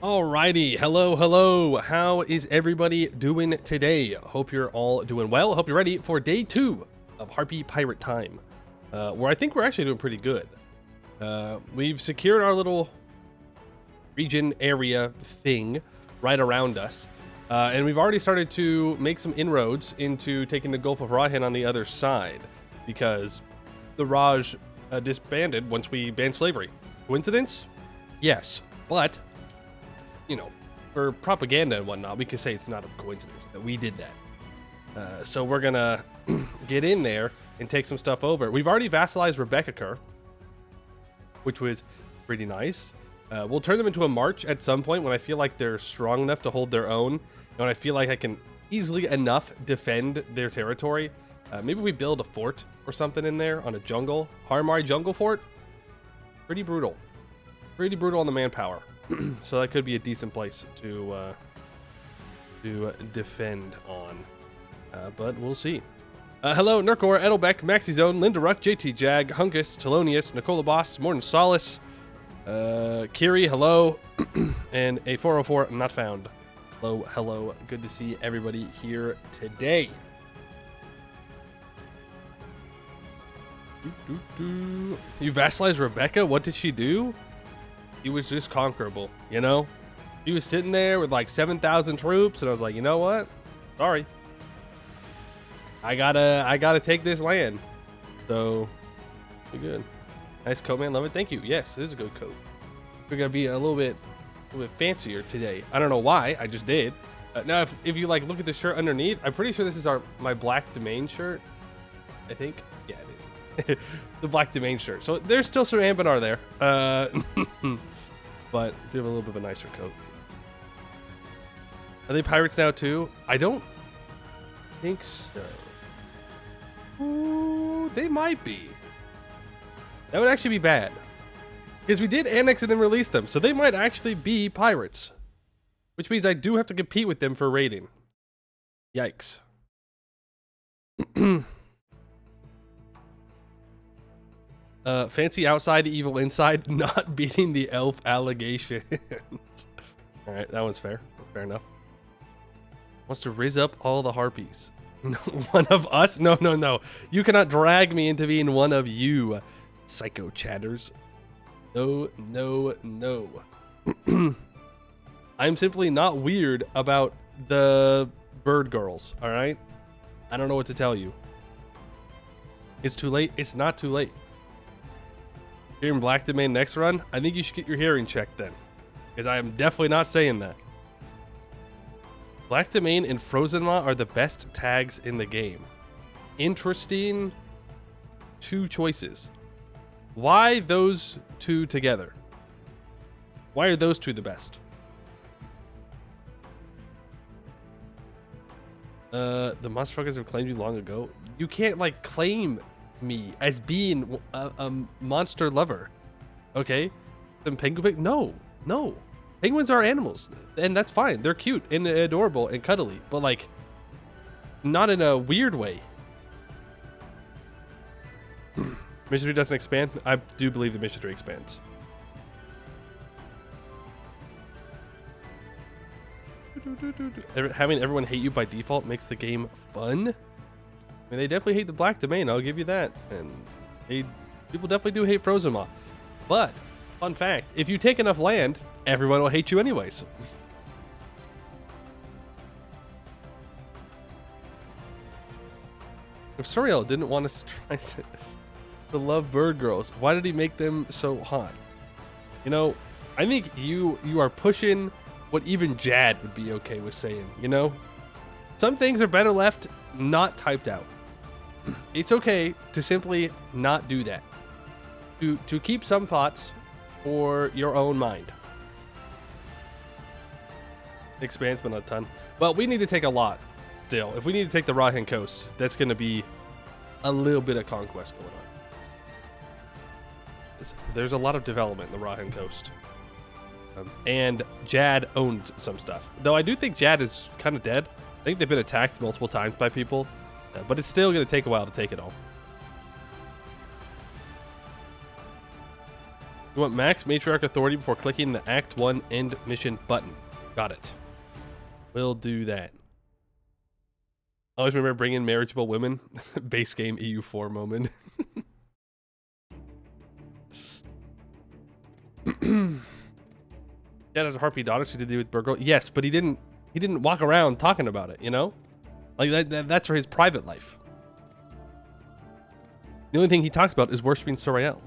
Alrighty, hello, how is everybody doing today? Hope you're all doing well. Hope you're ready for day 2 of Harpy Pirate Time, where I think we're actually doing pretty good. We've secured our little region area thing right around us, and we've already started to make some inroads into taking the Gulf of Rahen on the other side, because the Raj disbanded once we banned slavery. Coincidence? Yes, but you know, for propaganda and whatnot, we could say it's not a coincidence that we did that. So we're gonna get in there and take some stuff over. We've already vassalized Rebecca Kerr, which was pretty nice. We'll turn them into a march at some point when I feel like they're strong enough to hold their own, and when I feel like I can easily enough defend their territory. Maybe we build a fort or something in there on a jungle. Harmari jungle fort? Pretty brutal. Pretty brutal on the manpower. So that could be a decent place to defend on, but we'll see. Hello, Nurkor, Edelbeck, Maxi Zone, Linda Ruck, JT Jag, Hunkus, Telonius, Nicola Boss, Morton Solace, Kiri, hello, and a 404 not found. Hello, hello. Good to see everybody here today. You vassalized Rebecca? What did she do? He was just conquerable, you know? He was sitting there with like 7,000 troops, and I was like, you know what? Sorry. I gotta take this land. So, we're good. Nice coat, man. Love it. Thank you. Yes, it is a good coat. We're gonna be a little bit fancier today. I don't know why. I just did. Now, if you like look at the shirt underneath, I'm pretty sure this is my Black Domain shirt. I think. Yeah, it is. The Black Domain shirt. So there's still some Anbennar there. But we have a little bit of a nicer coat. Are they pirates now too? I don't think so. Ooh, they might be. That would actually be bad. Because we did annex and then release them. So they might actually be pirates. Which means I do have to compete with them for raiding. Yikes. Fancy outside, evil inside, not beating the elf allegation. Alright, that one's fair. Fair enough. Wants to riz up all the harpies. One of us? No, no, no. You cannot drag me into being one of you, psycho chatters. No, no, no. I'm simply not weird about the bird girls, alright? I don't know what to tell you. It's too late. It's not too late. You're in Black Domain next run? I think you should get your hearing checked then. Because I am definitely not saying that. Black Domain and Frozen Law are the best tags in the game. Interesting. Two choices. Why those two together? Why are those two the best? The monsterfuckers have claimed you long ago. You can't like claim me as being a monster lover. Okay? Then penguin? No, no. Penguins are animals, and that's fine. They're cute and adorable and cuddly, but like, not in a weird way. Mission tree doesn't expand. I do believe the mission tree expands. Having everyone hate you by default makes the game fun. I mean, they definitely hate the Black Domain. I'll give you that, and people definitely do hate Frozen Law. But fun fact: if you take enough land, everyone will hate you anyways. If Suriel didn't want us to try to love bird girls, why did he make them so hot? You know, I think you are pushing what even Jad would be okay with saying, you know? Some things are better left not typed out. It's okay to simply not do that. To keep some thoughts for your own mind. Expands, but not a ton. Well, we need to take a lot still. If we need to take the Rahan Coast, that's going to be a little bit of conquest going on. There's a lot of development in the Rahan Coast. And Jad owns some stuff. Though I do think Jad is kind of dead. I think they've been attacked multiple times by people. But it's still going to take a while to take it all. You want max matriarch authority before clicking the Act 1 end mission button. Got it. We'll do that. Always remember bringing marriageable women. Base game EU4 moment. Dad has a harpy daughter. She did deal with Burgle. Yes, but he didn't walk around talking about it, you know? Like that's for his private life. The only thing he talks about is worshiping Suriel.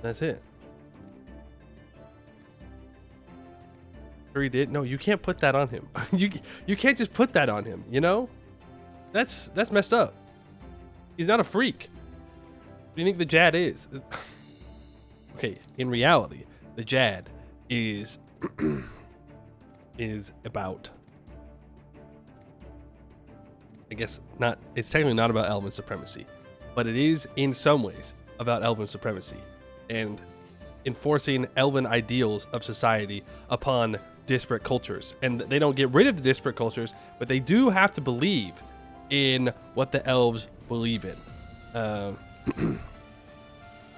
That's it. Sure he did? No, you can't put that on him. You can't just put that on him, you know? That's messed up. He's not a freak. What do you think the Jad is? Okay, in reality, the Jad is about, I guess not, it's technically not about Elven supremacy, but it is in some ways about Elven supremacy and enforcing Elven ideals of society upon disparate cultures. And they don't get rid of the disparate cultures, but they do have to believe in what the elves believe in.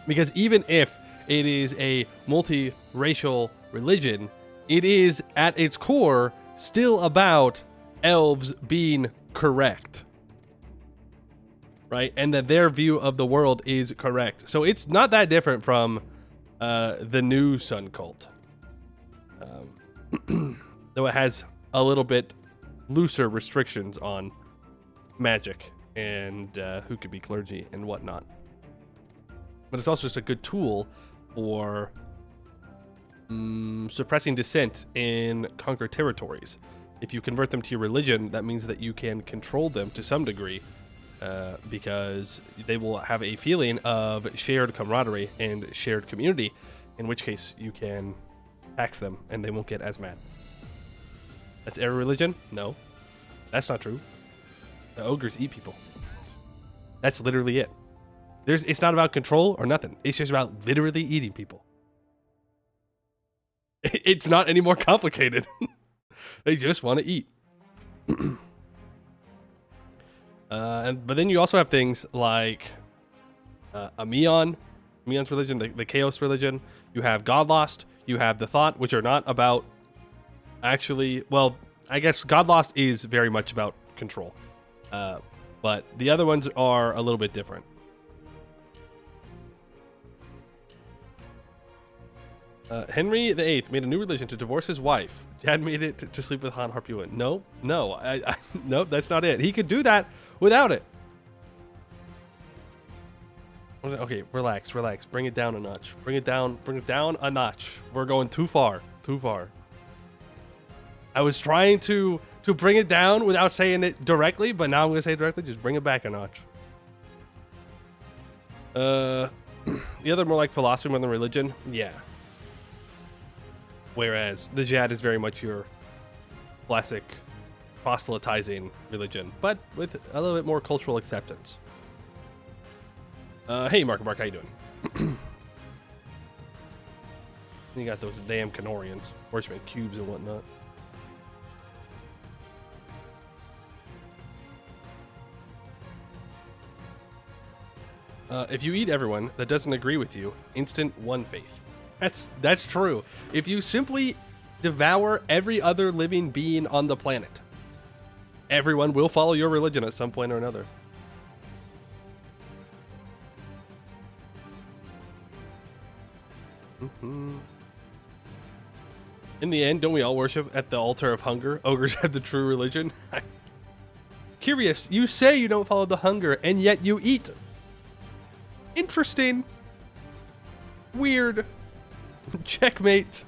Because even if it is a multiracial religion, it is at its core still about elves being correct. Right? And that their view of the world is correct. So it's not that different from the new Sun cult. Though it has a little bit looser restrictions on magic and who could be clergy and whatnot. But it's also just a good tool for suppressing dissent in conquered territories. If you convert them to your religion, that means that you can control them to some degree, because they will have a feeling of shared camaraderie and shared community, in which case you can tax them and they won't get as mad. That's every religion? No, that's not true. The ogres eat people. That's literally it. It's not about control or nothing. It's just about literally eating people. It's not any more complicated. They just want to eat. But then you also have things like Ameon's religion, the Chaos religion. You have Godlost. You have the Thought, which are not about actually. Well, I guess Godlost is very much about control, but the other ones are a little bit different. Henry VIII made a new religion to divorce his wife. Dad made it to sleep with Han Harpuin. No, no, that's not it. He could do that without it. Okay, relax. Bring it down a notch. Bring it down a notch. We're going too far. I was trying to bring it down without saying it directly, but now I'm gonna say it directly. Just bring it back a notch. The other more like philosophy more than religion. Yeah. Whereas the Jad is very much your classic proselytizing religion, but with a little bit more cultural acceptance. Hey, Mark, how you doing? You got those damn Canorians, worshiping cubes and whatnot. If you eat everyone that doesn't agree with you, instant one faith. That's true. If you simply devour every other living being on the planet, everyone will follow your religion at some point or another. In the end, don't we all worship at the altar of hunger? Ogres have the true religion. Curious, you say you don't follow the hunger, and yet you eat. Interesting. Weird. Checkmate.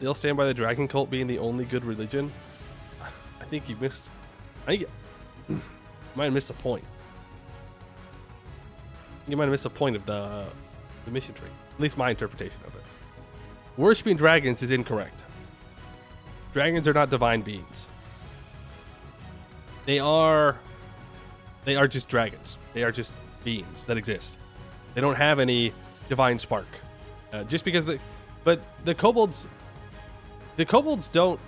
They'll stand by the dragon cult being the only good religion. I think you missed. I think you might have missed a point. You might have missed a point of the mission tree. At least my interpretation of it. Worshipping dragons is incorrect. Dragons are not divine beings. They are just dragons. They are just beings that exist. They don't have any divine spark. Just because but the kobolds don't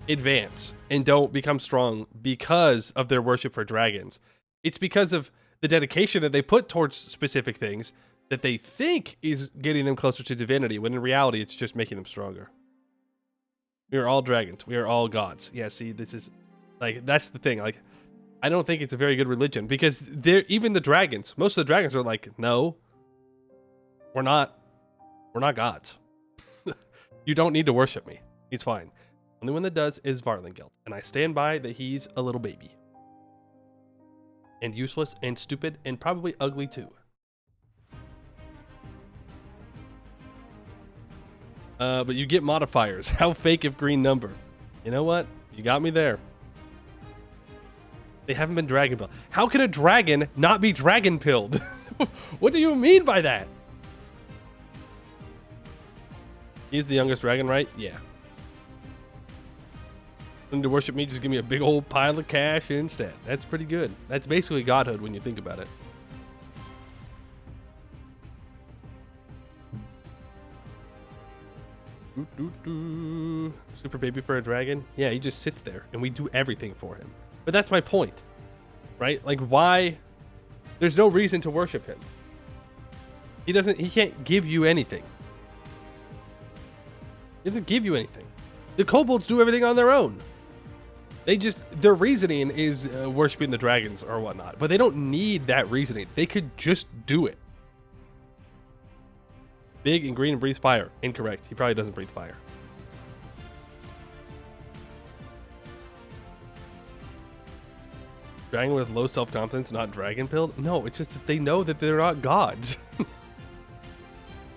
advance and don't become strong because of their worship for dragons. It's because of the dedication that they put towards specific things that they think is getting them closer to divinity, when in reality it's just making them stronger. We are all dragons. We are all gods. Yeah, see, this is like, that's the thing. Like, I don't think it's a very good religion, because they're, even the dragons, most of the dragons are like, no, we're not gods. You don't need to worship me. He's fine. Only one that does is Varlingeld, and I stand by that he's a little baby. And useless and stupid and probably ugly too. But you get modifiers. How fake if green number? You know what? You got me there. They haven't been dragon pilled. How can a dragon not be dragon pilled? What do you mean by that? He's the youngest dragon, right? Yeah. To worship me, just give me a big old pile of cash instead. That's pretty good. That's basically godhood when you think about it. Super baby for a dragon? Yeah, he just sits there and we do everything for him. But that's my point, right? Like, why? There's no reason to worship him. He can't give you anything. He doesn't give you anything. The kobolds do everything on their own. Their reasoning is worshiping the dragons or whatnot, but they don't need that reasoning. They could just do it. Big and green and breathes fire. Incorrect. He probably doesn't breathe fire. Dragon with low self-confidence, not dragon pilled? No, it's just that they know that they're not gods.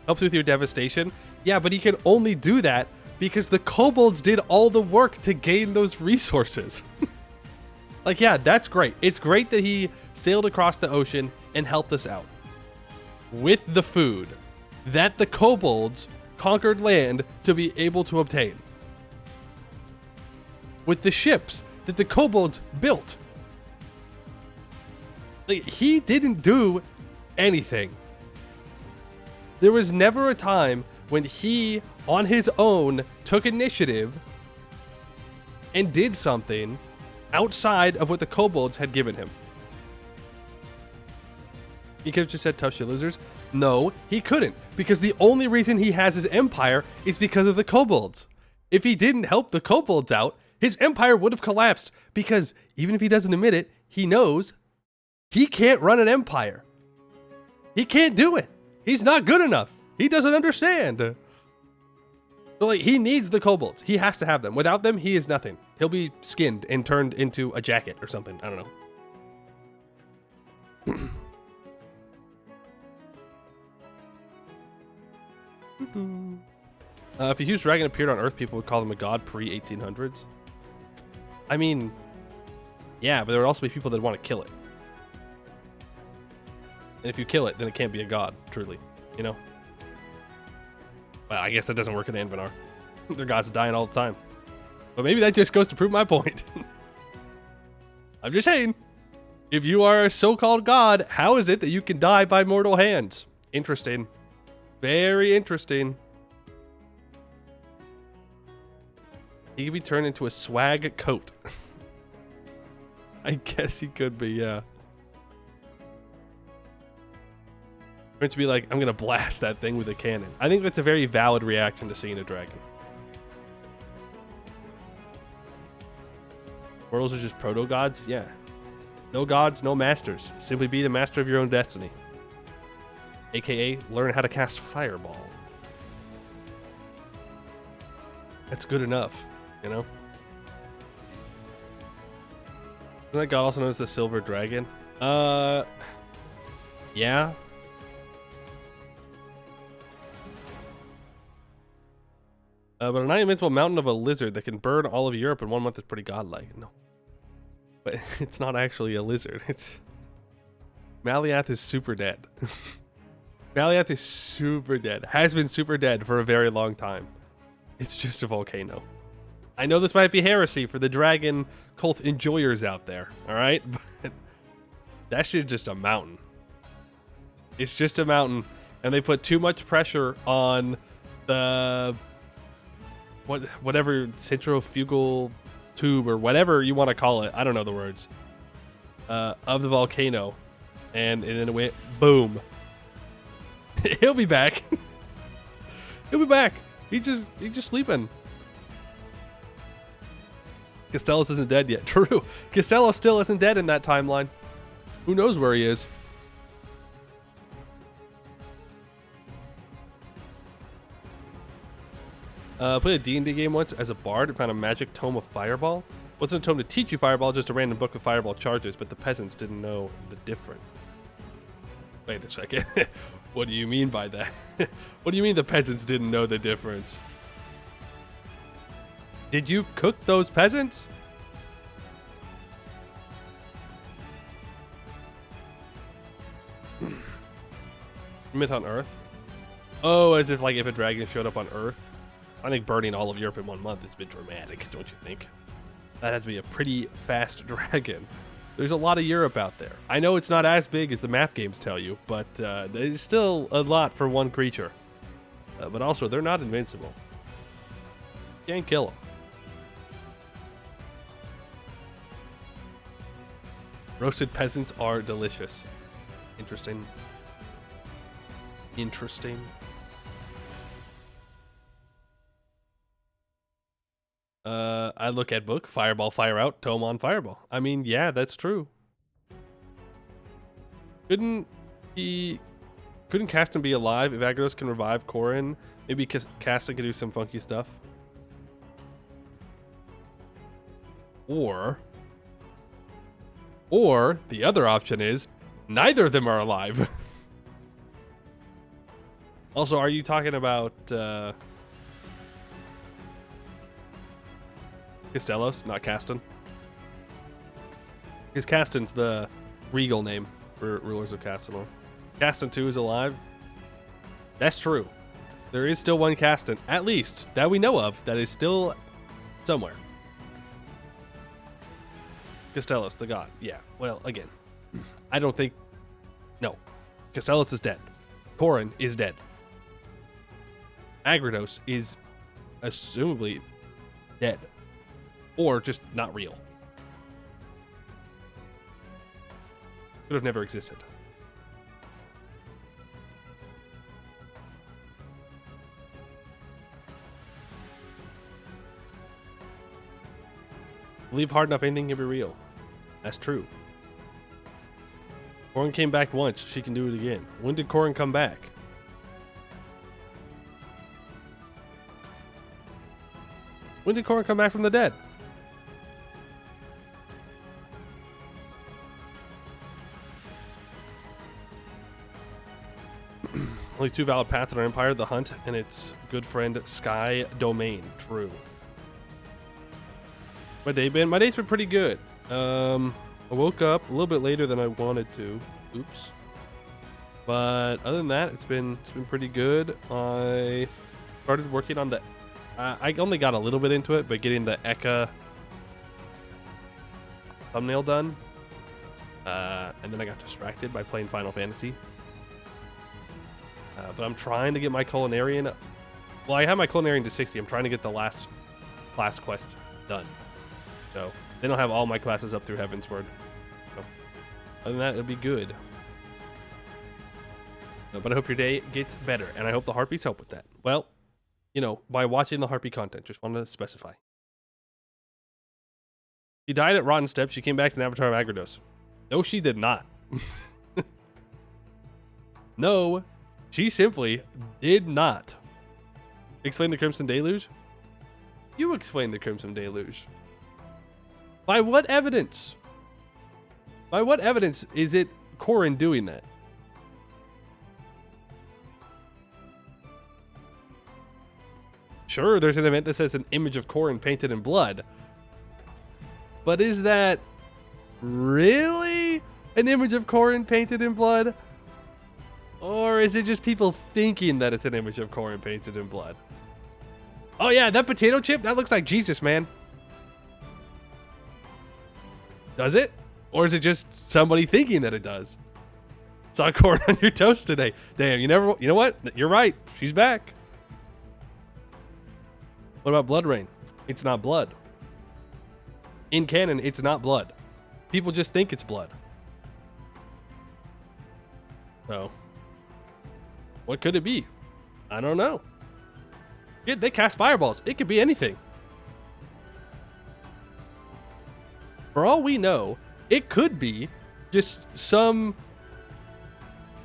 Helps with your devastation? Yeah, but he can only do that because the kobolds did all the work to gain those resources. Like, yeah, that's great. It's great that he sailed across the ocean and helped us out with the food that the kobolds conquered land to be able to obtain. With the ships that the kobolds built. Like, he didn't do anything. There was never a time when he, on his own, took initiative and did something outside of what the kobolds had given him. He could have just said tough shit losers. No, he couldn't, because the only reason he has his empire is because of the kobolds. If he didn't help the kobolds out, his empire would have collapsed, because even if he doesn't admit it, he knows he can't run an empire. He can't do it. He's not good enough. He doesn't understand. So, like, he needs the kobolds. He has to have them. Without them, he is nothing. He'll be skinned and turned into a jacket or something. I don't know. If a huge dragon appeared on Earth, people would call them a god pre-1800s. I mean, yeah, but there would also be people that want to kill it. And if you kill it, then it can't be a god, truly, you know? Well, I guess that doesn't work in Anbennar. Their gods dying all the time. But maybe that just goes to prove my point. I'm just saying, if you are a so-called god, how is it that you can die by mortal hands? Interesting. Very interesting. He could be turned into a swag coat. I guess he could be, yeah. Meant to be like, I'm gonna blast that thing with a cannon. I think that's a very valid reaction to seeing a dragon. Mortals are just proto-gods? Yeah. No gods, no masters. Simply be the master of your own destiny. AKA, learn how to cast Fireball. That's good enough, you know? Isn't that god also known as the Silver Dragon? Yeah. But a non-invincible mountain of a lizard that can burn all of Europe in 1 month is pretty godlike. No. But it's not actually a lizard. It's... Maliath is super dead. Maliath is super dead. Has been super dead for a very long time. It's just a volcano. I know this might be heresy for the dragon cult enjoyers out there, alright? But that shit is just a mountain. It's just a mountain. And they put too much pressure on the... whatever centrifugal tube or whatever you want to call it. I don't know the words. Of the volcano. And then it went boom. He'll be back. He'll be back. He's just sleeping. Castellus isn't dead yet. True. Castellus still isn't dead in that timeline. Who knows where he is? Played a D&D game once as a bard and found a magic tome of Fireball. Wasn't a tome to teach you Fireball, just a random book of Fireball charges, but the peasants didn't know the difference. Wait a second. What do you mean by that? What do you mean the peasants didn't know the difference? Did you cook those peasants? You meant on Earth? Oh, as if like if a dragon showed up on Earth? I think burning all of Europe in 1 month has been dramatic, don't you think? That has to be a pretty fast dragon. There's a lot of Europe out there. I know it's not as big as the math games tell you, but there's still a lot for one creature. But also, they're not invincible. Can't kill him. Roasted peasants are delicious. Interesting. Interesting. I look at book, fireball, fire out, tome on, fireball. I mean, yeah, that's true. Couldn't Caston be alive if Agros can revive Corin? Maybe Caston can do some funky stuff. Or the other option is neither of them are alive. Also, are you talking about Castellos, not Caston? Because Caston's the regal name for rulers of Castelor. Caston 2 is alive. That's true. There is still one Caston, at least, that we know of, that is still somewhere. Castellos, the god. Yeah, well, again, I don't think... No. Castellos is dead. Corin is dead. Agridos is assumably dead. Or just not real. Could have never existed. Believe hard enough anything can be real. That's true. Corin came back once. She can do it again. When did Corin come back? When did Corin come back from the dead? Only two valid paths in our empire, the hunt and its good friend Sky Domain. True. My day been? My day's been pretty good. I woke up a little bit later than I wanted to. Oops. But other than that, it's been pretty good. I started working on the... I only got a little bit into it, but getting the Eka thumbnail done. And then I got distracted by playing Final Fantasy. But I'm trying to get my culinarian... Well, I have my culinarian to 60. I'm trying to get the last class quest done. So then I'll have all my classes up through Heavensward. So other than that, it'll be good. But I hope your day gets better, and I hope the Harpies help with that. Well, you know, by watching the Harpy content, just wanted to specify. She died at Rotten Steps. She came back to an Avatar of Agridos. No, she did not. No, she simply did not. Explain the Crimson Deluge? You explain the Crimson Deluge. By what evidence? By what evidence is it Corin doing that? Sure, there's an event that says an image of Corin painted in blood. But is that really an image of Corin painted in blood? Or is it just people thinking that it's an image of Corin painted in blood? Oh yeah, that potato chip, that looks like Jesus, man. Does it? Or is it just somebody thinking that it does? Saw Corin on your toast today. Damn, you know what? You're right. She's back. What about Blood Rain? It's not blood. In canon, it's not blood. People just think it's blood. So, what could it be? I don't know. Yeah, they cast fireballs. It could be anything. For all we know, it could be just some...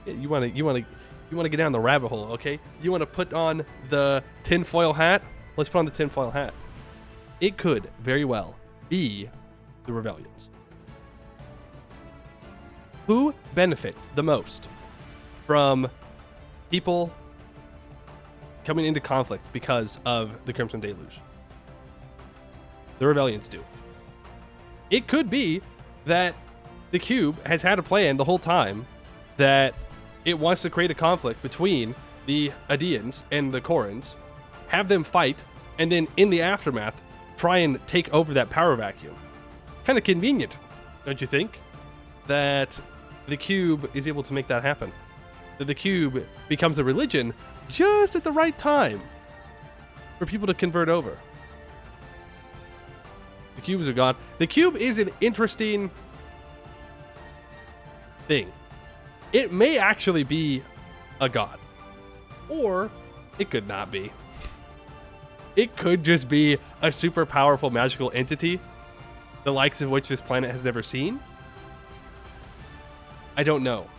You want to get down the rabbit hole, okay? You want to put on the tinfoil hat? Let's put on the tinfoil hat. It could very well be the rebellions. Who benefits the most from people coming into conflict because of the Crimson Deluge? The rebellions do. It could be that the Cube has had a plan the whole time that it wants to create a conflict between the Adeans and the Corins, have them fight, and then in the aftermath, try and take over that power vacuum. Kind of convenient, don't you think? That the Cube is able to make that happen. That the Cube becomes a religion just at the right time for people to convert over. The cubes are gone. The cube is an interesting thing. It may actually be a god, or it could not be. It could just be a super powerful magical entity, the likes of which this planet has never seen. I don't know.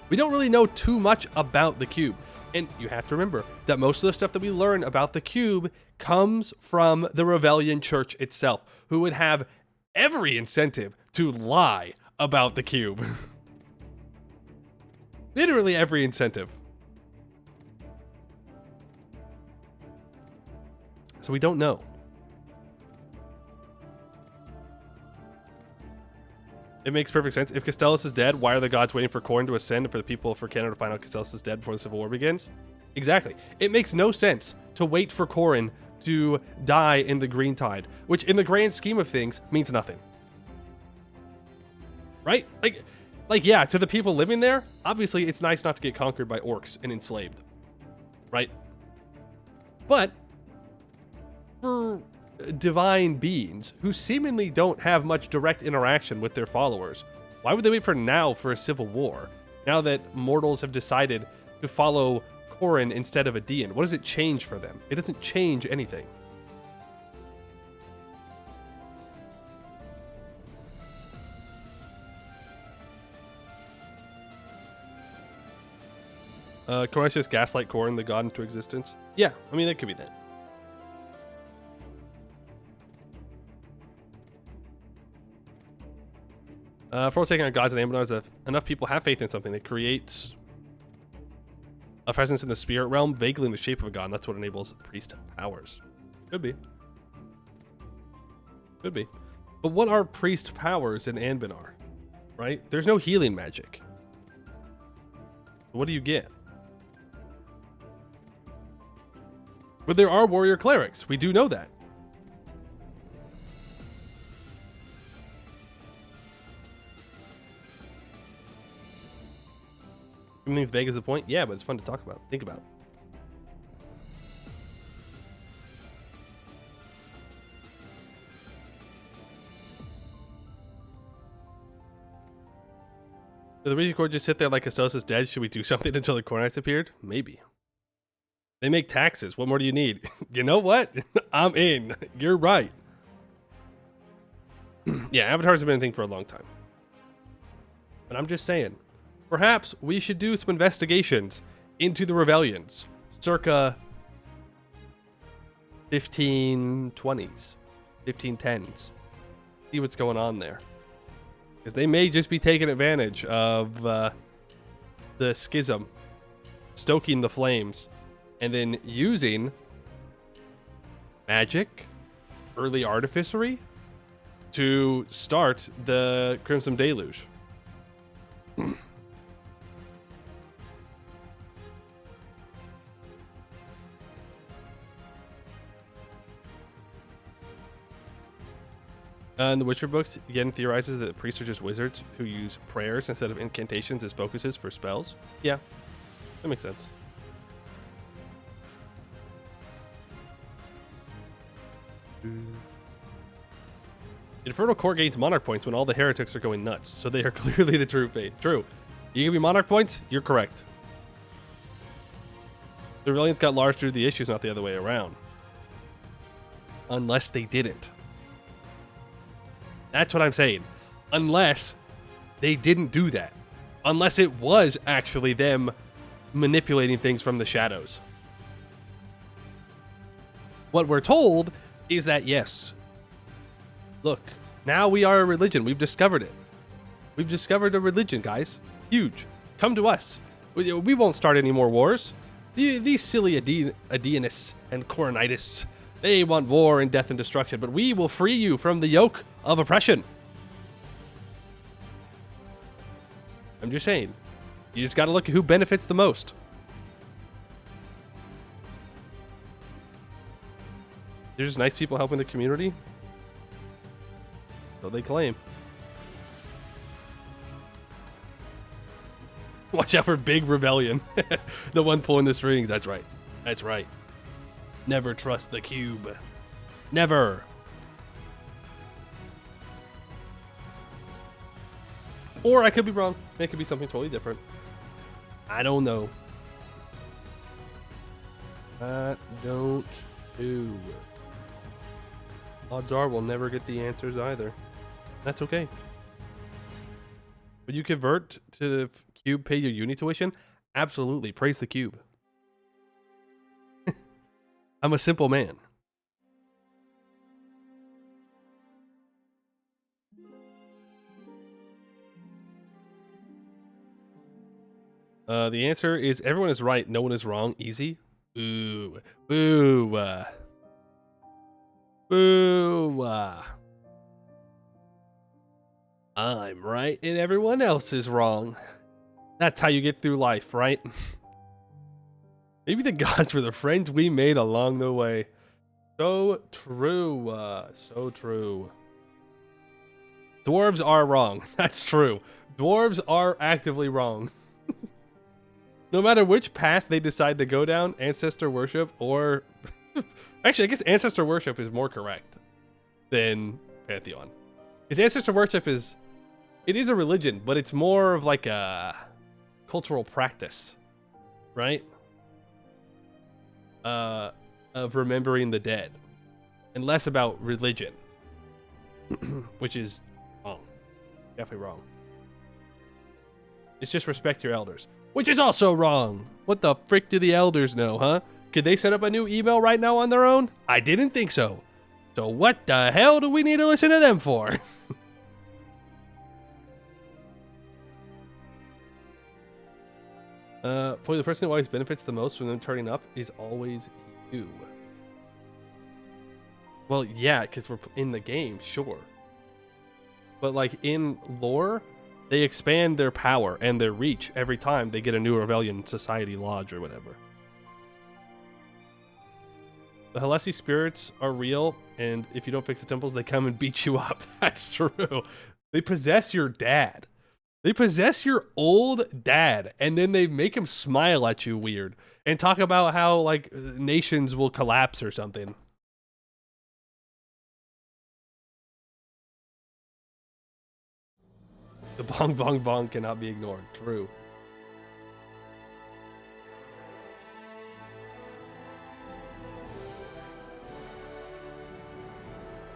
We don't really know too much about the cube. And you have to remember that most of the stuff that we learn about the cube comes from the Rebellion Church itself, who would have every incentive to lie about the cube. Literally every incentive. So we don't know. It makes perfect sense. If Castellus is dead, why are the gods waiting for Corrin to ascend and for the people for Canada to find out Castellus is dead before the Civil War begins? Exactly. It makes no sense to wait for Corrin to die in the Green Tide, which in the grand scheme of things means nothing. Right? Like yeah, to the people living there, obviously it's nice not to get conquered by orcs and enslaved. Right? But for divine beings who seemingly don't have much direct interaction with their followers, why would they wait for now for a civil war? Now that mortals have decided to follow Corrin instead of a Dean, what does it change for them? It doesn't change anything. Can I just gaslight Corrin, the god, into existence? Yeah, I mean, that could be that. For taking on gods and Anbennar, if enough people have faith in something, it creates a presence in the spirit realm, vaguely in the shape of a god, and that's what enables priest powers. Could be. Could be. But what are priest powers in Anbennar? Right? There's no healing magic. What do you get? But there are warrior clerics. We do know that. Everything's vague as the point? Yeah, but it's fun to talk about. Think about. Did the Regi Court just sit there like Castellus is dead? Should we do something until the Cornites appeared? Maybe. They make taxes. What more do you need? You know what? I'm in. You're right. Yeah, avatars have been a thing for a long time. But I'm just saying, perhaps we should do some investigations into the rebellions circa 1520s, 1510s. See what's going on there. Because they may just be taking advantage of the schism, stoking the flames, and then using magic, early artificery, to start the Crimson Deluge. In the Witcher books, again, theorizes that priests are just wizards who use prayers instead of incantations as focuses for spells. Yeah, that makes sense. Infernal Court gains monarch points when all the heretics are going nuts, so they are clearly the true faith. True. You give me monarch points? You're correct. The rebellions got large due to the issues, not the other way around. Unless they didn't. That's what I'm saying. Unless they didn't do that. Unless it was actually them manipulating things from the shadows. What we're told is that, yes, look, now we are a religion. We've discovered it. We've discovered a religion, guys. Huge. Come to us. We won't start any more wars. These silly Adianists and Corinitis, they want war and death and destruction, but we will free you from the yoke of oppression. I'm just saying. You just got to look at who benefits the most. They're just nice people helping the community. So they claim. Watch out for big rebellion. The one pulling the strings. That's right. That's right. Never trust the cube. Never. Or I could be wrong. It could be something totally different. I don't know. I don't know. Odds are we'll never get the answers either. That's okay. Would you convert to the cube, pay your uni tuition? Absolutely. Praise the cube. I'm a simple man. The answer is everyone is right, no one is wrong. Easy. Boo. Boo. Boo. I'm right and everyone else is wrong. That's how you get through life, right? Maybe the gods were the friends we made along the way. So true. So true. Dwarves are wrong. That's true. Dwarves are actively wrong. No matter which path they decide to go down, ancestor worship or... Actually, I guess ancestor worship is more correct than pantheon. Because ancestor worship is... It is a religion, but it's more of like a cultural practice, right? Of remembering the dead. And less about religion. Which is wrong. Definitely wrong. It's just respect your elders. Which is also wrong. What the frick do the elders know, huh? Could they set up a new email right now on their own? I didn't think so. So what the hell do we need to listen to them for? For the person who always benefits the most from them turning up is always you. Well, yeah, because we're in the game, sure. But like in lore, they expand their power and their reach every time they get a new Rebellion Society Lodge or whatever. The Halessi spirits are real, and if you don't fix the temples, they come and beat you up. That's true. They possess your dad. They possess your old dad, and then they make him smile at you weird and talk about how like nations will collapse or something. The bong bong bong cannot be ignored. True.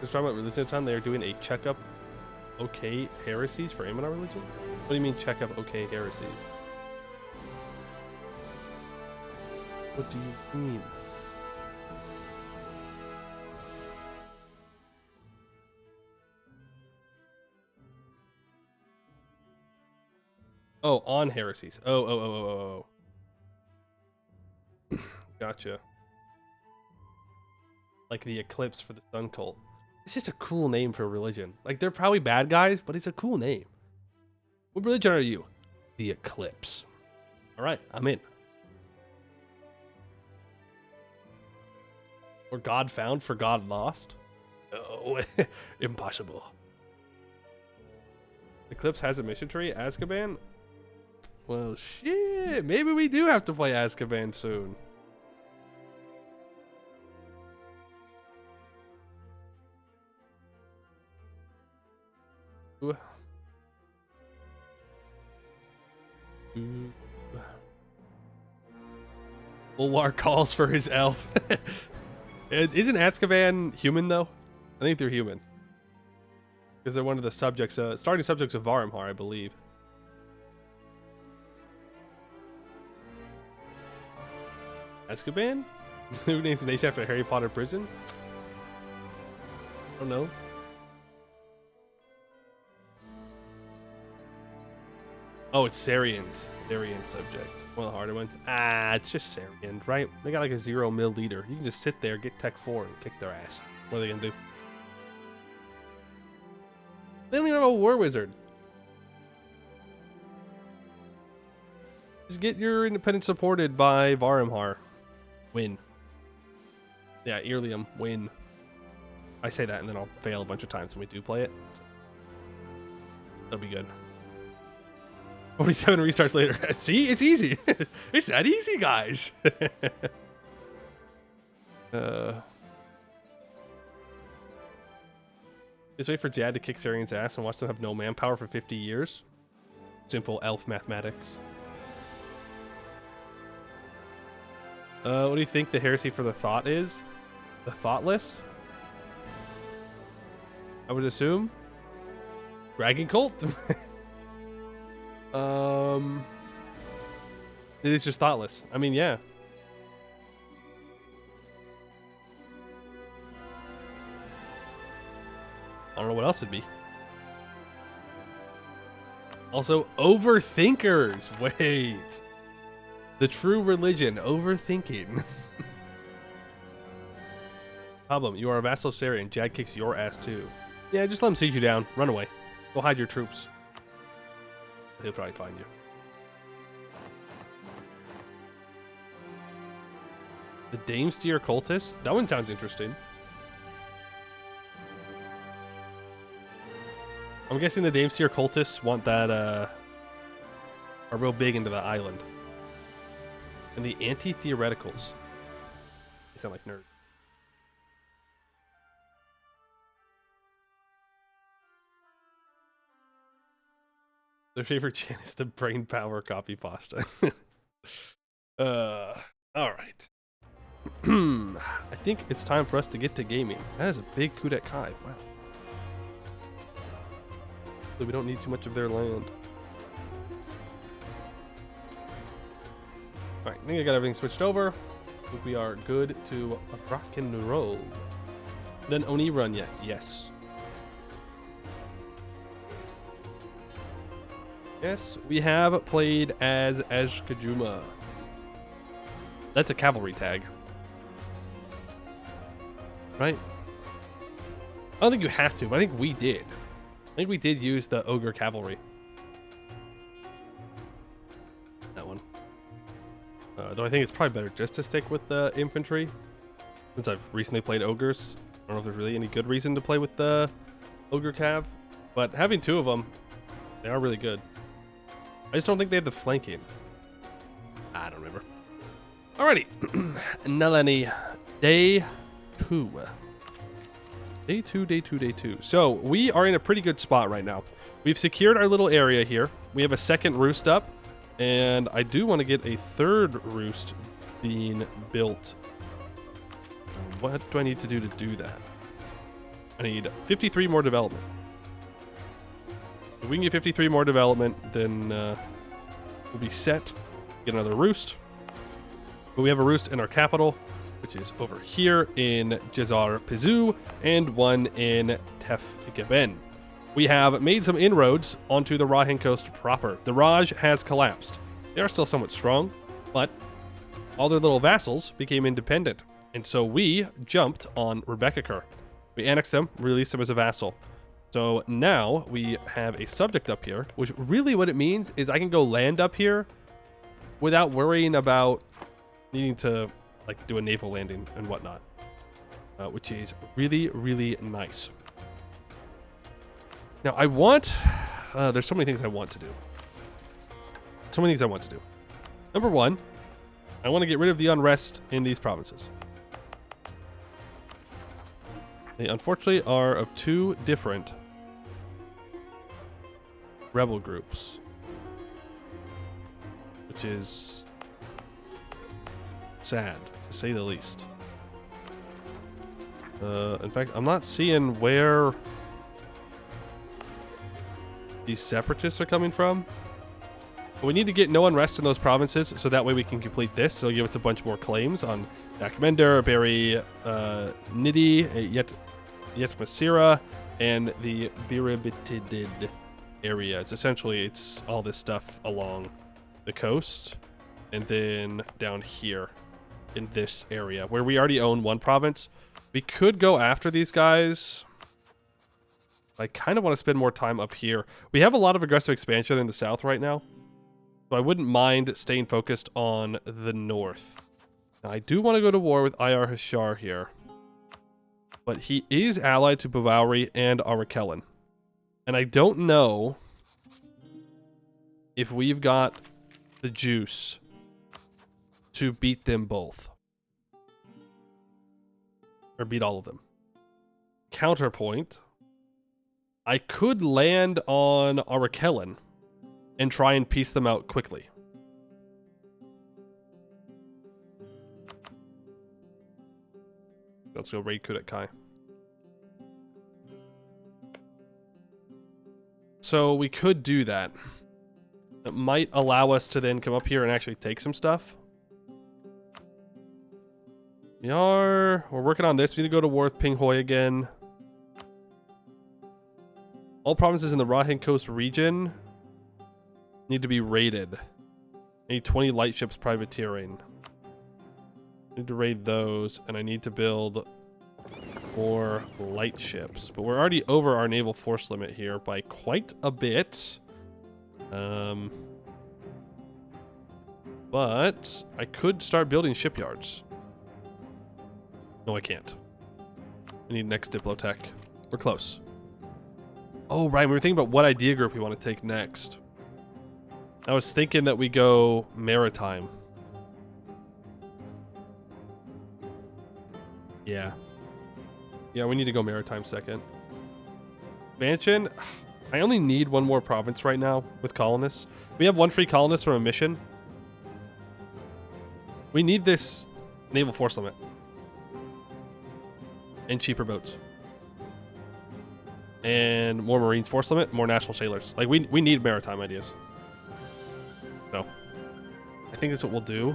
Just talking about religion time, they are doing a checkup. Okay, heresies for Anbennar religion? What do you mean checkup? Okay, heresies. What do you mean? Oh, on heresies. Oh. Gotcha. Like the eclipse for the sun cult. It's just a cool name for a religion. Like, they're probably bad guys, but it's a cool name. What religion are you? The eclipse. All right, I'm in. Or God found for God lost? Oh, impossible. Eclipse has a mission tree? Azkaban? Well, shit. Maybe we do have to play Azkaban soon. Ooh. Bulwark calls for his elf. Isn't Azkaban human, though? I think they're human. Because they're one of the subjects, starting subjects of Varumhar, I believe. Azkaban? Who names the nation after Harry Potter prison? I don't know. Oh, it's Sarian's. Sarian's subject. One of the harder ones. Ah, it's just Sarian, right? They got like a 0 mil leader. You can just sit there, get Tech 4, and kick their ass. What are they gonna do? They don't even have a war wizard. Just get your independence supported by Varumhar. Win. Yeah, Irlium. Win. I say that and then I'll fail a bunch of times when we do play it. That'll be good. 47 restarts later. See, it's easy. It's that easy, guys. Just wait for Dad to kick Sarian's ass and watch them have no manpower for 50 years. Simple elf mathematics. What do you think the heresy for the thought is? The thoughtless? I would assume. Dragon cult? It is just thoughtless. I mean, yeah. I don't know what else it'd be. Also, overthinkers. Wait. The true religion, overthinking. Problem, you are a vassal Sarian. Jag kicks your ass too. Yeah, just let him siege you down. Run away. Go hide your troops. He'll probably find you. The Damesteer cultists? That one sounds interesting. I'm guessing the Damesteer cultists want that, are real big into the island. And the anti-theoreticals. They sound like nerds. Their favorite chant is the brain power copy pasta. Alright. I think it's time for us to get to gaming. That is a big coup de Kai. Wow. So we don't need too much of their land. Alright, I think I got everything switched over. I think we are good to rock and roll. Done Oni run yet? Yes. Yes, we have played as Kajuma. That's a cavalry tag. Right? I don't think you have to, but I think we did. I think we did use the Ogre Cavalry. That one. Though I think it's probably better just to stick with the infantry. Since I've recently played Ogres. I don't know if there's really any good reason to play with the Ogre Cav. But having two of them, they are really good. I just don't think they have the flanking. I don't remember. Alrighty. Naleni. Day 2. Day 2. So, we are in a pretty good spot right now. We've secured our little area here. We have a second roost up. And I do want to get a third roost being built. What do I need to do that? I need 53 more development. If we can get 53 more development, then we'll be set. Get another roost. But we have a roost in our capital, which is over here in Jazar Pizu, and one in Tef Geben. We have made some inroads onto the Rahan coast proper. The Raj has collapsed. They are still somewhat strong, but all their little vassals became independent. And so we jumped on Rebecca. We annexed them, released them as a vassal. So now we have a subject up here, which really what it means is I can go land up here without worrying about needing to like do a naval landing and whatnot, which is really, really nice. Now I want, there's so many things I want to do. Number one, I want to get rid of the unrest in these provinces. They unfortunately are of two different rebel groups, which is sad, to say the least. In fact, I'm not seeing where these separatists are coming from. But we need to get no unrest in those provinces, so that way we can complete this. It'll give us a bunch more claims on Akmender, Beri, Nidi, Yet Masira, and the Biribitidid area. It's all this stuff along the coast, and then down here in this area where we already own one province. We could go after these guys. I kind of want to spend more time up here. We have a lot of aggressive expansion in the south right now, so I wouldn't mind staying focused on the north. Now, I do want to go to war with Ayar Hashar here, but he is allied to Bavauri and Arakellen. And I don't know if we've got the juice to beat them both. Or beat all of them. Counterpoint, I could land on Arakellen and try and piece them out quickly. Let's go raid Kudet Kai. So we could do that. It might allow us to then come up here and actually take some stuff. We're working on this. We need to go to war with Ping Hoi again. All provinces in the Rahin Coast region need to be raided. I need 20 light ships privateering. I need to raid those, and I need to build more light ships. But we're already over our naval force limit here by quite a bit. But I could start building shipyards. No, I can't. I need next Diplotech. We're close. Oh, right. We were thinking about what idea group we want to take next. I was thinking that we go maritime. Yeah. Yeah, we need to go maritime second. Expansion. I only need one more province right now with colonists. We have one free colonist from a mission. We need this naval force limit. And cheaper boats. And more Marines force limit, more national sailors. Like, we need maritime ideas. So, I think that's what we'll do.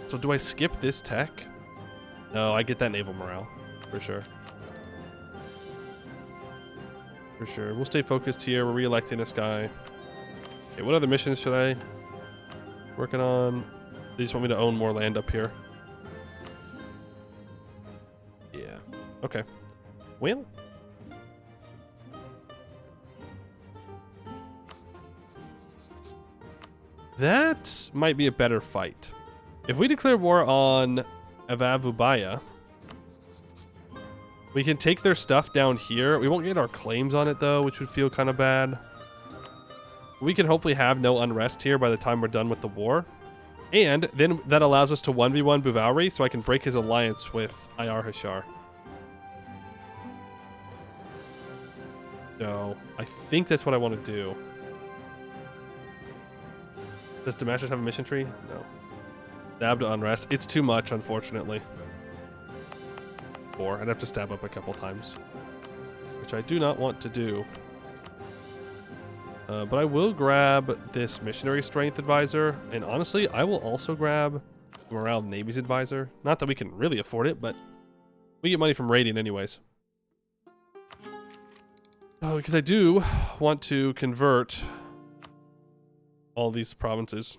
So do I skip this tech? No, I get that naval morale. For sure. For sure. We'll stay focused here. We're re-electing this guy. Okay, what other missions should I... working on? They just want me to own more land up here. Yeah. Okay. Well. That might be a better fight. If we declare war on Avavubaya, we can take their stuff down here. We won't get our claims on it, though, which would feel kind of bad. We can hopefully have no unrest here by the time we're done with the war. And then that allows us to 1v1 Buvauri, so I can break his alliance with Ayar Hashar. So, I think that's what I want to do. Does Damascus have a mission tree? No. Stab to unrest. It's too much, unfortunately. Or I'd have to stab up a couple times. Which I do not want to do. But I will grab this missionary strength advisor. And honestly, I will also grab morale navy's advisor. Not that we can really afford it, but we get money from raiding anyways. Oh, because I do want to convert all these provinces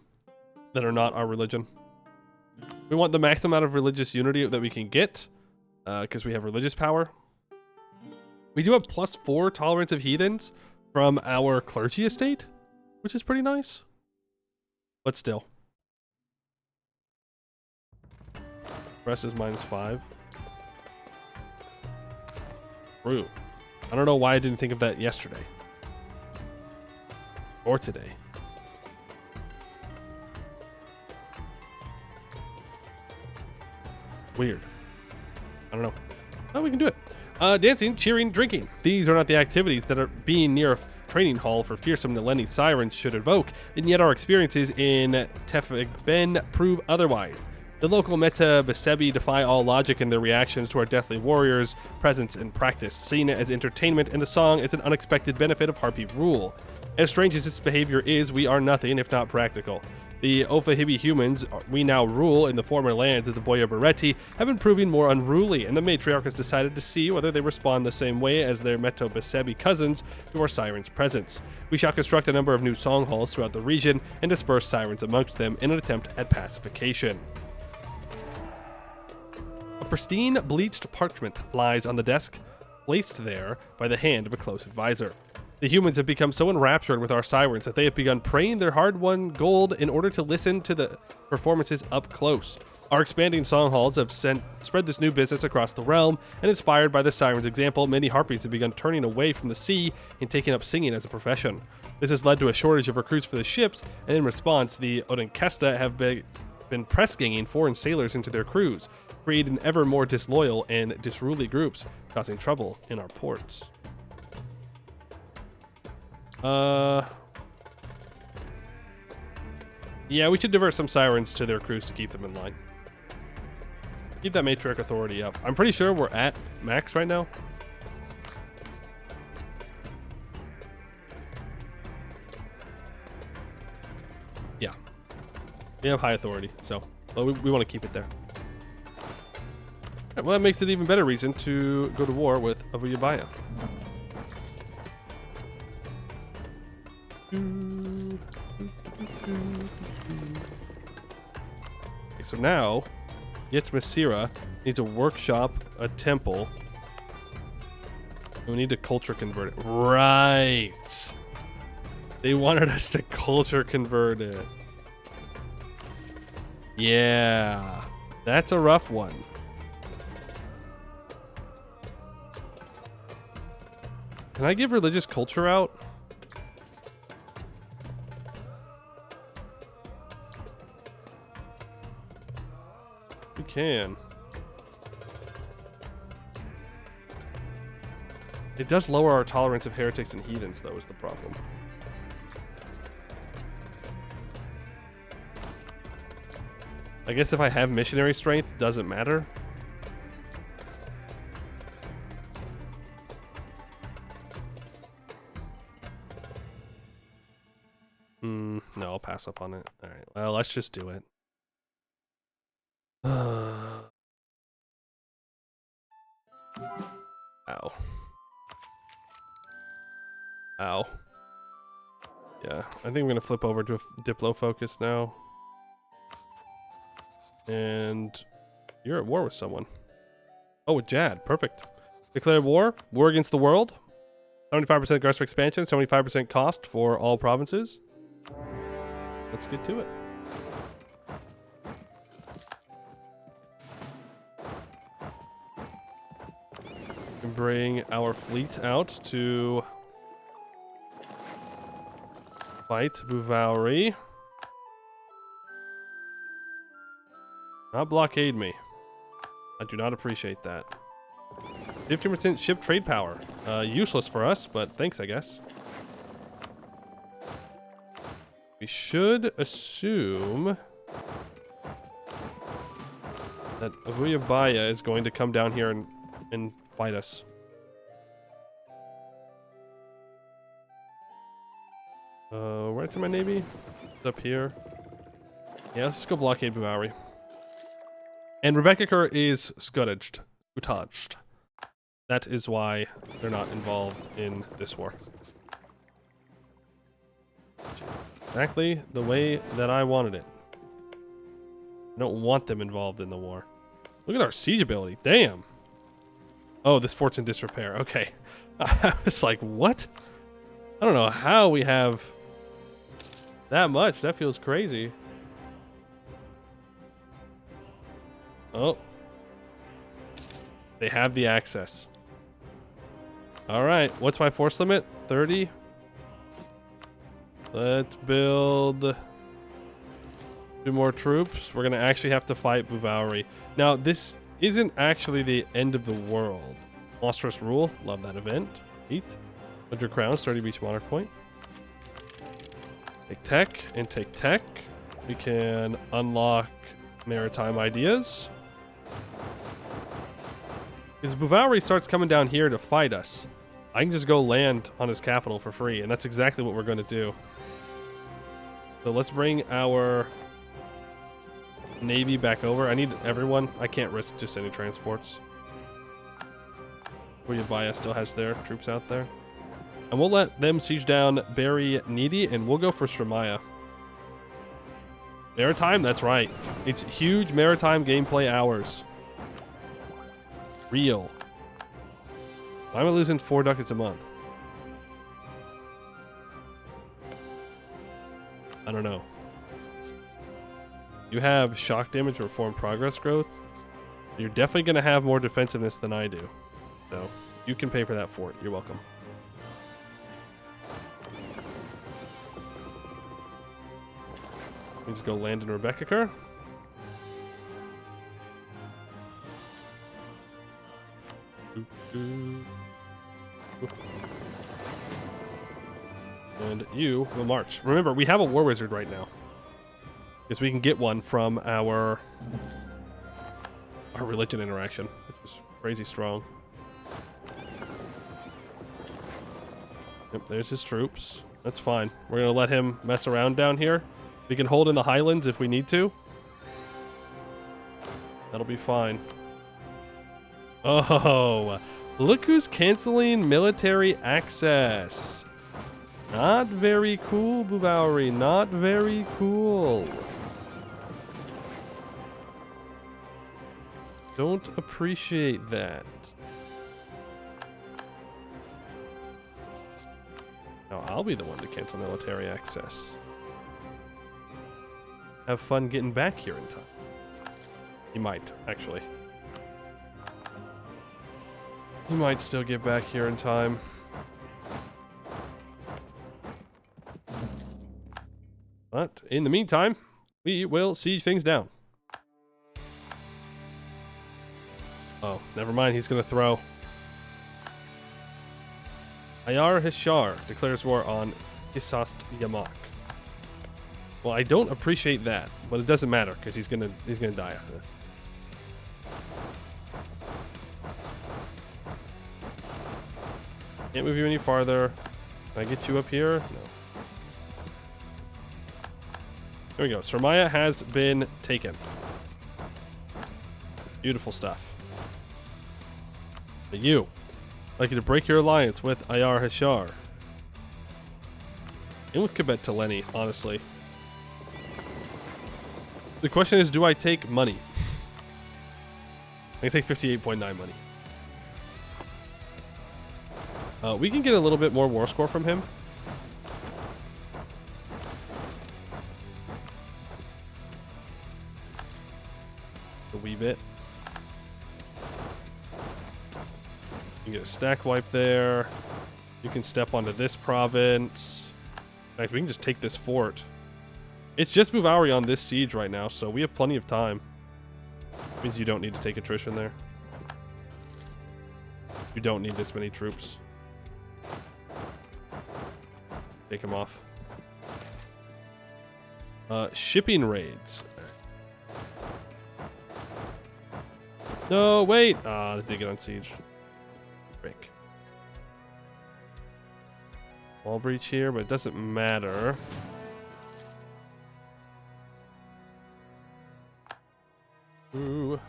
that are not our religion. We want the maximum amount of religious unity that we can get, because we have religious power. We do have +4 tolerance of heathens from our clergy estate, which is pretty nice. But still. Rest is -5. True. I don't know why I didn't think of that yesterday. Or today. Weird. I don't know. Oh, we can do it. Dancing, cheering, drinking. These are not the activities that are being near a training hall for fearsome Naleni sirens should evoke, and yet our experiences in Tefegben prove otherwise. The local Meta Besebi defy all logic in their reactions to our deathly warriors' presence and practice, seeing it as entertainment and the song as an unexpected benefit of Harpy rule. As strange as its behavior is, we are nothing if not practical. The Ofahibi humans we now rule in the former lands of the Boya Beretti have been proving more unruly, and the matriarch has decided to see whether they respond the same way as their Meto Besebi cousins to our sirens' presence. We shall construct a number of new song halls throughout the region and disperse sirens amongst them in an attempt at pacification. A pristine bleached parchment lies on the desk, placed there by the hand of a close advisor. The humans have become so enraptured with our sirens that they have begun praying their hard-won gold in order to listen to the performances up close. Our expanding song halls have spread this new business across the realm, and inspired by the sirens' example, many harpies have begun turning away from the sea and taking up singing as a profession. This has led to a shortage of recruits for the ships, and in response, the Odenkesta have been press-ganging foreign sailors into their crews, creating ever more disloyal and disruly groups, causing trouble in our ports. Yeah, we should divert some sirens to their crews to keep them in line. Keep that matriarch authority up. I'm pretty sure we're at max right now. Yeah. We have high authority, so we want to keep it there. Right, well, that makes it even better reason to go to war with Avuyabaya. Okay, so now, Yetmasira needs a workshop, a temple. And we need to culture convert it. Right. They wanted us to culture convert it. Yeah. That's a rough one. Can I give religious culture out? You can. It does lower our tolerance of heretics and heathens, though, is the problem. I guess if I have missionary strength, doesn't matter. No, I'll pass up on it. All right, well, let's just do it. Ow. Ow. Yeah, I think I'm gonna flip over to a Diplo focus now. And you're at war with someone. Oh, with Jad. Perfect. Declare war. War against the world. 75% aggressive expansion. 75% cost for all provinces. Let's get to it. And bring our fleet out to fight Bouvauri. Not blockade me. I do not appreciate that. 15% ship trade power. Useless for us, but thanks, I guess. We should assume that Avuyabaya is going to come down here and fight us. Where's my navy? It's up here. Yeah, let's just go blockade Bouvauri. And Rebecca Kerr is scourged. That is why they're not involved in this war. Exactly the way that I wanted it. I don't want them involved in the war. Look at our siege ability. Damn. Oh, this fort's in disrepair. Okay. I was like, what? I don't know how we have that much. That feels crazy. Oh. They have the access. All right. What's my force limit? 30. Let's build 2 more troops. We're going to actually have to fight Bouvauri. Now, this isn't actually the end of the world. Monstrous Rule. Love that event. 8. 100 crowns. 30 beach monarch point. Take tech and take tech. We can unlock maritime ideas. Because Bouvauri starts coming down here to fight us, I can just go land on his capital for free, and that's exactly what we're going to do. So let's bring our navy back over. I need everyone. I can't risk just any transports. Avuyabaya still has their troops out there. And we'll let them siege down Barry Needy, and we'll go for Stremaya. Maritime? That's right. It's huge maritime gameplay hours. Real. Why am I losing 4 ducats a month? I don't know. You have shock damage, reform progress growth. You're definitely going to have more defensiveness than I do. So you can pay for that fort. You're welcome. Let's go land in Rebecca Kerr. And you will march. Remember, we have a war wizard right now. Because we can get one from our religion interaction, which is crazy strong. Yep, there's his troops. That's fine. We're going to let him mess around down here. We can hold in the highlands if we need to. That'll be fine. Oh, look who's canceling military access. Not very cool, Bubowri. Not very cool. Don't appreciate that. Now I'll be the one to cancel military access. Have fun getting back here in time. He might, actually. He might still get back here in time. But in the meantime, we will siege things down. Oh, never mind. He's going to throw. Yarrr declares war on Isast Yamak. Well, I don't appreciate that, but it doesn't matter because he's gonna die after this. Can't move you any farther. Can I get you up here? No. There we go. Sarmaya has been taken. Beautiful stuff. But you, I'd like you to break your alliance with Yarrr. And with Quebec to Naleni, honestly. The question is, do I take money? I can take 58.9 money. We can get a little bit more war score from him. A wee bit. You can get a stack wipe there. You can step onto this province. In fact, we can just take this fort. It's just Bubowri on this siege right now, so we have plenty of time. Means you don't need to take attrition there. You don't need this many troops. Take him off. Shipping raids. No, wait! Ah, they did get on siege. Frick. Wall breach here, but it doesn't matter. Ooh.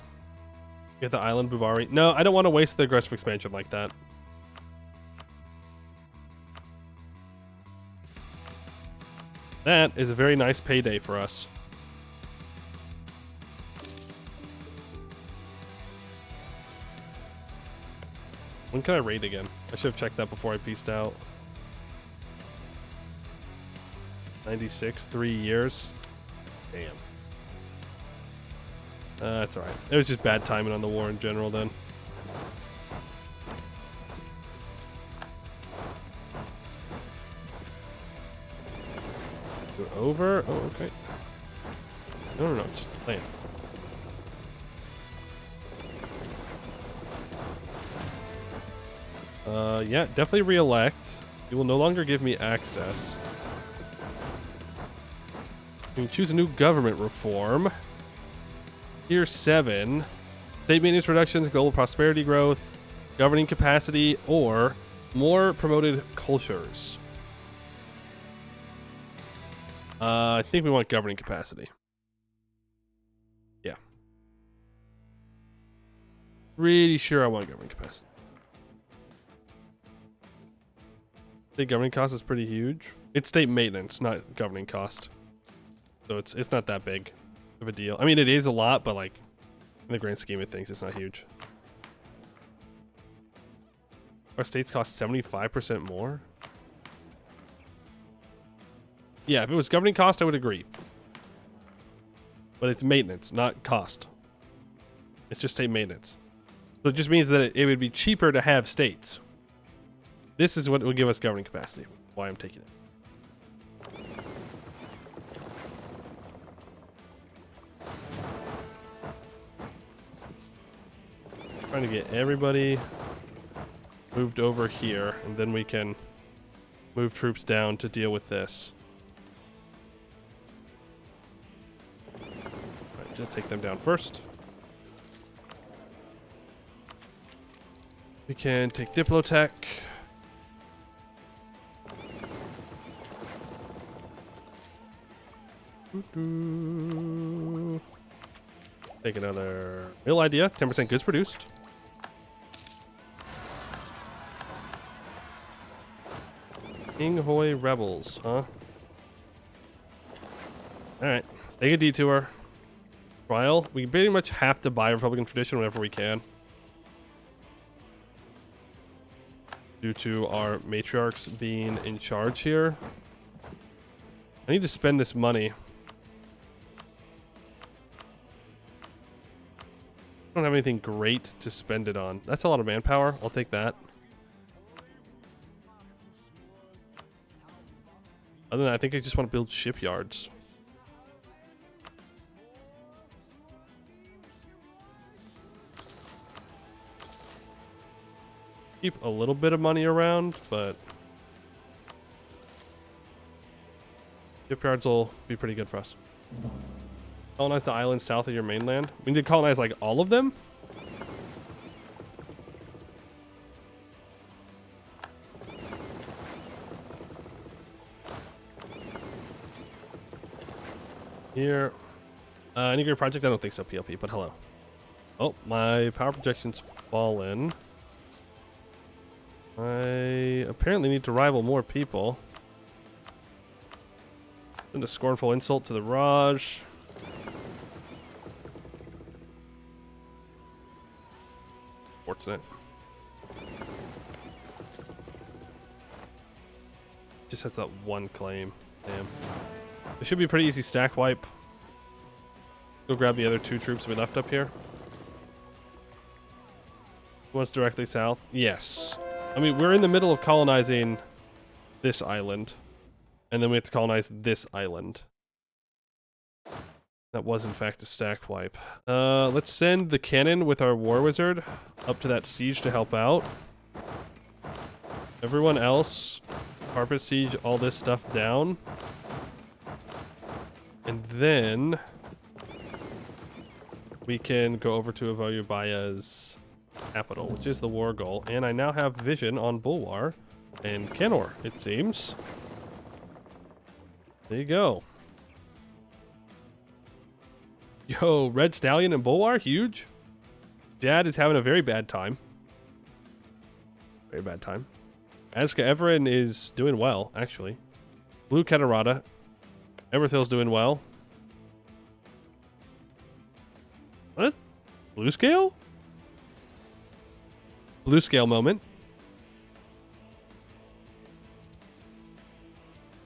Get the island, Bubowri. No, I don't want to waste the aggressive expansion like that. That is a very nice payday for us. When can I raid again? I should have checked that before I pieced out. 96, 3 years. Damn. That's alright. It was just bad timing on the war in general then. Go over? Oh, okay. No, just land. Yeah, definitely re-elect. You will no longer give me access. You can choose a new government reform. Tier 7. State maintenance reductions, global prosperity growth, governing capacity, or more promoted cultures. I think we want governing capacity. Yeah. Really sure I want governing capacity. State governing cost is pretty huge. It's state maintenance, not governing cost. So it's not that big of a deal. I mean, it is a lot, but like in the grand scheme of things, it's not huge. Our states cost 75% more. Yeah, if it was governing cost, I would agree. But it's maintenance, not cost. It's just state maintenance. So it just means that it would be cheaper to have states. This is what will give us governing capacity. Why I'm taking it. Trying to get everybody moved over here, and then we can move troops down to deal with this. Alright, just take them down first. We can take Diplotech. Take another mill idea. 10% goods produced. Inghoy rebels, huh? Alright, let's take a detour. Trial. We pretty much have to buy Republican tradition whenever we can, due to our matriarchs being in charge here. I need to spend this money. I don't have anything great to spend it on. That's a lot of manpower. I'll take that. Other than that, I think I just want to build shipyards. Keep a little bit of money around, but shipyards will be pretty good for us. Colonize the islands south of your mainland. We need to colonize like all of them? Here. Any great project? I don't think so, PLP, but hello. Oh, my power projection's fallen. I apparently need to rival more people. And a scornful insult to the Raj. Fortunate. Just has that one claim. Damn. It should be a pretty easy stack wipe. Go grab the other 2 troops we left up here. One's directly south. Yes. I mean, we're in the middle of colonizing this island. And then we have to colonize this island. That was, in fact, a stack wipe. Let's send the cannon with our war wizard up to that siege to help out. Everyone else, carpet siege all this stuff down. And then we can go over to Avoyabaya's capital, which is the war goal. And I now have vision on Bulwar and Canor, it seems. There you go. Yo, Red Stallion and Bulwar, huge. Jad is having a very bad time. Very bad time. Azka Everin is doing well, actually. Blue Catarata. Everthill's doing well. What? Blue scale? Blue scale moment.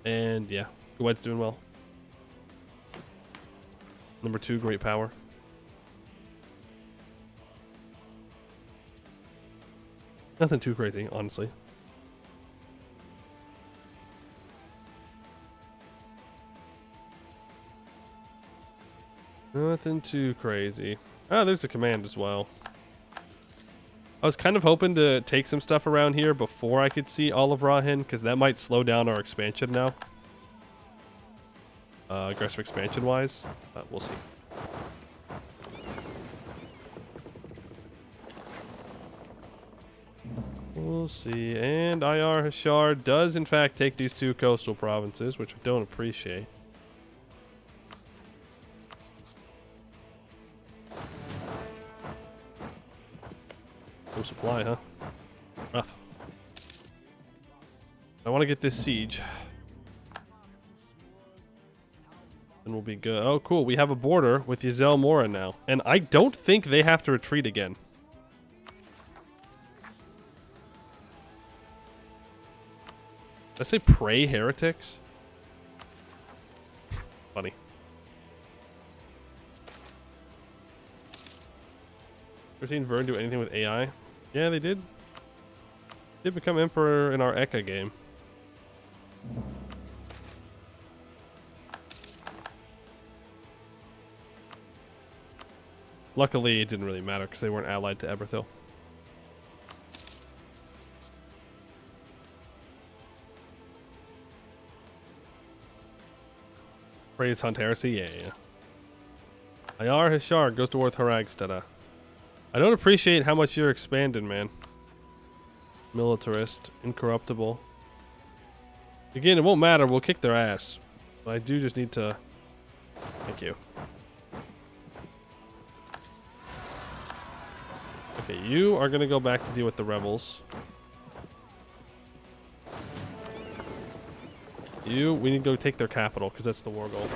And yeah, Kuwait's doing well. Number 2, great power. Nothing too crazy, honestly. Nothing too crazy. Ah, there's the command as well. I was kind of hoping to take some stuff around here before I could see all of Rahin, because that might slow down our expansion now. Aggressive expansion wise, but we'll see. We'll see. And IR Hashar does in fact take these 2 coastal provinces, which I don't appreciate. No supply, huh? Rough. I want to get this siege. Then we'll be good. Oh, cool. We have a border with Yazel Mora now. And I don't think they have to retreat again. Did I say pray heretics? Funny. Ever seen Vern do anything with AI? Yeah, they did. Did become Emperor in our Eka game. Luckily, it didn't really matter because they weren't allied to Eberthil. Praise Hunt Heresy, yeah. Yarrr Hishar goes towards Haragsteda. I don't appreciate how much you're expanding, man. Militarist, incorruptible. Again, it won't matter. We'll kick their ass. But I do just need to... Thank you. Okay, you are going to go back to deal with the rebels. We need to go take their capital, because that's the war goal.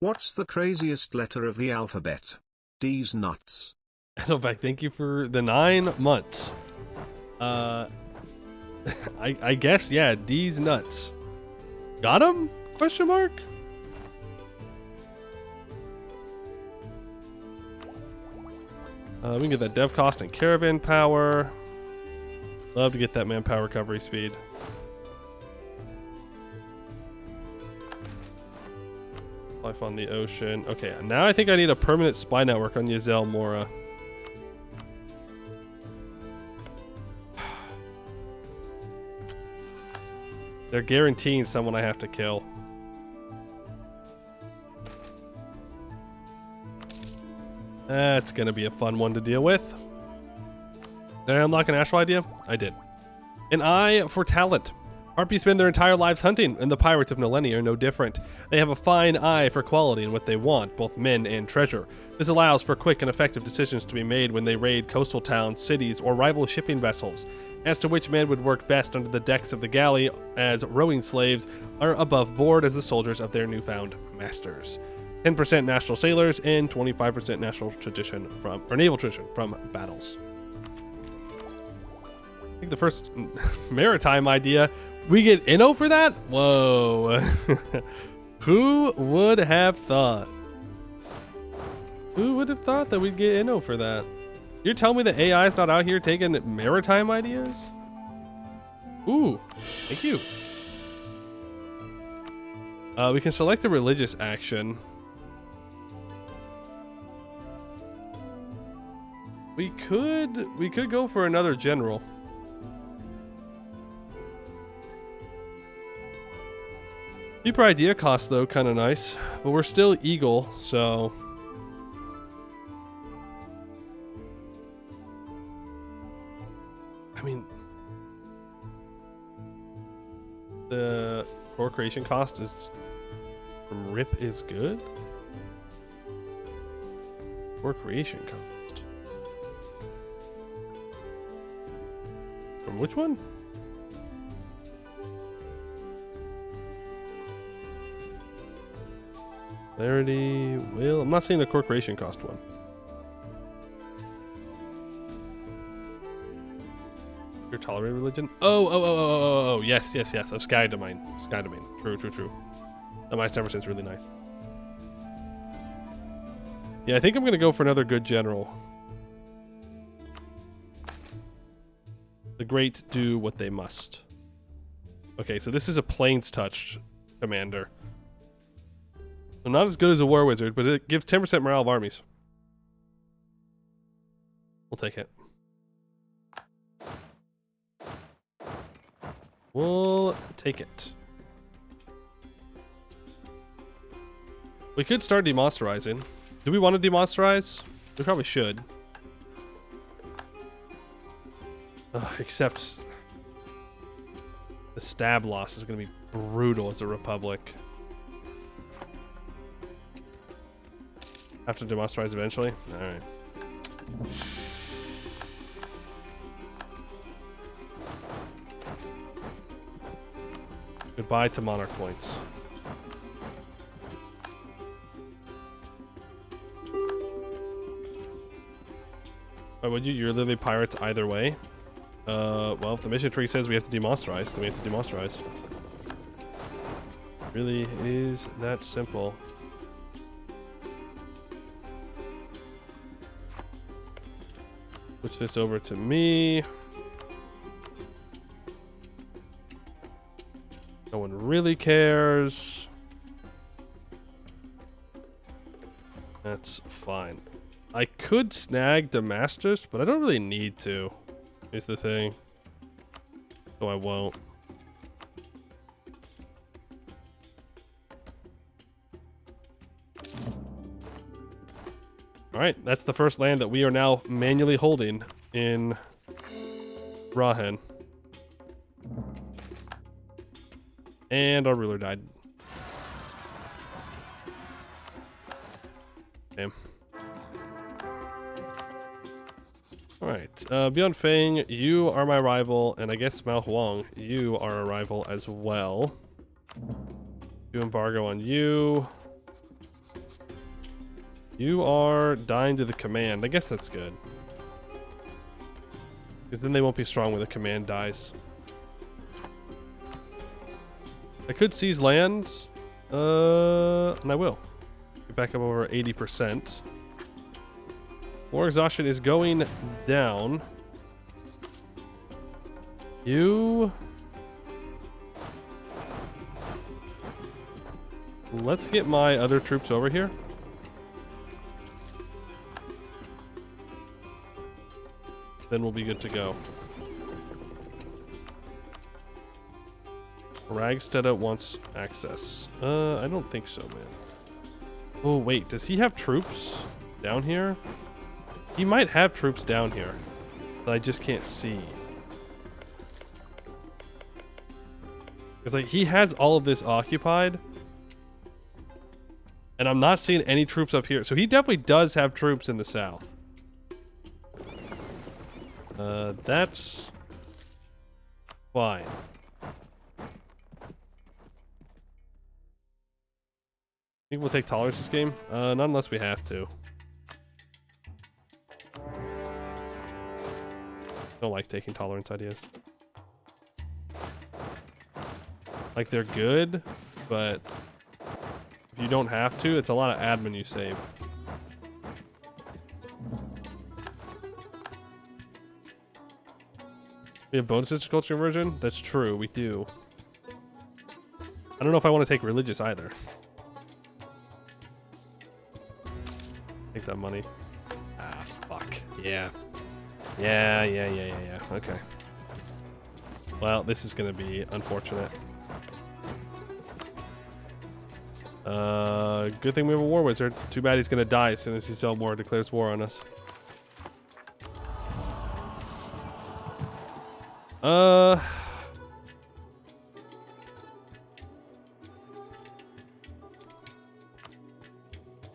What's the craziest letter of the alphabet? D's nuts. Edelbeck, thank you for the 9 months. I guess, yeah, D's nuts. Got him? Question mark? We can get that dev cost and caravan power. Love to get that manpower recovery speed. Life on the ocean. Okay, now I think I need a permanent spy network on Yazel Mora. They're guaranteeing someone I have to kill. That's gonna be a fun one to deal with. Did I unlock an astral idea? I did. An eye for talent. Harpies spend their entire lives hunting, and the pirates of Naleni are no different. They have a fine eye for quality in what they want, both men and treasure. This allows for quick and effective decisions to be made when they raid coastal towns, cities, or rival shipping vessels, as to which men would work best under the decks of the galley, as rowing slaves are above board as the soldiers of their newfound masters. 10% national sailors and 25% national tradition from, or naval tradition from battles. I think the first maritime idea. We get Inno for that? Whoa. Who would have thought? Who would have thought that we'd get Inno for that? You're telling me the AI is not out here taking maritime ideas? Ooh, thank you. We can select a religious action. We could go for another general. Keeper idea cost though, kind of nice, but we're still Eagle, so I mean, the core creation cost is from Rip is good. Core creation cost from which one? Clarity, will. I'm not seeing the core creation cost one. Your tolerate religion? Oh, yes. Of Sky Domain. Sky Domain. True. That Mice Emerson's really nice. Yeah, I think I'm gonna go for another good general. The great do what they must. Okay, so this is a planes touched commander. So not as good as a war wizard, but it gives 10% morale of armies. We'll take it. We'll take it. We could start demonsterizing. Do we want to demonsterize? We probably should. Except the stab loss is going to be brutal as a republic. Have to demonsterize eventually? Alright. Goodbye to monarch points. Why would you? You're literally pirates either way. Well, if the mission tree says we have to demonsterize, then we have to demonsterize. Really is that simple. Switch this over to me. No one really cares. That's fine. I could snag Damascus, but I don't really need to. Here's the thing. So I won't. All right, that's the first land that we are now manually holding in Rahen. And our ruler died. Damn. Alright, Beyond Fang, you are my rival, and I guess Mao Huang, you are a rival as well. Do embargo on you. You are dying to the command. I guess that's good. Because then they won't be strong when the command dies. I could seize lands, and I will. Get back up over 80%. War exhaustion is going down. You... Let's get my other troops over here. Then we'll be good to go. Ragsteda wants access. I don't think so, man. Oh, wait. Does he have troops down here? He might have troops down here that I just can't see. Because, like, he has all of this occupied. And I'm not seeing any troops up here. So he definitely does have troops in the south. That's fine. Think we'll take tolerance this game? Not unless we have to. Don't like taking tolerance ideas. Like, they're good, but if you don't have to, it's a lot of admin you save. We have bonuses to culture conversion? That's true, we do. I don't know if I want to take religious either. Take that money. Ah, fuck. Yeah. Yeah. Okay. Well, this is gonna be unfortunate. Good thing we have a war wizard. Too bad he's gonna die as soon as Selmore declares war on us.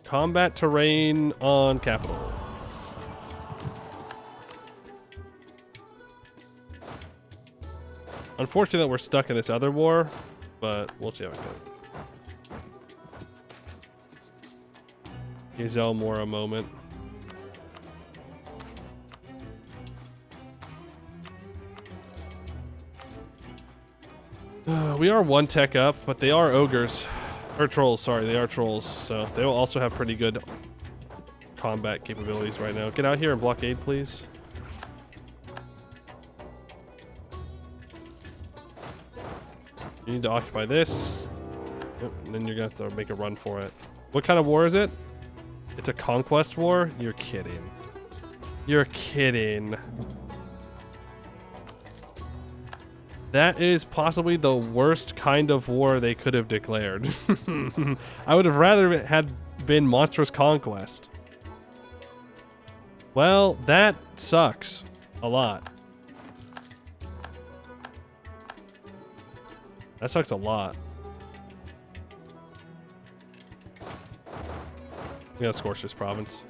Combat terrain on capital. Unfortunate that we're stuck in this other war, but we'll see how it goes. Give Zelmore a moment. We are one tech up, but they are ogres. Or trolls, sorry, they are trolls. So they will also have pretty good combat capabilities right now. Get out here and blockade, please. You need to occupy this. Yep, and then you're gonna have to make a run for it. What kind of war is it? It's a conquest war? You're kidding. You're kidding. That is possibly the worst kind of war they could have declared. I would have rather it had been monstrous conquest. Well, that sucks a lot. That sucks a lot. We gotta scorch this province.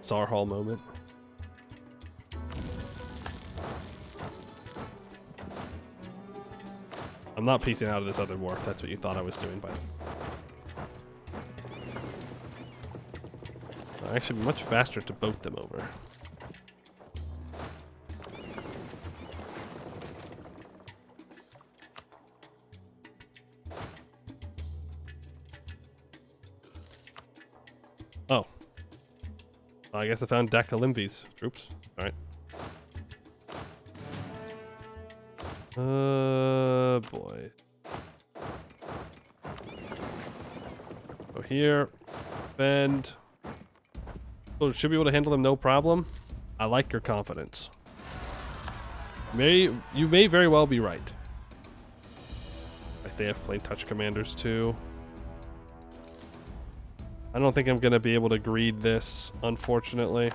Sarhal moment. I'm not piecing out of this other war if that's what you thought I was doing, but I'd actually be much faster to boat them over. Oh. I guess I found Dakalimvi's troops. Alright. Boy. Go here. Bend. Oh, should be able to handle them no problem. I like your confidence. You may very well be right. Like they have plain touch commanders too. I don't think I'm going to be able to greed this, unfortunately.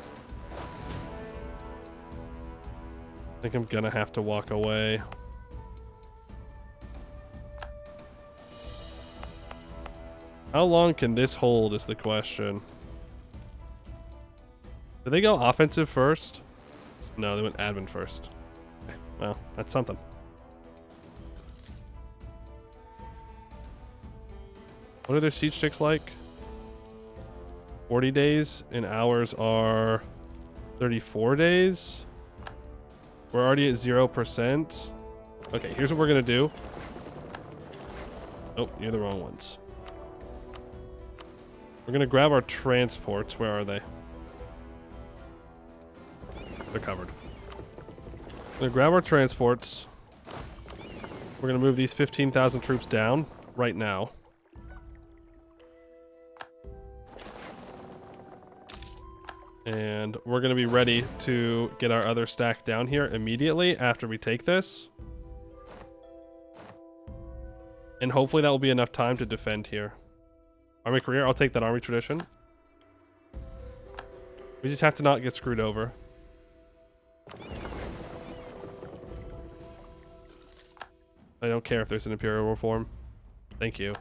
I think I'm going to have to walk away. How long can this hold is the question. Did they go offensive first? No, they went admin first. Okay, well, that's something. What are their siege ticks like? 40 days, and ours are 34 days. We're already at 0%. Okay, here's what we're going to do. Oh, you're the wrong ones. We're going to grab our transports. Where are they? They're covered. We're going to grab our transports. We're going to move these 15,000 troops down right now. And we're going to be ready to get our other stack down here immediately after we take this. And hopefully that will be enough time to defend here. Army career, I'll take that army tradition. We just have to not get screwed over. I don't care if there's an imperial reform. Thank you.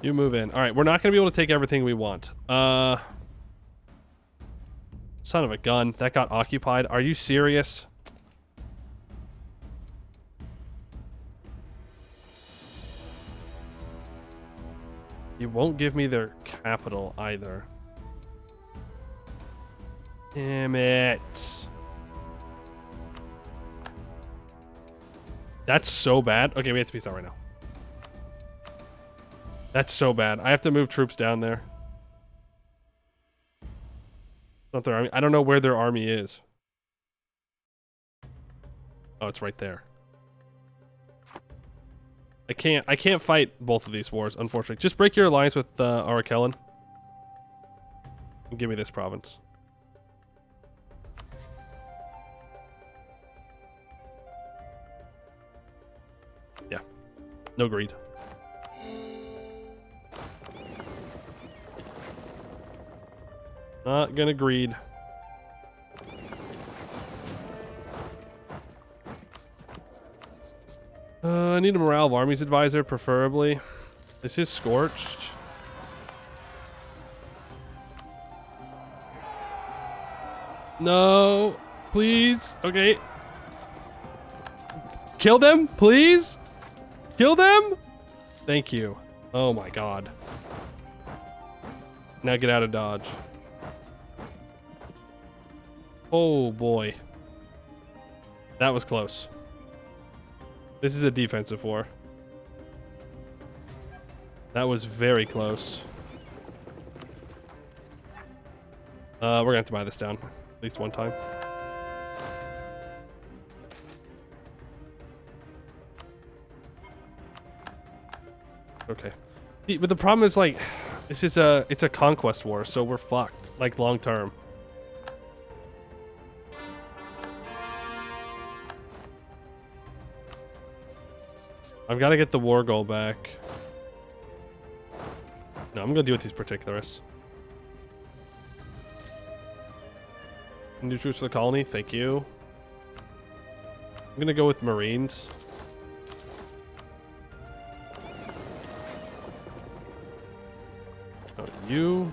You move in. All right, we're not going to be able to take everything we want. Son of a gun. That got occupied. Are you serious? You won't give me their capital either. Damn it. That's so bad. Okay, we have to peace out right now. That's so bad. I have to move troops down there. Not their army. I don't know where their army is. Oh, it's right there. I can't fight both of these wars, unfortunately. Just break your alliance with Arkellan. And give me this province. Yeah. No greed. Not gonna greed. I need a morale of armies advisor, preferably. This is scorched. No, please. Okay. Kill them, please. Kill them. Thank you. Oh my god. Now get out of Dodge. Oh boy. That was close. This is a defensive war. That was very close. We're gonna have to buy this down at least one time. Okay. But the problem is, like, this is it's a conquest war, so we're fucked, like, long term. I've got to get the war goal back. No, I'm going to deal with these particularists. New troops for the colony, thank you. I'm going to go with Marines. Oh, you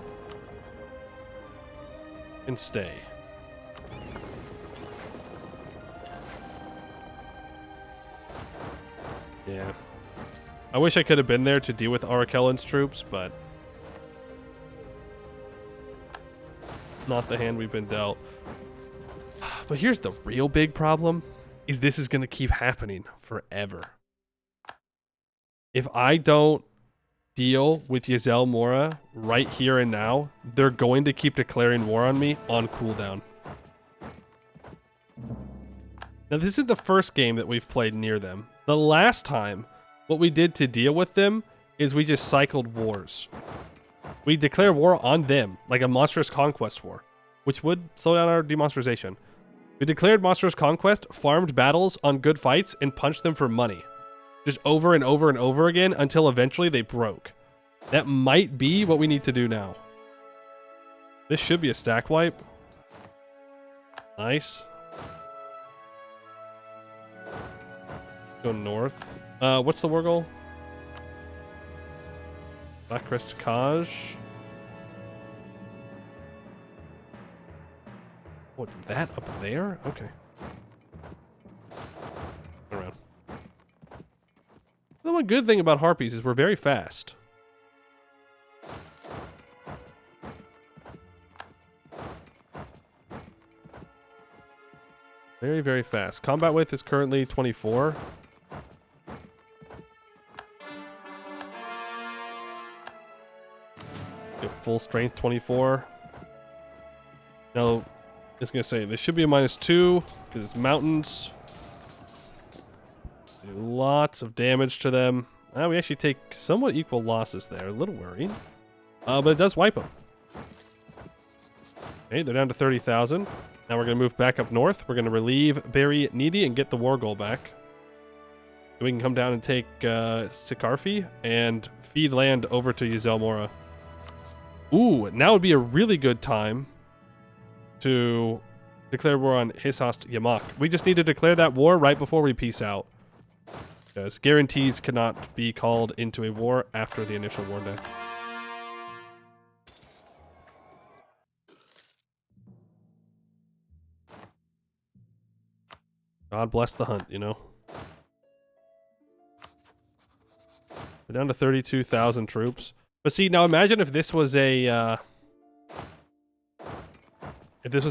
can stay. Yeah. I wish I could have been there to deal with Arakellan's troops, but not the hand we've been dealt. But here's the real big problem, is this is going to keep happening forever. If I don't deal with Yazel Mora right here and now, they're going to keep declaring war on me on cooldown. Now, this isn't the first game that we've played near them. The last time, what we did to deal with them is we just cycled wars. We declare war on them, like a monstrous conquest war, which would slow down our demonstration. We declared monstrous conquest, farmed battles on good fights, and punched them for money. Just over and over and over again until eventually they broke. That might be what we need to do now. This should be a stack wipe. Nice. Go north. What's the war goal? Black Crest Kaj. What's that up there? Okay. Around. The one good thing about harpies is we're very fast. Very, very fast. Combat width is currently 24. Full strength 24. Now, I was going to say, this should be a -2 because it's mountains. Do lots of damage to them. We actually take somewhat equal losses there. A little worried. But it does wipe them. Okay, they're down to 30,000. Now we're going to move back up north. We're going to relieve Barry Needy and get the war goal back. We can come down and take Sikarfi and feed land over to Yuzelmora. Ooh, now would be a really good time to declare war on Hisost Yamak. We just need to declare that war right before we peace out. Because guarantees cannot be called into a war after the initial war day. God bless the hunt, you know. We're down to 32,000 troops. But see, now imagine if this was a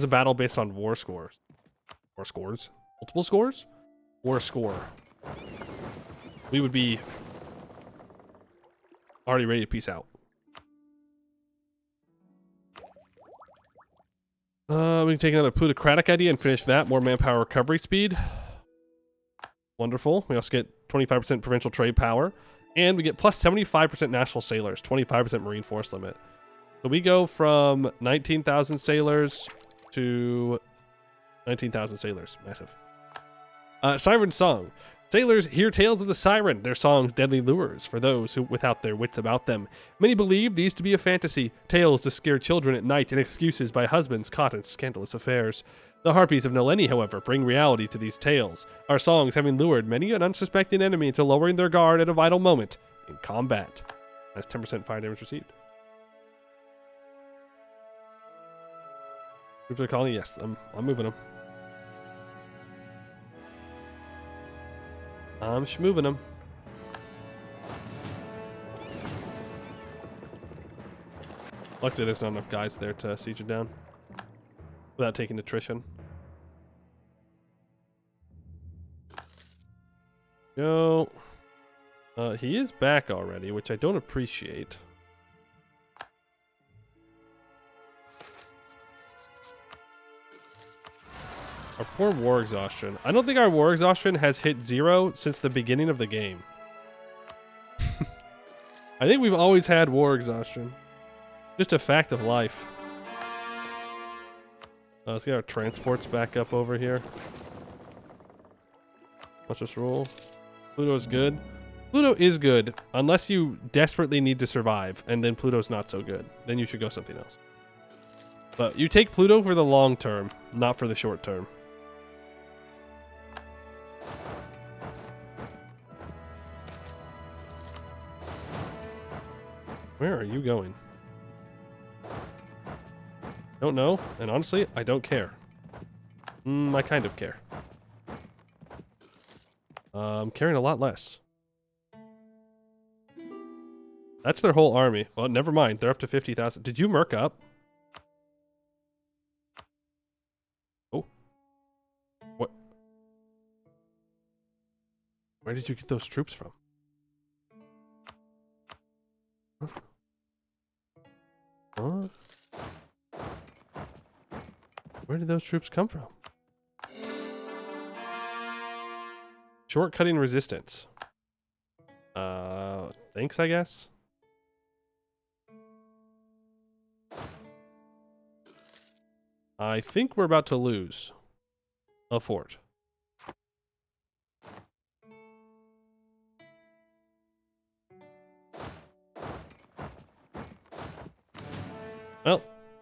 battle based on war scores. War scores? Multiple scores? War score. We would be already ready to peace out. We can take another plutocratic idea and finish that. More manpower recovery speed. Wonderful. We also get 25% provincial trade power. And we get plus 75% national sailors, 25% marine force limit. So we go from 19,000 sailors to 19,000 sailors. Massive. Siren Song. Sailors hear tales of the siren, their songs deadly lures for those who without their wits about them. Many believe these to be a fantasy, tales to scare children at night and excuses by husbands caught in scandalous affairs. The harpies of Naleni, however, bring reality to these tales, our songs having lured many an unsuspecting enemy into lowering their guard at a vital moment in combat. That's 10% fire damage received. Troops are calling? Yes, I'm moving them. I'm schmoving them. Luckily, there's not enough guys there to siege it down without taking attrition. Go. He is back already, which I don't appreciate. Our poor war exhaustion. I don't think our war exhaustion has hit 0 since the beginning of the game. I think we've always had war exhaustion. Just a fact of life. Let's get our transports back up over here. Let's just roll. Pluto's good. Pluto is good, unless you desperately need to survive, and then Pluto's not so good. Then you should go something else. But you take Pluto for the long term, not for the short term. Where are you going? Don't know, and honestly, I don't care. I kind of care. I'm carrying a lot less. That's their whole army. Well, never mind. They're up to 50,000. Did you merc up? Oh. What? Where did you get those troops from? Huh? Where did those troops come from? Shortcutting resistance. Thanks, I guess. I think we're about to lose a fort.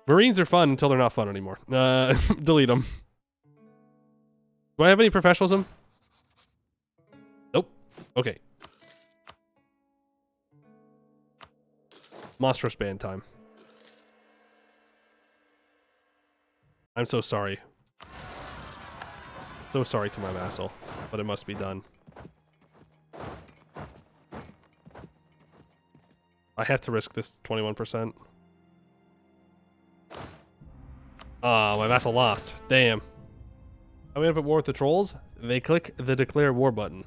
Marines are fun until they're not fun anymore. Delete them. Do I have any professionalism? Nope. Okay. Monstrous band time. I'm so sorry. So sorry to my vassal, but it must be done. I have to risk this 21%. Ah, my vassal lost. Damn. Are we up at war with the trolls? They click the declare war button.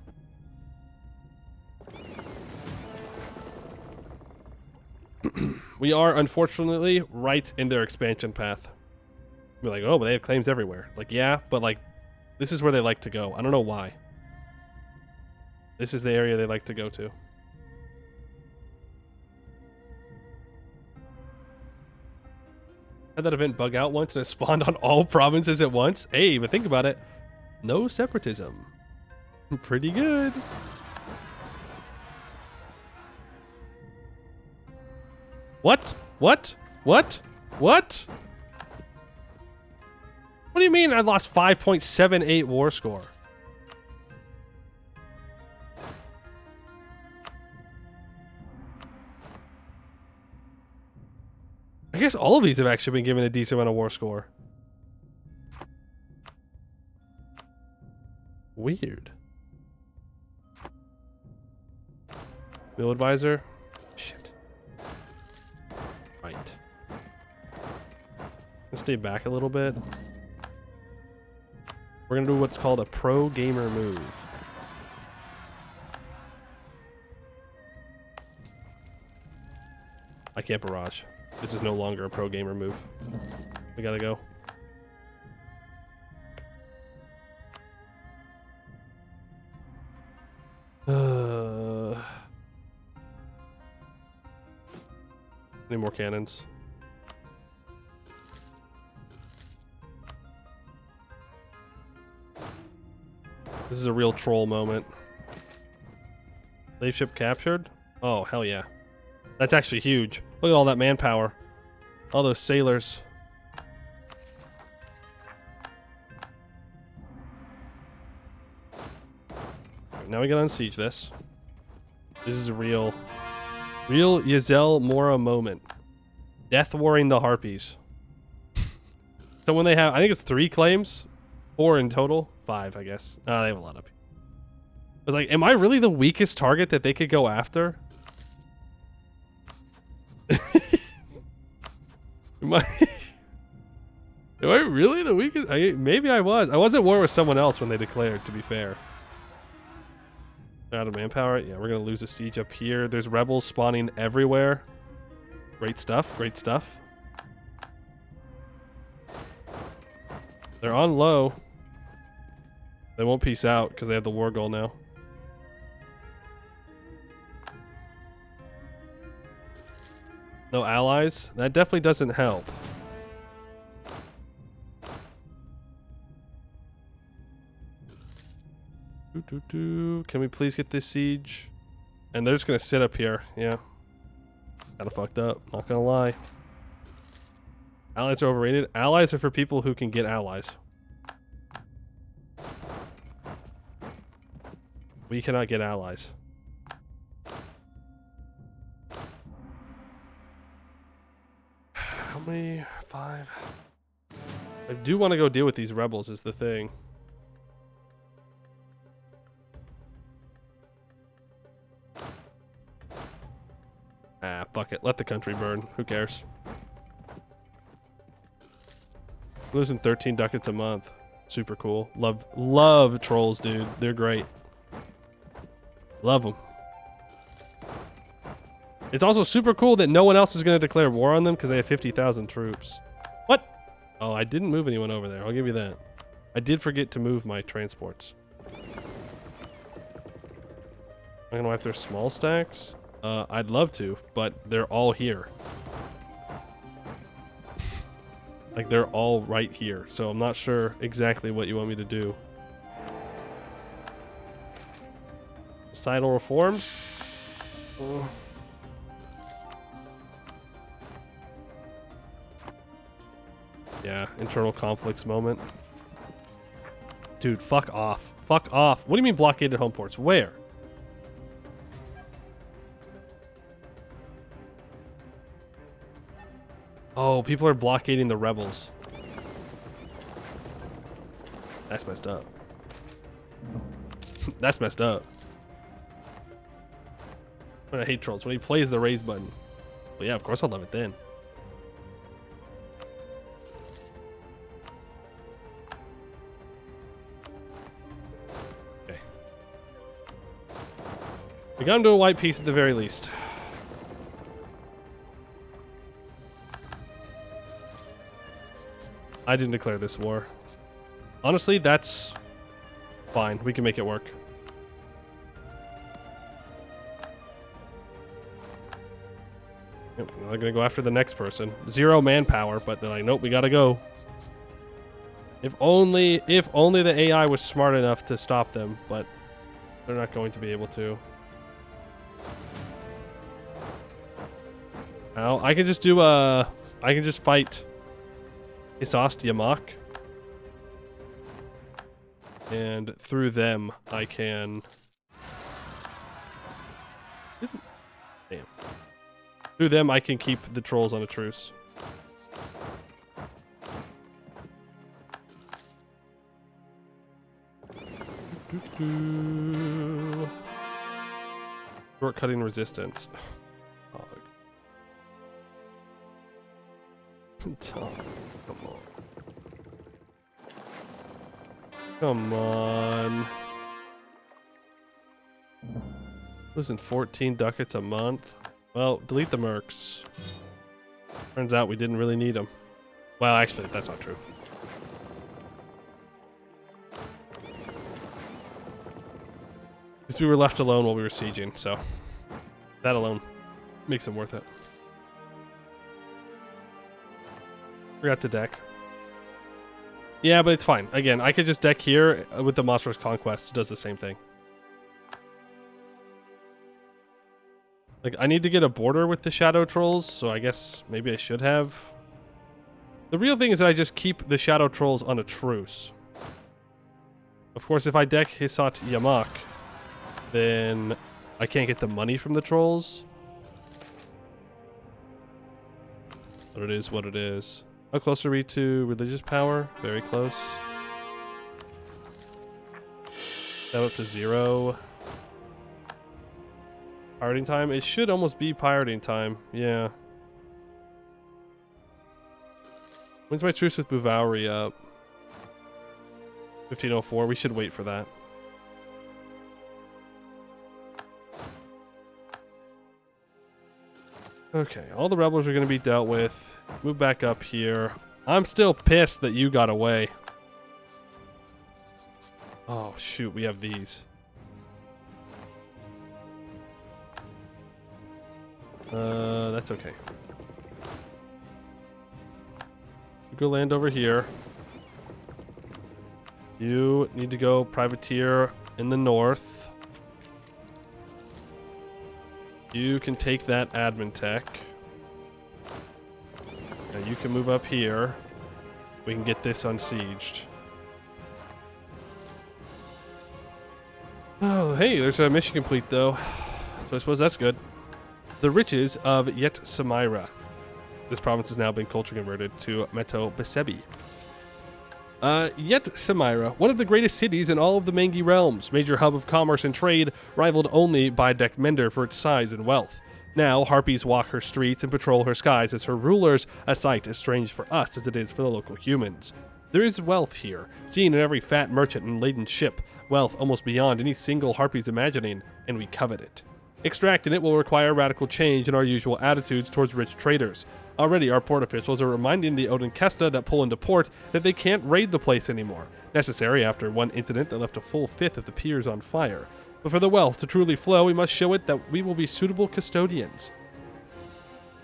We are, unfortunately, right in their expansion path. We're like, oh, but they have claims everywhere. Like, yeah, but like, this is where they like to go. I don't know why. This is the area they like to go to. Had that event bug out once and it spawned on all provinces at once. Hey, but think about it. No separatism. Pretty good. What? What? What? What? What do you mean I lost 5.78 war score? I guess all of these have actually been given a decent amount of war score. Weird. Bill advisor. Shit. Right. Let's stay back a little bit. We're gonna do what's called a pro gamer move. I can't barrage. This is no longer a pro gamer move. We gotta go. Any more cannons? This is a real troll moment. Slave ship captured? Oh, hell yeah. That's actually huge. Look at all that manpower. All those sailors. Right, now we gotta unsiege this. This is a real Yazel Mora moment. Death warring the harpies. So when they have, I think it's 3 claims. 4 in total. 5, I guess. Oh, they have a lot of people. I was like, am I really the weakest target that they could go after? Am I really the weakest? Maybe I was. I was at war with someone else when they declared, to be fair. Out of manpower. Yeah, we're going to lose a siege up here. There's rebels spawning everywhere. Great stuff. Great stuff. They're on low. They won't peace out because they have the war goal now. No allies? That definitely doesn't help. Can we please get this siege? And they're just gonna sit up here. Yeah. Kinda fucked up. Not gonna lie. Allies are overrated. Allies are for people who can get allies. We cannot get allies. How many? 5. I do want to go deal with these rebels is the thing. Ah, fuck it. Let the country burn. Who cares? Losing 13 ducats a month. Super cool. Love trolls, dude. They're great. Love them. It's also super cool that no one else is going to declare war on them because they have 50,000 troops. What? Oh, I didn't move anyone over there. I'll give you that. I did forget to move my transports. I'm going to wipe their small stacks. I'd love to, but they're all here. Like, they're all right here. So I'm not sure exactly what you want me to do. Societal reforms? Yeah, internal conflicts moment. Dude, fuck off. Fuck off. What do you mean blockaded home ports? Where? Oh, people are blockading the rebels. That's messed up. That's messed up. I hate trolls. When he plays the raise button. Well, yeah, of course I'll love it then. Okay. We got him to a white piece at the very least. I didn't declare this war. Honestly, that's fine. We can make it work. Yep, they're gonna go after the next person. 0 manpower, but they're like, nope, we gotta go. If only the AI was smart enough to stop them, but they're not going to be able to. Now, I can just do I can just fight Isast Yamak. And through them, I can... Damn. Through them, I can keep the trolls on a truce. Short cutting resistance. Come on. Come on. Losing 14 ducats a month. Well, delete the mercs. Turns out we didn't really need them. Well, actually, that's not true. Because we were left alone while we were sieging, so that alone makes them worth it. Forgot to deck. Yeah, but it's fine. Again, I could just deck here with the Monstrous Conquest. It does the same thing. Like, I need to get a border with the Shadow Trolls, so I guess maybe I should have. The real thing is that I just keep the Shadow Trolls on a truce. Of course, if I deck Hisat Yamak, then I can't get the money from the Trolls. But it is what it is. How close are we to religious power? Very close. That up to 0. Pirating time? It should almost be pirating time. Yeah. When's my truce with Bouvauri up? 1504. We should wait for that. Okay, all the rebels are going to be dealt with. Move back up here. I'm still pissed that you got away. Oh, shoot, we have these. That's okay. You go land over here. You need to go privateer in the north. You can take that admin tech. And you can move up here. We can get this unsieged. Oh, hey, there's a mission complete, though. So I suppose that's good. The riches of Yet Samira. This province has now been culture converted to Meto Besebi. Yet Samira, one of the greatest cities in all of the Mangi realms, major hub of commerce and trade, rivaled only by Dekmender for its size and wealth. Now, harpies walk her streets and patrol her skies as her rulers, a sight as strange for us as it is for the local humans. There is wealth here, seen in every fat merchant and laden ship, wealth almost beyond any single harpy's imagining, and we covet it. Extracting it will require radical change in our usual attitudes towards rich traders. Already, our port officials are reminding the Odin Kesta that pull into port that they can't raid the place anymore, necessary after one incident that left a full fifth of the piers on fire. But for the wealth to truly flow, we must show it that we will be suitable custodians.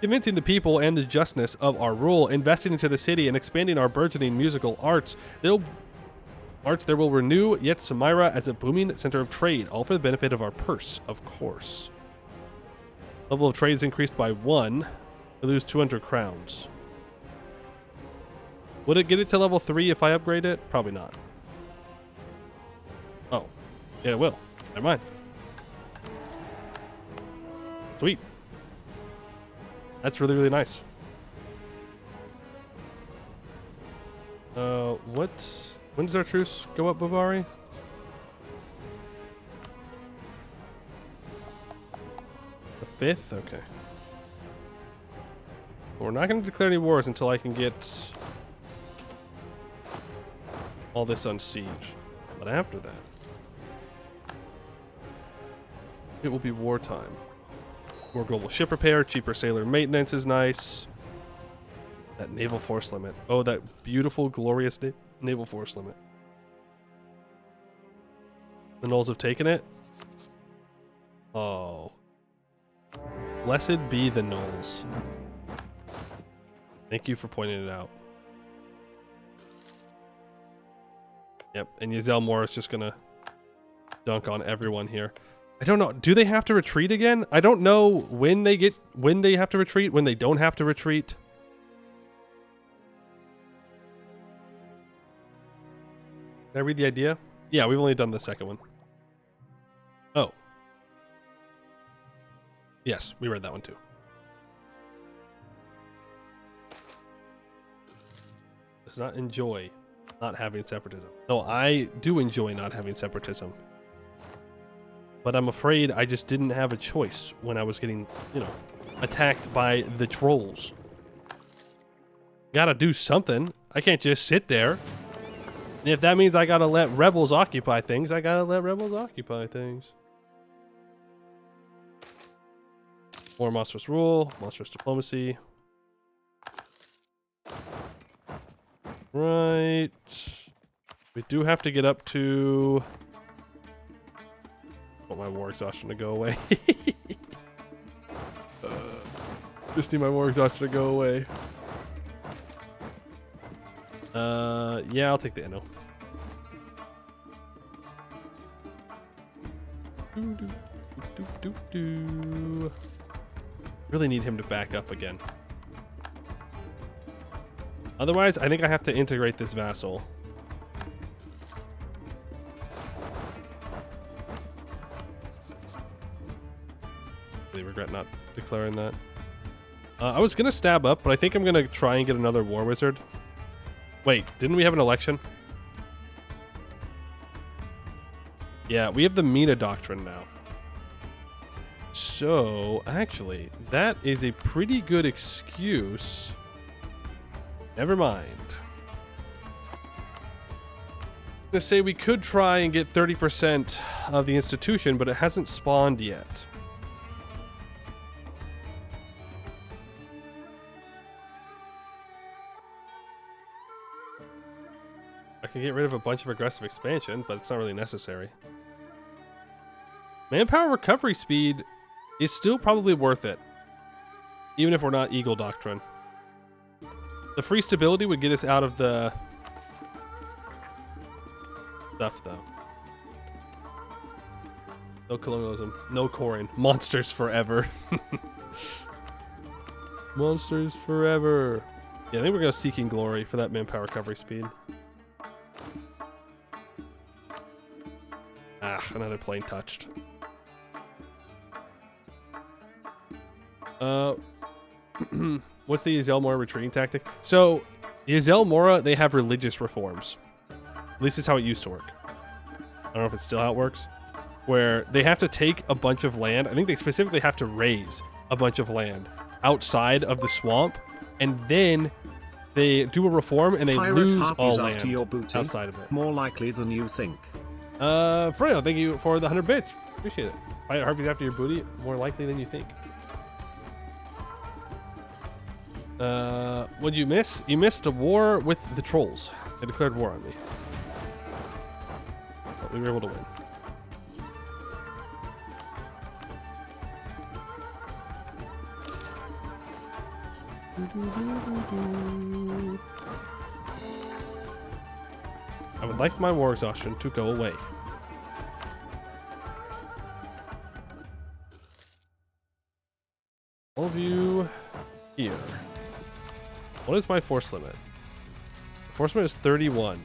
Convincing the people and the justness of our rule, investing into the city and expanding our burgeoning musical arts, there will renew Yet Samira as a booming center of trade, all for the benefit of our purse, of course. Level of trade is increased by 1. We lose 200 crowns. Would it get it to level 3 if I upgrade it? Probably not. Oh. Yeah, it will. Never mind. Sweet. That's really, really nice. What? When does our truce go up, Bavari? The 5th? Okay. Well, we're not going to declare any wars until I can get all this on siege. But after that, it will be wartime. More global ship repair, cheaper sailor maintenance is nice. That naval force limit. Oh, that beautiful, glorious naval force limit. The Knolls have taken it? Oh. Blessed be the Knolls. Thank you for pointing it out. Yep, and Yazel Moore is just gonna dunk on everyone here. I don't know. Do they have to retreat again? I don't know when they have to retreat, when they don't have to retreat. Did I read the idea? Yeah, we've only done the second one. Oh. Yes, we read that one too. Does not enjoy not having separatism. No, I do enjoy not having separatism. But I'm afraid I just didn't have a choice when I was getting, you know, attacked by the trolls. Gotta do something. I can't just sit there. And if that means I gotta let rebels occupy things, I gotta let rebels occupy things. More monstrous rule, monstrous diplomacy. Right. We do have to get up to... I want my war exhaustion to go away. Just need my war exhaustion to go away. Yeah, I'll take the Inno. Really need him to back up again. Otherwise, I think I have to integrate this vassal. Really regret not declaring that. I was gonna stab up, but I think I'm gonna try and get another war wizard. Wait, didn't we have an election? Yeah, we have the Mina Doctrine now. So, actually, that is a pretty good excuse. Never mind. I'm gonna say we could try and get 30% of the institution, but it hasn't spawned yet. I can get rid of a bunch of aggressive expansion, but it's not really necessary. Manpower recovery speed is still probably worth it, even if we're not Eagle Doctrine. The free stability would get us out of the stuff, though. No colonialism, no coring. Monsters forever. Monsters forever. Yeah, I think we're going to Seeking Glory for that manpower recovery speed. Ah, another plane touched. What's the Yazel Mora retreating tactic? So, Yazel Mora, they have religious reforms. At least it's how it used to work. I don't know if it's still how it works. Where they have to take a bunch of land. I think they specifically have to raise a bunch of land outside of the swamp. And then they do a reform and they lose all land outside of it. More likely than you think. Freyo, thank you for the 100 bits. Appreciate it. Pirate harpies after your booty, more likely than you think. What'd you miss? You missed a war with the trolls. They declared war on me. But we were able to win. I would like my war exhaustion to go away. All of you here. What is my force limit? Enforcement is 31.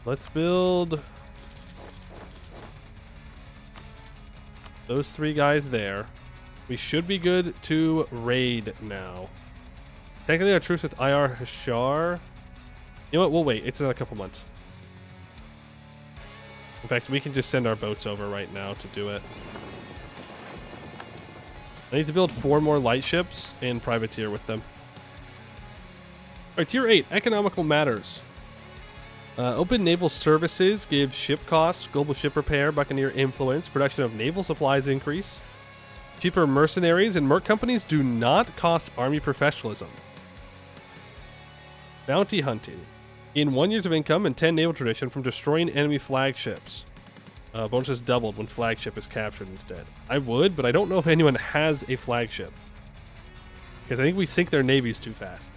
Let's build those 3 guys there. We should be good to raid now. Technically, our truce with IR Hashar. You know what? We'll wait. It's another couple months. In fact, we can just send our boats over right now to do it. I need to build 4 more light ships and privateer with them. All right, tier 8, economical matters. Open naval services give ship costs, global ship repair, buccaneer influence, production of naval supplies increase. Cheaper mercenaries and merc companies do not cost army professionalism. Bounty hunting. Gain 1 year of income and 10 naval tradition from destroying enemy flagships. Bonus is doubled when flagship is captured instead. I would, but I don't know if anyone has a flagship. Because I think we sink their navies too fast.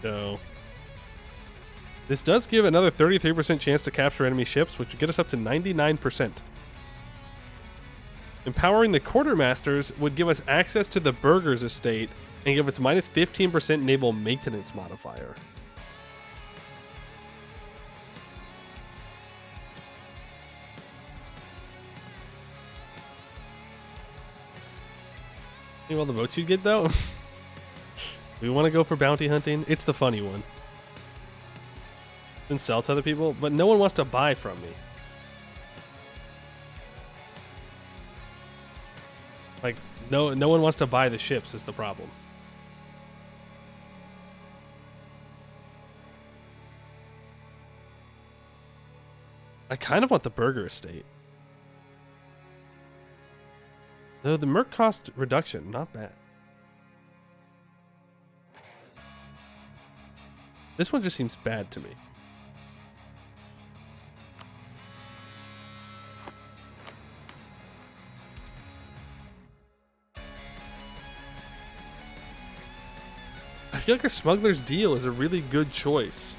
So this does give another 33% chance to capture enemy ships, which would get us up to 99%. Empowering the quartermasters would give us access to the Burgers estate and give us minus 15% naval maintenance modifier. See all the votes you get though? We want to go for bounty hunting. It's the funny one. And sell to other people, but no one wants to buy from me. Like, no one wants to buy the ships is the problem. I kind of want the burger estate. Though the merc cost reduction, not bad. This one just seems bad to me. I feel like a smuggler's deal is a really good choice.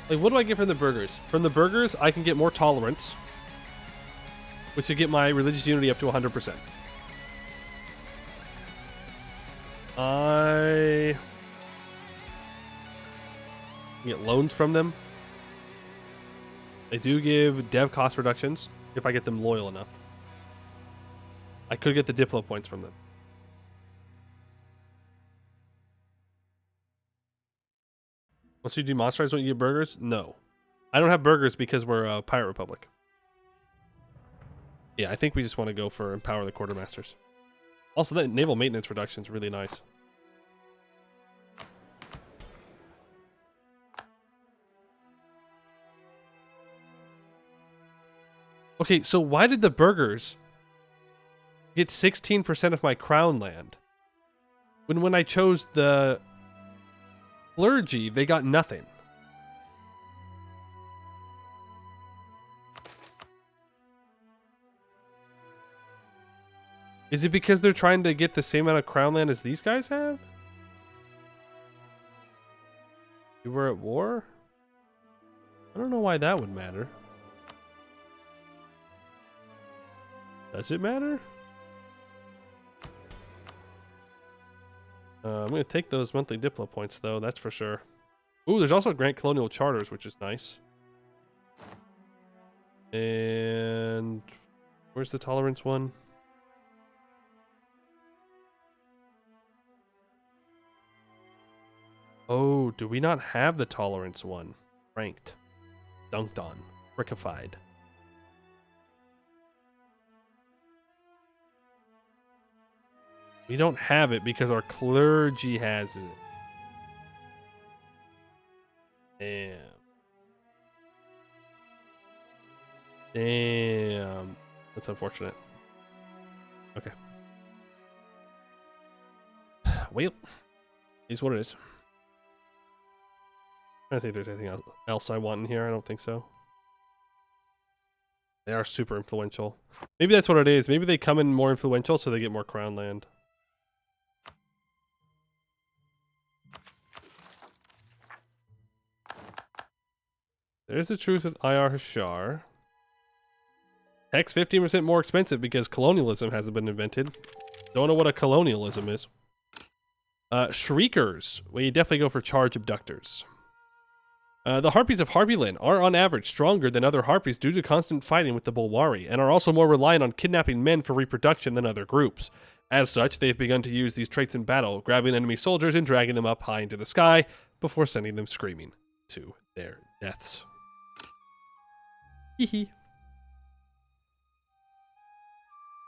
Like, what do I get from the burgers? From the burgers, I can get more tolerance, which would get my religious unity up to 100%. I get loans from them. They do give dev cost reductions if I get them loyal enough. I could get the Diplo points from them. Once you demonstrate, don't you get burgers? No. I don't have burgers because we're a Pirate Republic. Yeah, I think we just want to go for Empower the Quartermasters. Also, that naval maintenance reduction is really nice. Okay, so why did the burgers get 16% of my crown land? When I chose the clergy, they got nothing. Is it because they're trying to get the same amount of crown land as these guys have? We were at war? I don't know why that would matter. Does it matter? I'm going to take those monthly Diplo points, though, that's for sure. Ooh, there's also Grant Colonial Charters, which is nice. And where's the tolerance one? Oh, do we not have the tolerance one? Ranked. Dunked on. Frickified. We don't have it because our clergy has it. Damn. Damn. That's unfortunate. Okay. Well, is what it is. I don't think there's anything else I want in here. I don't think so. They are super influential. Maybe that's what it is. Maybe they come in more influential so they get more crown land. There's the truth with IR Hashar. Tech's 15% more expensive because colonialism hasn't been invented. Don't know what a colonialism is. Shriekers. Well, you definitely go for charge abductors. The Harpies of Harpyland are on average stronger than other Harpies due to constant fighting with the Bulwari, and are also more reliant on kidnapping men for reproduction than other groups. As such, they've begun to use these traits in battle, grabbing enemy soldiers and dragging them up high into the sky before sending them screaming to their deaths. Hee.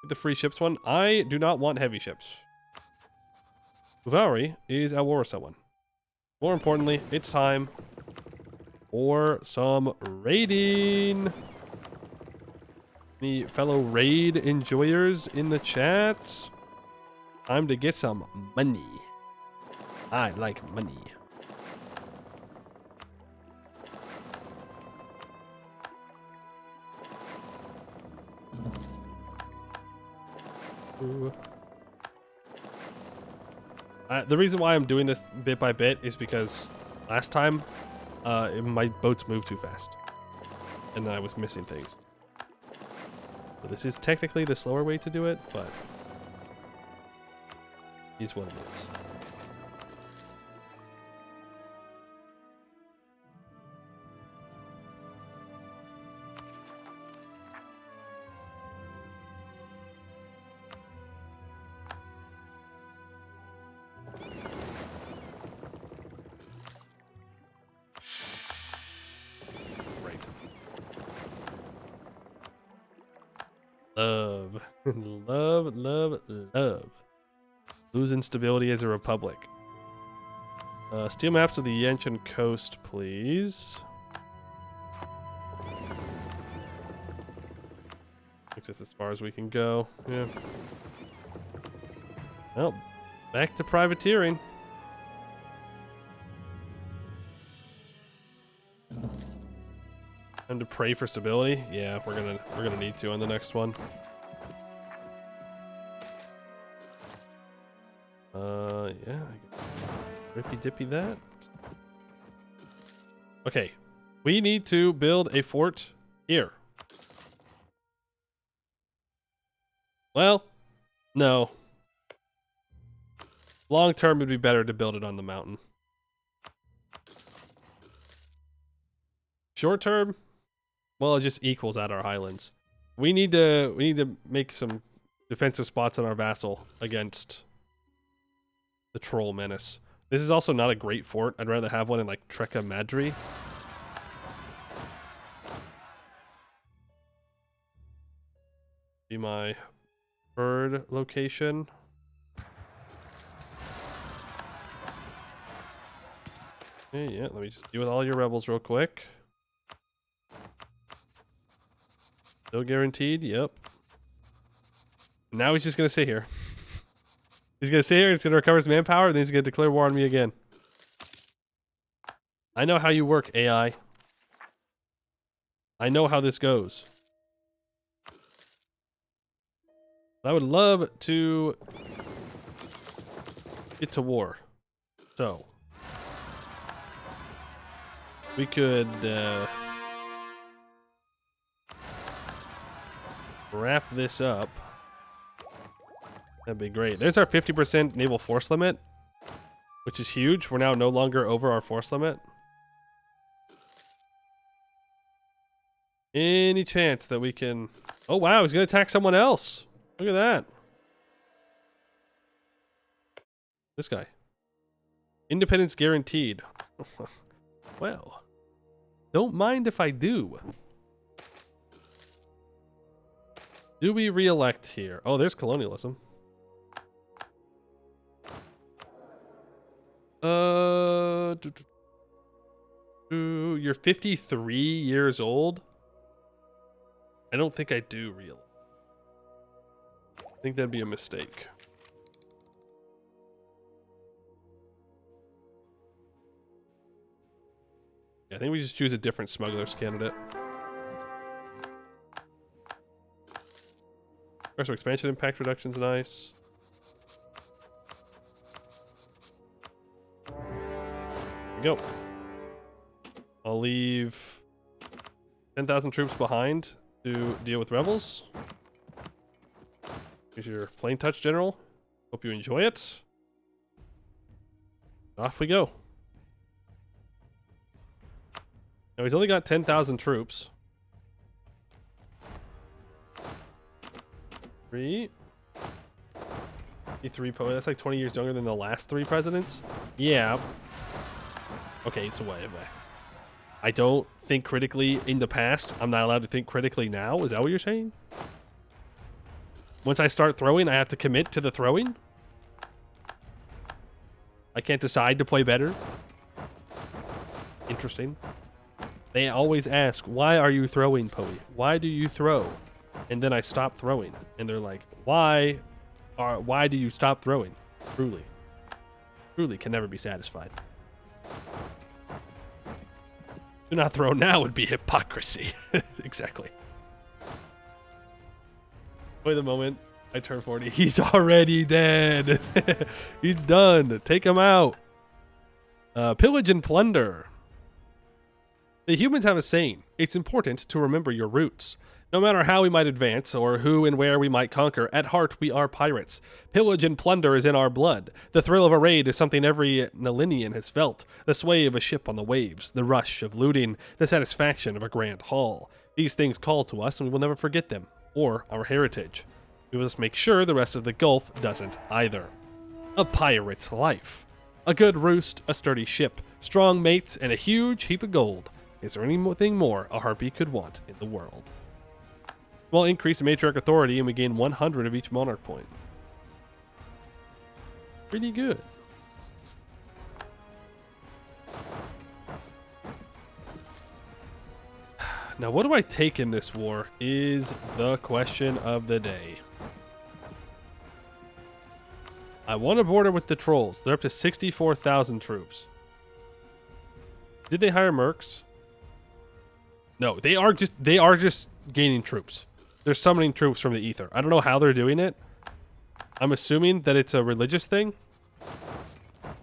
The free ships one. I do not want heavy ships. Uvari is our war someone. More importantly, it's time for some raiding. Any fellow raid enjoyers in the chat? Time to get some money. I like money. The reason why I'm doing this bit by bit is because last time my boats moved too fast and then I was missing things. So this is technically the slower way to do it, but is what it is. Love. Love, love, love. Losing stability as a republic. Steal maps of the Yanshan coast, please. Takes us as far as we can go. Yeah. Well, back to privateering. Time to pray for stability. Yeah, we're gonna need to on the next one. Yeah. Rippy dippy that. Okay, we need to build a fort here. Well, no. Long term, it'd be better to build it on the mountain. Short term, well, it just equals out our highlands. We need to make some defensive spots on our vassal against the troll menace. This is also not a great fort. I'd rather have one in like Treka Madri. Be my third location. Okay, yeah, let me just deal with all your rebels real quick. Still guaranteed, yep. Now he's just gonna sit here. He's gonna sit here, he's gonna recover his manpower, and then he's gonna declare war on me again. I know how you work, AI. I know how this goes. I would love to get to war. So we could wrap this up. That'd be great. There's our 50% naval force limit, which is huge. We're now no longer over our force limit. Any chance that we can... Oh, wow. He's going to attack someone else. Look at that. This guy. Independence guaranteed. Well, don't mind if I do. Do we re-elect here? Oh, there's colonialism. You're 53 years old? I don't think I do real. I think that'd be a mistake. Yeah, I think we just choose a different smugglers candidate. Commercial expansion impact reduction's nice. There we go. I'll leave 10,000 troops behind to deal with rebels. Here's your plane touch, General. Hope you enjoy it. Off we go. Now he's only got 10,000 troops. 3. that's like 20 years younger than the last 3 presidents. Yeah. Okay, so wait. I don't think critically in the past. I'm not allowed to think critically now. Is that what you're saying? Once I start throwing, I have to commit to the throwing? I can't decide to play better? Interesting. They always ask, why are you throwing, Poe? Why do you throw? And then I stop throwing. And they're like, why do you stop throwing? Truly can never be satisfied. Do not throw now would be hypocrisy. Exactly. Wait the moment I turn 40. He's already dead. He's done. Take him out. Pillage and plunder. The humans have a saying. It's important to remember your roots. No matter how we might advance, or who and where we might conquer, at heart we are pirates. Pillage and plunder is in our blood. The thrill of a raid is something every Nalenian has felt. The sway of a ship on the waves, the rush of looting, the satisfaction of a grand haul. These things call to us, and we will never forget them, or our heritage. We must make sure the rest of the Gulf doesn't either. A pirate's life. A good roost, a sturdy ship, strong mates, and a huge heap of gold. Is there anything more a harpy could want in the world? Well, increase the matriarch authority and we gain 100 of each monarch point. Pretty good. Now, what do I take in this war is the question of the day. I want to border with the trolls. They're up to 64,000 troops. Did they hire mercs? No, they are just gaining troops. They're summoning troops from the ether. I don't know how they're doing it. I'm assuming that it's a religious thing.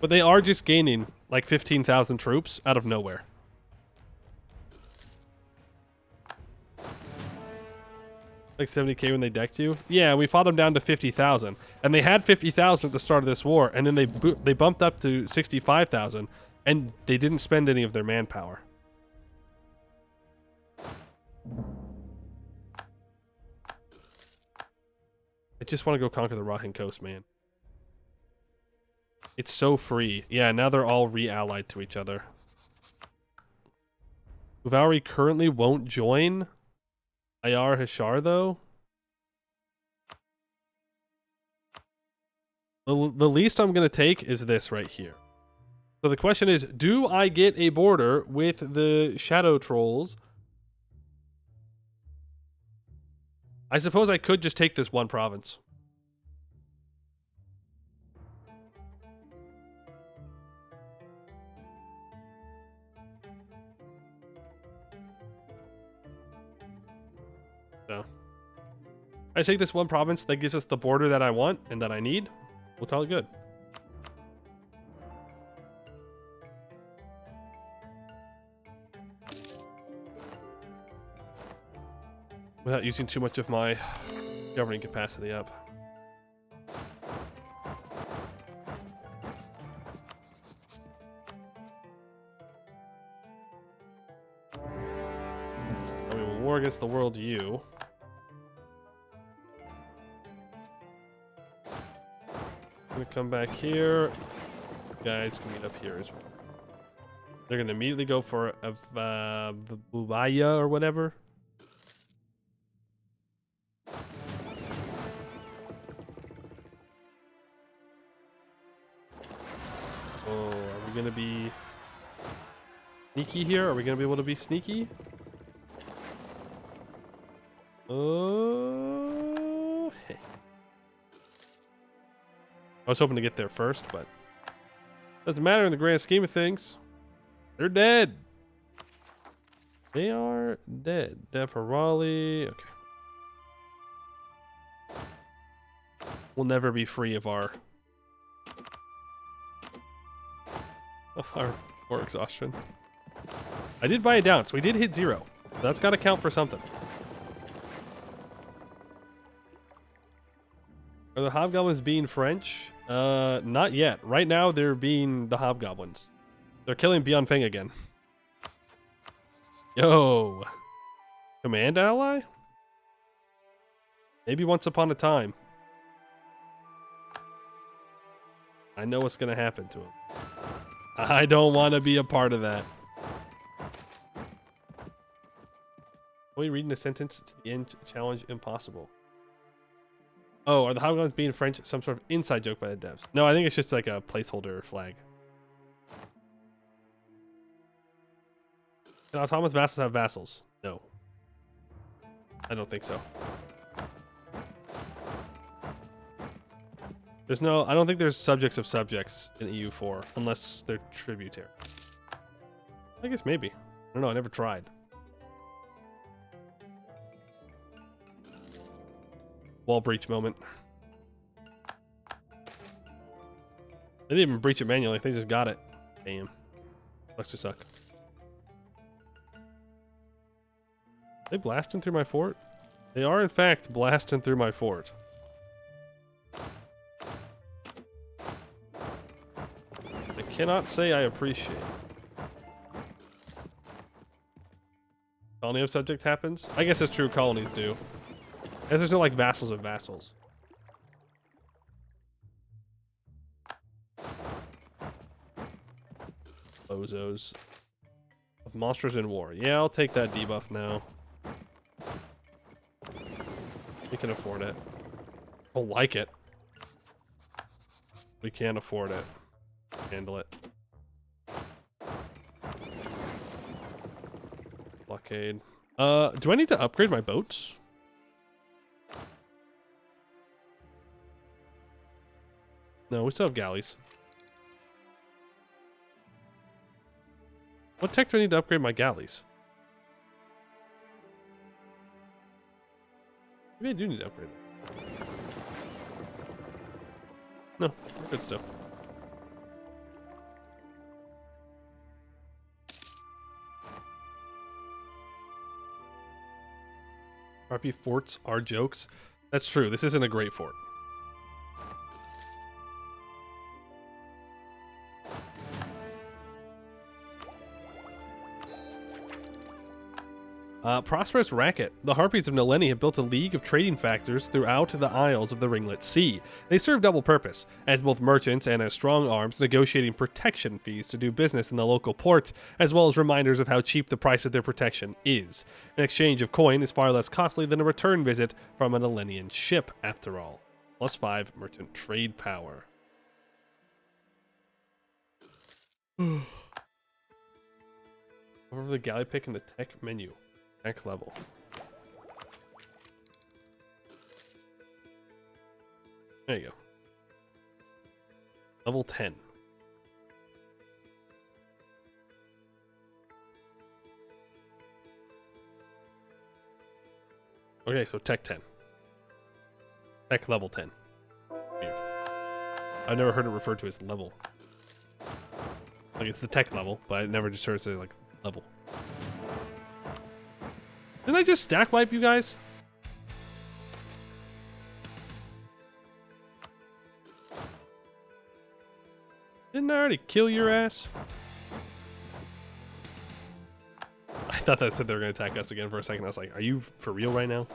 But they are just gaining like 15,000 troops out of nowhere. Like 70k when they decked you? Yeah, we fought them down to 50,000. And they had 50,000 at the start of this war. And then they bumped up to 65,000. And they didn't spend any of their manpower. I just want to go conquer the Rahin Coast, man. It's so free. Yeah, now they're all re-allied to each other. Uvalry currently won't join Yarrr Hashar, though. The least I'm going to take is this right here. So the question is, do I get a border with the Shadow Trolls? I suppose I could just take this one province. No. I take this one province that gives us the border that I want and that I need. We'll call it good. Without using too much of my governing capacity up. We will war against the world you. I'm gonna come back here. Guys can meet up here as well. They're gonna immediately go for a Bubaya or whatever. Oh, are we gonna be sneaky here? Are we gonna be able to be sneaky? Oh, hey. I was hoping to get there first, but doesn't matter in the grand scheme of things. They're dead. They are dead. Dead for Raleigh. Okay. We'll never be free of our war exhaustion. I did buy it down, so we did hit 0. That's got to count for something. Are the hobgoblins being French? Not yet. Right now, they're being the hobgoblins. They're killing Beyond Feng again. Yo. Command ally? Maybe once upon a time. I know what's going to happen to him. I don't want to be a part of that. Are we reading the sentence to the end challenge impossible? Oh, are the hobgoblins being French some sort of inside joke by the devs? No, I think it's just like a placeholder flag. Can autonomous vassals have vassals? No. I don't think so. There's no, I don't think there's subjects of subjects in EU4 unless they're tributary. I guess maybe. I don't know, I never tried. Wall breach moment. They didn't even breach it manually, they just got it. Damn. Sucks to suck. Are they blasting through my fort? They are in fact blasting through my fort. I cannot say I appreciate. Colony of subject happens? I guess it's true, colonies do. I guess there's no like vassals of vassals. Bozos. Of monsters in war. Yeah, I'll take that debuff now. We can afford it. I don't like it. We can't afford it. Handle it. Blockade. Do I need to upgrade my boats? No, we still have galleys. What tech do I need to upgrade my galleys? Maybe I do need to upgrade them. No, we're good still. RP forts are jokes. That's true. This isn't a great fort. Prosperous Racket. The Harpies of Naleni have built a league of trading factors throughout the Isles of the Ringlet Sea. They serve double purpose, as both merchants and as strong arms negotiating protection fees to do business in the local port, as well as reminders of how cheap the price of their protection is. An exchange of coin is far less costly than a return visit from a Nalenian ship, after all. +5 merchant trade power. Over the galley pick in the tech menu. Tech level. There you go. Level 10. Okay, so tech 10. Tech level 10. Weird. I've never heard it referred to as level. Like it's the tech level, but it never just turns to like level. Didn't I just stack wipe you guys? Didn't I already kill your ass? I thought that said they were going to attack us again for a second. I was like, are you for real right now?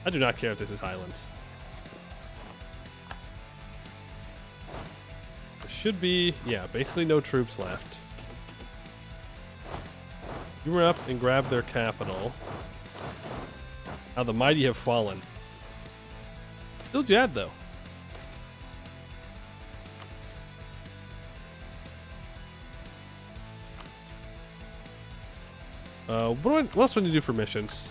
I do not care if this is Highlands. There should be, yeah, basically no troops left. You run up and grab their capital. How the mighty have fallen. Still Jad, though. What else do I need to do for missions?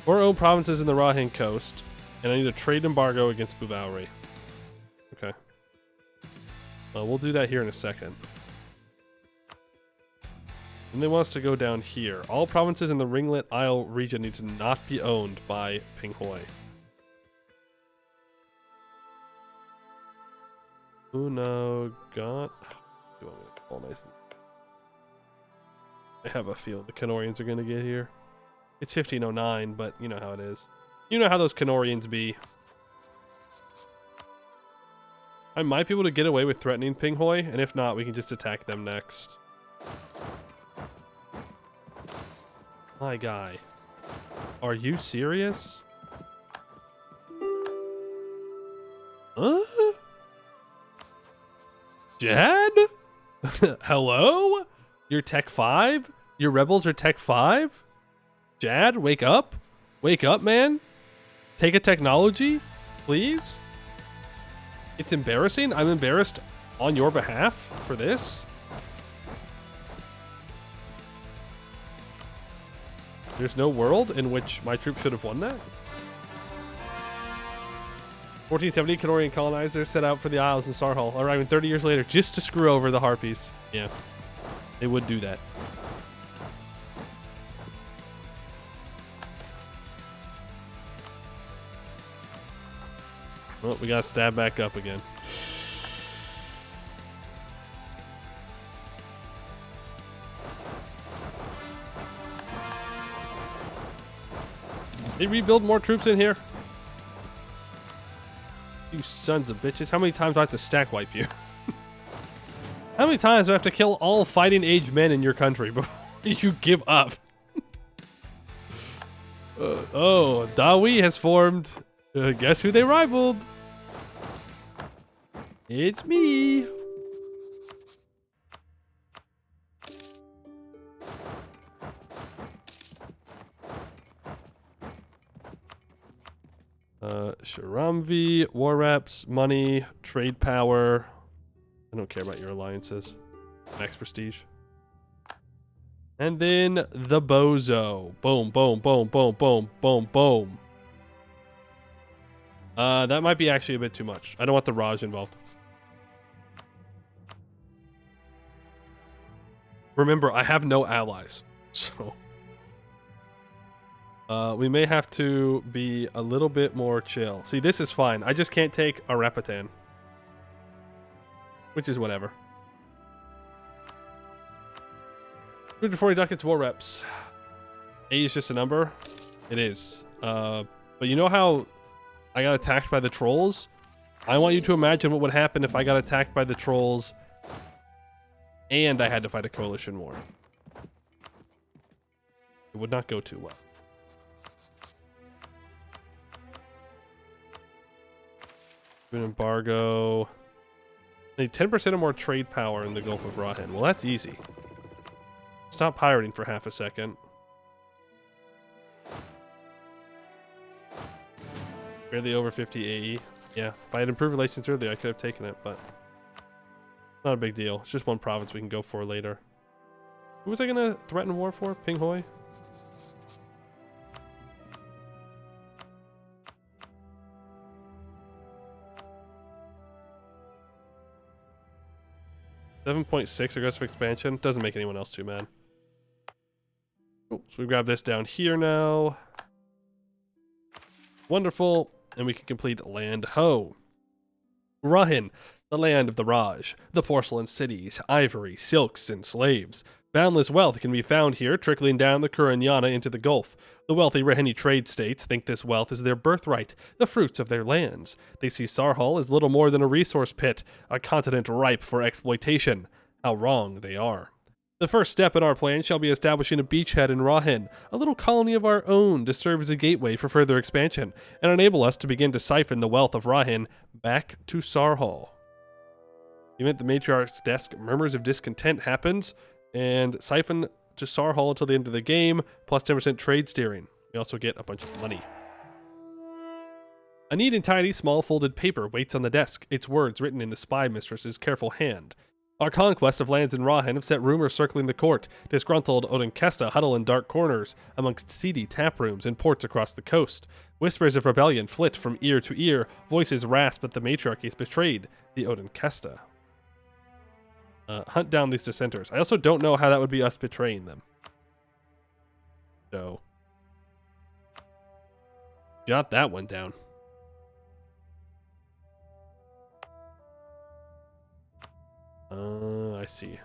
4 own provinces in the Rahin coast. And I need a trade embargo against Bouvauri. Okay. We'll do that here in a second. And they want us to go down here. All provinces in the Ringlet Isle region need to not be owned by Pinghoi. Uno got. Oh, nice. I have a feel the Canorians are going to get here. It's 1509, but you know how it is. You know how those Canorians be. I might be able to get away with threatening Pinghoy, and if not, we can just attack them next. My guy. Are you serious? Huh? Jad? Hello? You're Tech 5? Your rebels are Tech 5? Jad, wake up. Wake up, man. Take a technology, please. It's embarrassing. I'm embarrassed on your behalf for this. There's no world in which my troops should have won that. 1470, Canorian colonizers set out for the Isles in Sarhal, arriving 30 years later just to screw over the Harpies. Yeah, they would do that. Well, we gotta stab back up again. They rebuild more troops in here. You sons of bitches. How many times do I have to stack wipe you? How many times do I have to kill all fighting age men in your country before you give up? Oh, Dawi has formed. Guess who they rivaled? It's me. Sharamvi, war reps, money, trade power. I don't care about your alliances. Max prestige. And then the bozo. Boom, boom, boom, boom, boom, boom, boom. That might be actually a bit too much. I don't want the Raj involved. Remember, I have no allies. So we may have to be a little bit more chill. See, this is fine. I just can't take a Rapitan. Which is whatever. 240 ducats war reps. A is just a number. It is. But you know how I got attacked by the trolls? I want you to imagine what would happen if I got attacked by the trolls and I had to fight a coalition war. It would not go too well. An embargo. I need 10% or more trade power in the Gulf of Rahen. Well, that's easy. Stop pirating for half a second. Barely over 50 AE. Yeah, if I had improved relations earlier, I could have taken it, but not a big deal. It's just one province we can go for later. Who was I going to threaten war for? Pinghoy? .6 aggressive expansion. Doesn't make anyone else too mad. Cool. So we grab this down here now. Wonderful. And we can complete Land Ho. Rahin, the land of the Raj, the porcelain cities, ivory, silks, and slaves. Boundless wealth can be found here, trickling down the Kuranyana into the Gulf. The wealthy Raheni trade states think this wealth is their birthright, the fruits of their lands. They see Sarhal as little more than a resource pit, a continent ripe for exploitation. How wrong they are. The first step in our plan shall be establishing a beachhead in Rahin, a little colony of our own to serve as a gateway for further expansion, and enable us to begin to siphon the wealth of Rahin back to Sarhal. The event the matriarch's desk murmurs of discontent happens, and siphon to Sarhal until the end of the game, plus 10% trade steering. We also get a bunch of money. A neat and tidy small folded paper waits on the desk, its words written in the spy mistress's careful hand. Our conquest of lands in Rahin have set rumors circling the court. Disgruntled Odenkesta huddle in dark corners, amongst seedy tap rooms and ports across the coast. Whispers of rebellion flit from ear to ear, voices rasp that the matriarchy has betrayed the Odenkesta. Hunt down these dissenters. I also don't know how that would be us betraying them. So, jot that one down. I see.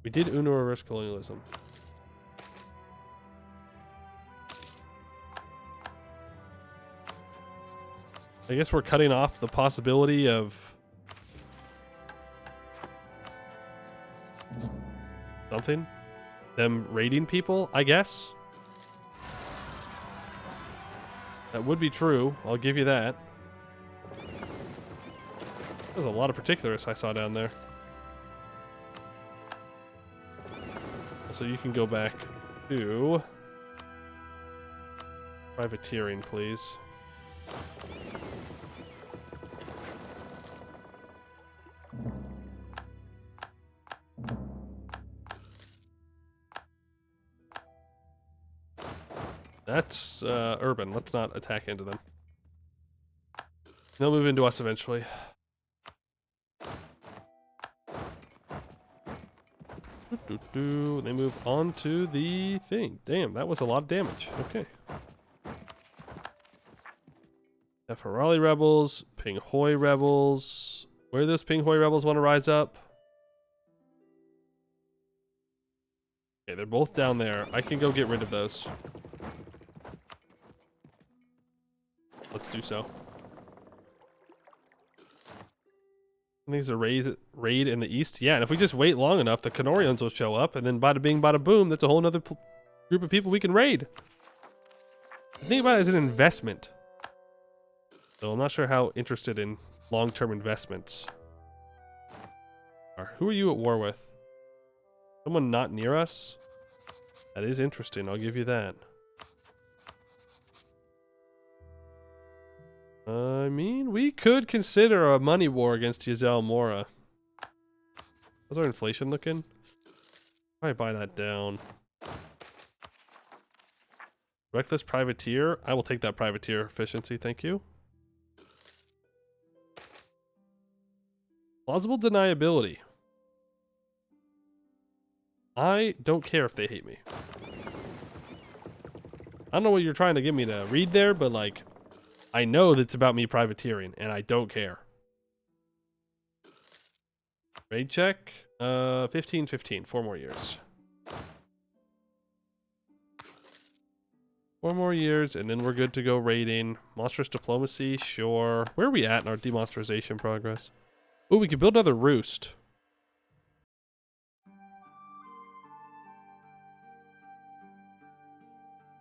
We did Uno reverse colonialism. I guess we're cutting off the possibility of something. Them raiding people, I guess. That would be true. I'll give you that. There's a lot of particulars I saw down there. So you can go back to privateering, please. That's urban. Let's not attack into them. They'll move into us eventually. They move on to the thing. Damn, that was a lot of damage. Okay. Ferrari rebels, Ping Hoi rebels. Where do those Ping Hoi rebels want to rise up? Okay, they're both down there. I can go get rid of those. Let's do so. These are raid in the east. Yeah, and if we just wait long enough, the Canorians will show up, and then bada bing, bada boom, that's a whole nother group of people we can raid. Think about it as an investment. So I'm not sure how interested in long-term investments. Who are you at war with? Someone not near us? That is interesting, I'll give you that. I mean, we could consider a money war against Yazel Mora. How's our inflation looking? Probably buy that down. Reckless privateer. I will take that privateer efficiency, thank you. Plausible deniability. I don't care if they hate me. I don't know what you're trying to get me to read there, but like, I know that's about me privateering, and I don't care. Raid check. 15. 4 more years. 4 more years, and then we're good to go raiding. Monstrous diplomacy, sure. Where are we at in our demonsterization progress? Oh, we could build another roost.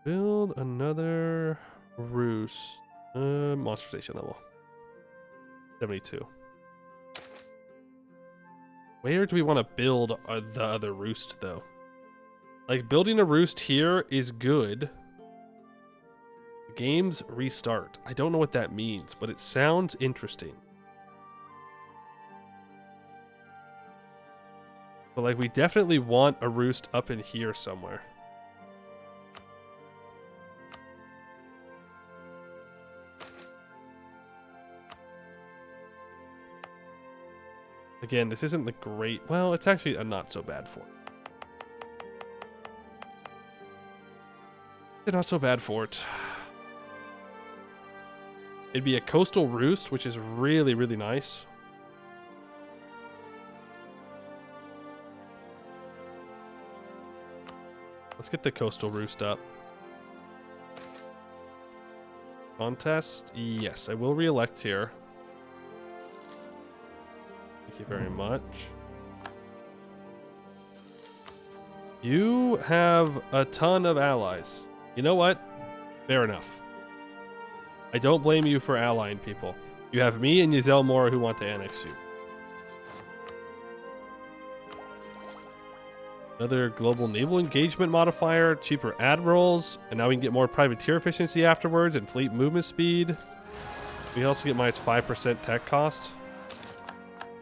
Build another roost. Monsterization level. 72. Where do we want to build the other roost, though? Like, building a roost here is good. Games restart. I don't know what that means, but it sounds interesting. But, like, we definitely want a roost up in here somewhere. Again, this isn't the great... Well, it's actually a not so bad fort. It's not so bad fort. It'd be a coastal roost, which is really, really nice. Let's get the coastal roost up. Contest? Yes, I will re-elect here. Thank you very much. You have a ton of allies. You know what? Fair enough. I don't blame you for allying people. You have me and Yazel Mora who want to annex you. Another global naval engagement modifier, cheaper admirals, and now we can get more privateer efficiency afterwards and fleet movement speed. We also get minus 5% tech cost.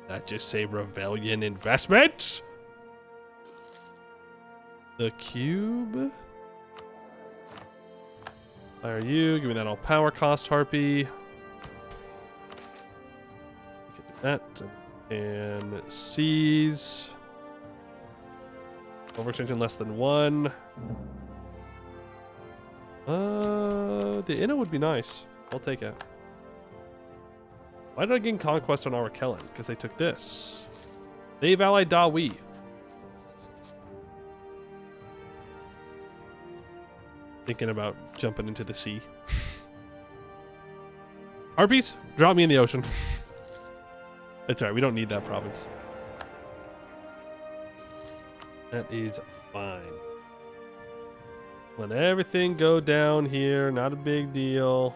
That just say rebellion investment. The cube. Fire you. Give me that all power cost, Harpy. We can do that. And seize. Overextension less than 1. The Inno would be nice. I'll take it. Why did I gain conquest on Arakellan? Because they took this. They've allied Dawi. Thinking about jumping into the sea. Harpies, drop me in the ocean. That's alright, we don't need that province. That is fine. Let everything go down here, not a big deal.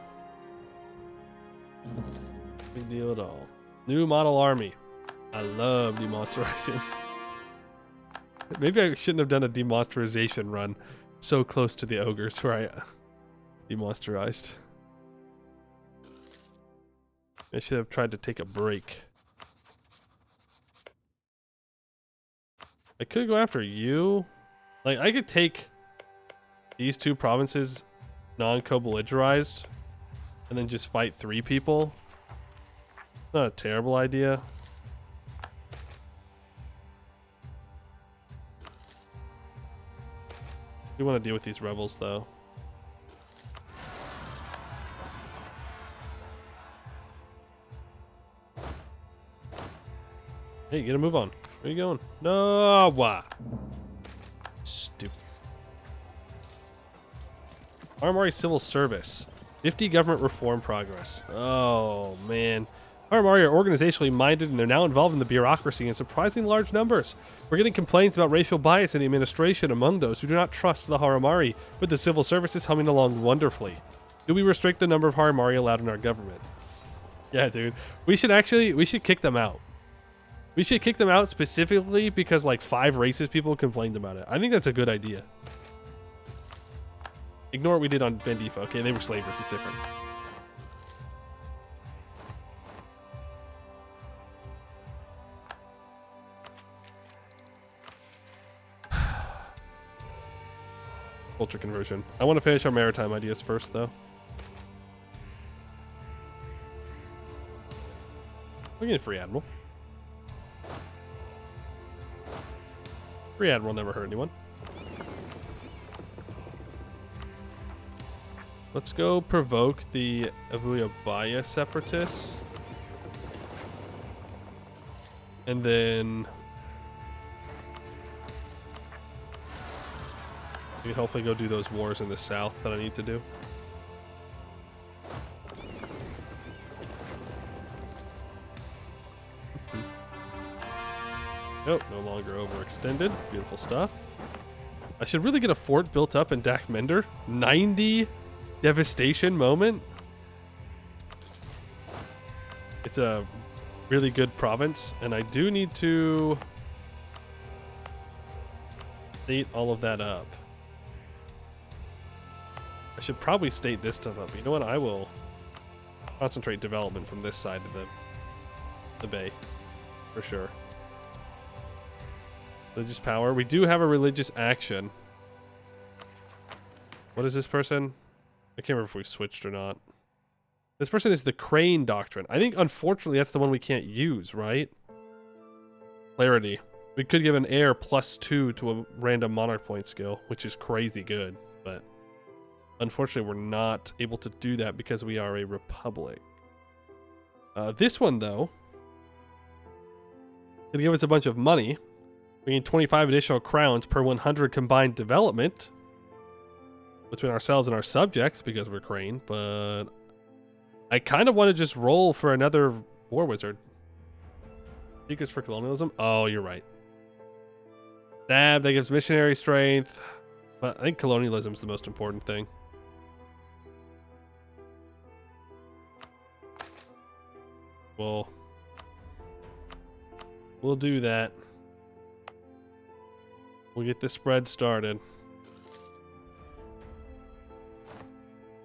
Big deal at all. New model army. I love demonsterizing. Maybe I shouldn't have done a demonsterization run so close to the ogres where I demonsterized. I should have tried to take a break. I could go after you. Like, I could take these two provinces non-co-belligerized and then just fight 3 people. Not a terrible idea. We want to deal with these rebels, though. Hey, get a move on. Where you going? No, wah. Stupid. Armory Civil Service. 50 government reform progress. Oh, man. Armory are organizationally minded and they're now involved in the bureaucracy in surprisingly large numbers. We're getting complaints about racial bias in the administration among those who do not trust the Haramari, but the civil service is humming along wonderfully. Do we restrict the number of Haramari allowed in our government? Yeah, dude. We should kick them out. We should kick them out specifically because like 5 racist people complained about it. I think that's a good idea. Ignore what we did on Vendifa. Okay, they were slavers. It's different. Culture conversion. I want to finish our maritime ideas first, though. We're getting free admiral. Free admiral never hurt anyone. Let's go provoke the Avuyabaya separatists. And then we can hopefully go do those wars in the south that I need to do. Nope, no longer overextended. Beautiful stuff. I should really get a fort built up in Dakmender. 90 devastation moment. It's a really good province, and I do need to state all of that up. I should probably state this stuff up. You know what? I will concentrate development from this side of the bay, for sure. Religious power. We do have a religious action. What is this person? I can't remember if we've switched or not. This person is the Crane Doctrine. I think, unfortunately, that's the one we can't use, right? Clarity. We could give an heir +2 to a random monarch point skill, which is crazy good, but unfortunately, we're not able to do that because we are a republic. This one, though, gonna give us a bunch of money. We need 25 additional crowns per 100 combined development between ourselves and our subjects because we're Crane, but I kind of want to just roll for another war wizard. Secrets for colonialism? Oh, you're right. That gives missionary strength, but I think colonialism is the most important thing. We'll do that. We'll get the spread started.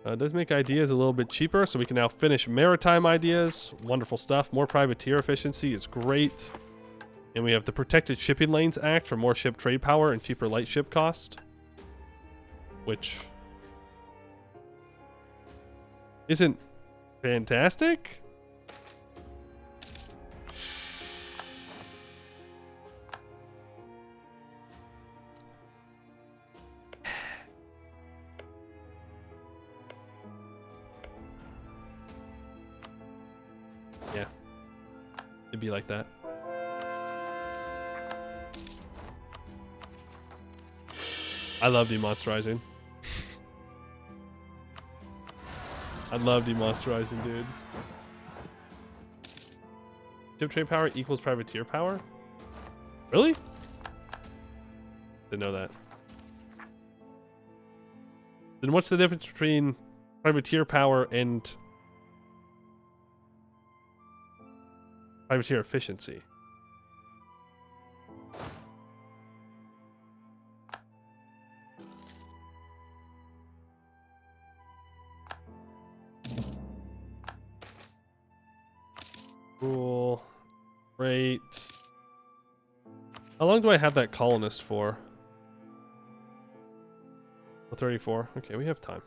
It does make ideas a little bit cheaper, so we can now finish maritime ideas. Wonderful stuff. More privateer efficiency is great. And we have the Protected Shipping Lanes Act for more ship trade power and cheaper light ship cost. Which isn't fantastic. Yeah, it'd be like that. I love demonsterizing. I love demonsterizing, dude. Ship trade power equals privateer power? Really? Didn't know that. Then what's the difference between privateer power and privateer efficiency? Cool. Great. How long do I have that colonist for? 34. Okay, we have time.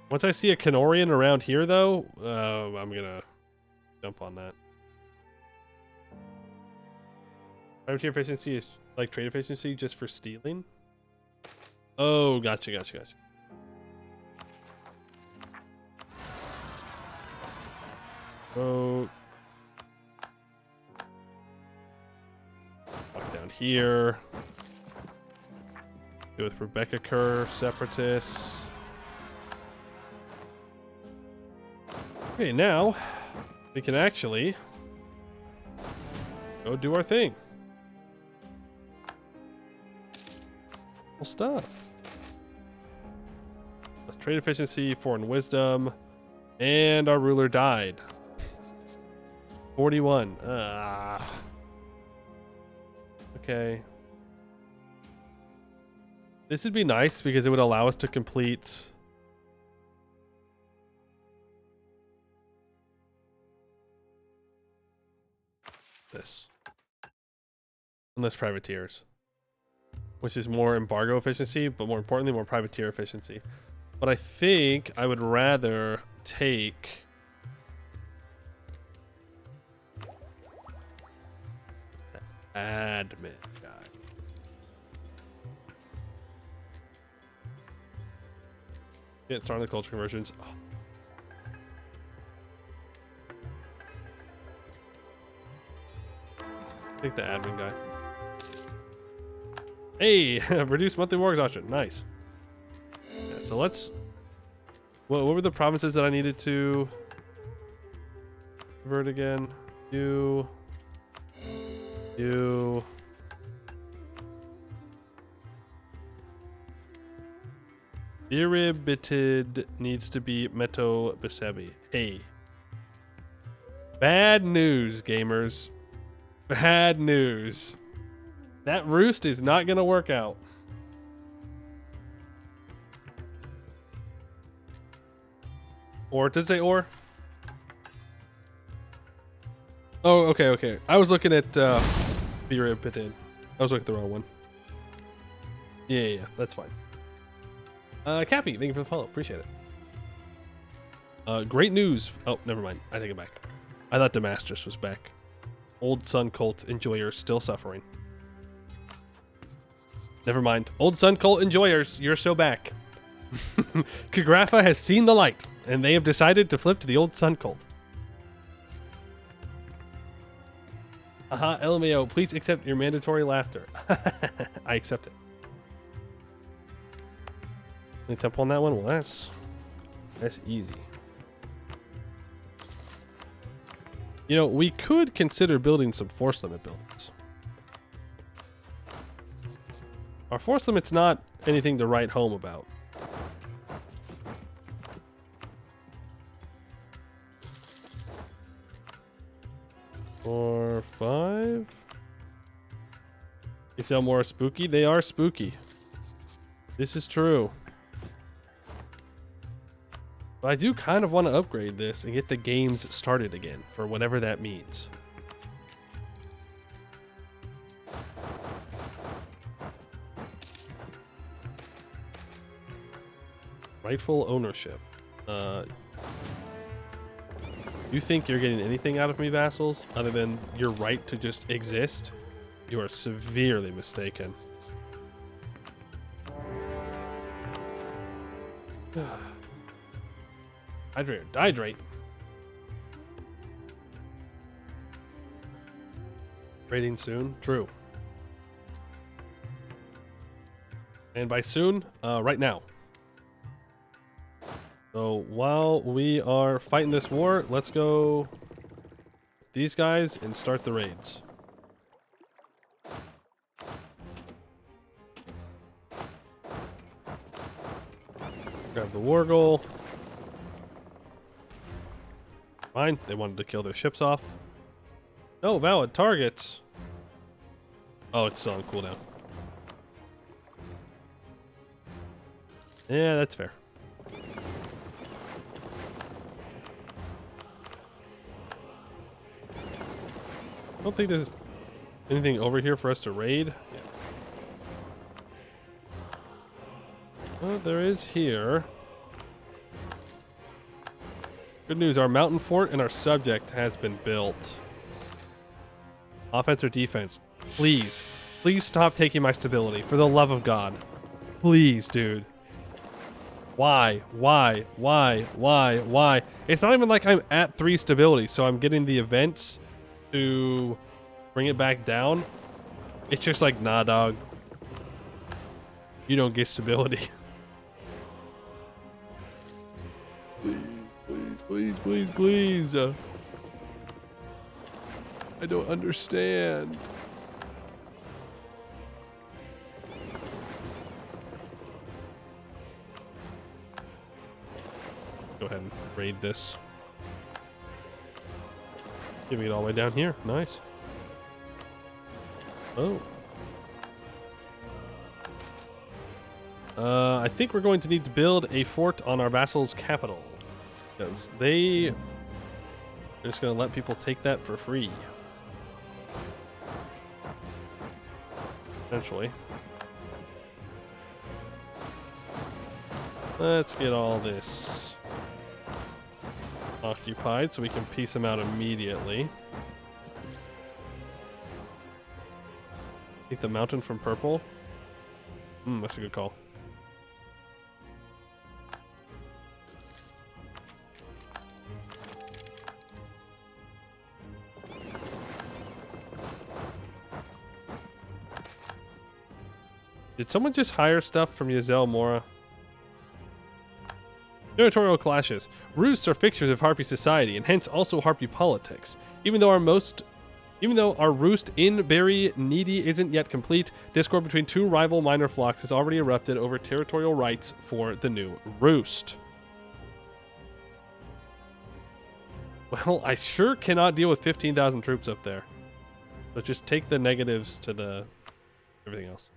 Once I see a Canorian around here, though, I'm gonna jump on that. Privateer efficiency is like trade efficiency just for stealing? Oh, gotcha. Oh. Walk down here. Go with Rebecca Kerr, Separatists. Okay, now we can actually go do our thing. Cool stuff. Trade efficiency, foreign wisdom, and our ruler died. 41. Okay. This would be nice because it would allow us to complete this. Unless privateers. Which is more embargo efficiency, but more importantly, more privateer efficiency. But I think I would rather take the admin guy. Get started on the culture conversions. Oh. Take the admin guy. Hey, reduce monthly war exhaustion. Nice. Yeah, so let's. What were the provinces that I needed to convert again? You. Irribited needs to be Meto Besebi. Hey. Bad news, gamers. Bad news. That roost is not going to work out. Or, does it say or? Oh, okay. I was looking at Irribited. I was looking at the wrong one. Yeah, that's fine. Cappy, thank you for the follow. Appreciate it. Great news. Oh, never mind. I take it back. I thought Damascus was back. Old Sun Cult enjoyers still suffering. Never mind. Old Sun Cult enjoyers, you're still back. Kagrafa has seen the light, and they have decided to flip to the Old Sun Cult. LMAO, please accept your mandatory laughter. I accept it. Any temple on that one? Well, that's easy. You know, we could consider building some force limit buildings. Our force limit's not anything to write home about. Four, 5. You sound more spooky? They are spooky. This is true. But I do kind of want to upgrade this and get the games started again, for whatever that means. Rightful ownership. You think you're getting anything out of me, vassals, other than your right to just exist? You are severely mistaken. Hydrate. Trading soon? True. And by soon, right now. So while we are fighting this war, let's go these guys and start the raids. Grab the war goal. Fine, they wanted to kill their ships off. No valid targets. Oh, it's still on cooldown. Yeah, that's fair. I don't think there's anything over here for us to raid. Yeah. Well, there is here. Good news, our mountain fort and our subject has been built. Offense or defense? Please. Please stop taking my stability. For the love of God. Please, dude. Why? Why? Why? Why? Why? It's not even like I'm at 3 stability, so I'm getting the events to bring it back down. It's just like, nah, dog. You don't get stability. Please, please, please. I don't understand. Go ahead and raid this. Giving it all the way down here. Nice. Oh. I think we're going to need to build a fort on our vassal's capital. Because they're just going to let people take that for free. Essentially. Let's get all this occupied so we can piece them out immediately. Take the mountain from purple. That's a good call. Did someone just hire stuff from Yazel Mora? Territorial clashes. Roosts are fixtures of Harpy society, and hence also Harpy politics. Even though our roost in Berry Needy isn't yet complete, discord between 2 rival minor flocks has already erupted over territorial rights for the new roost. Well, I sure cannot deal with 15,000 troops up there. So just take the negatives to the everything else.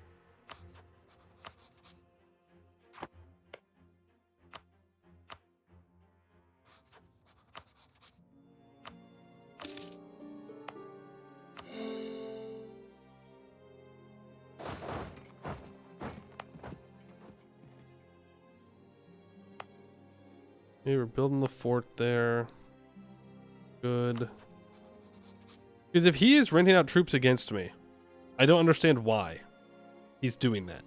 Okay, we're building the fort there. Good. Because if he is renting out troops against me, I don't understand why he's doing that.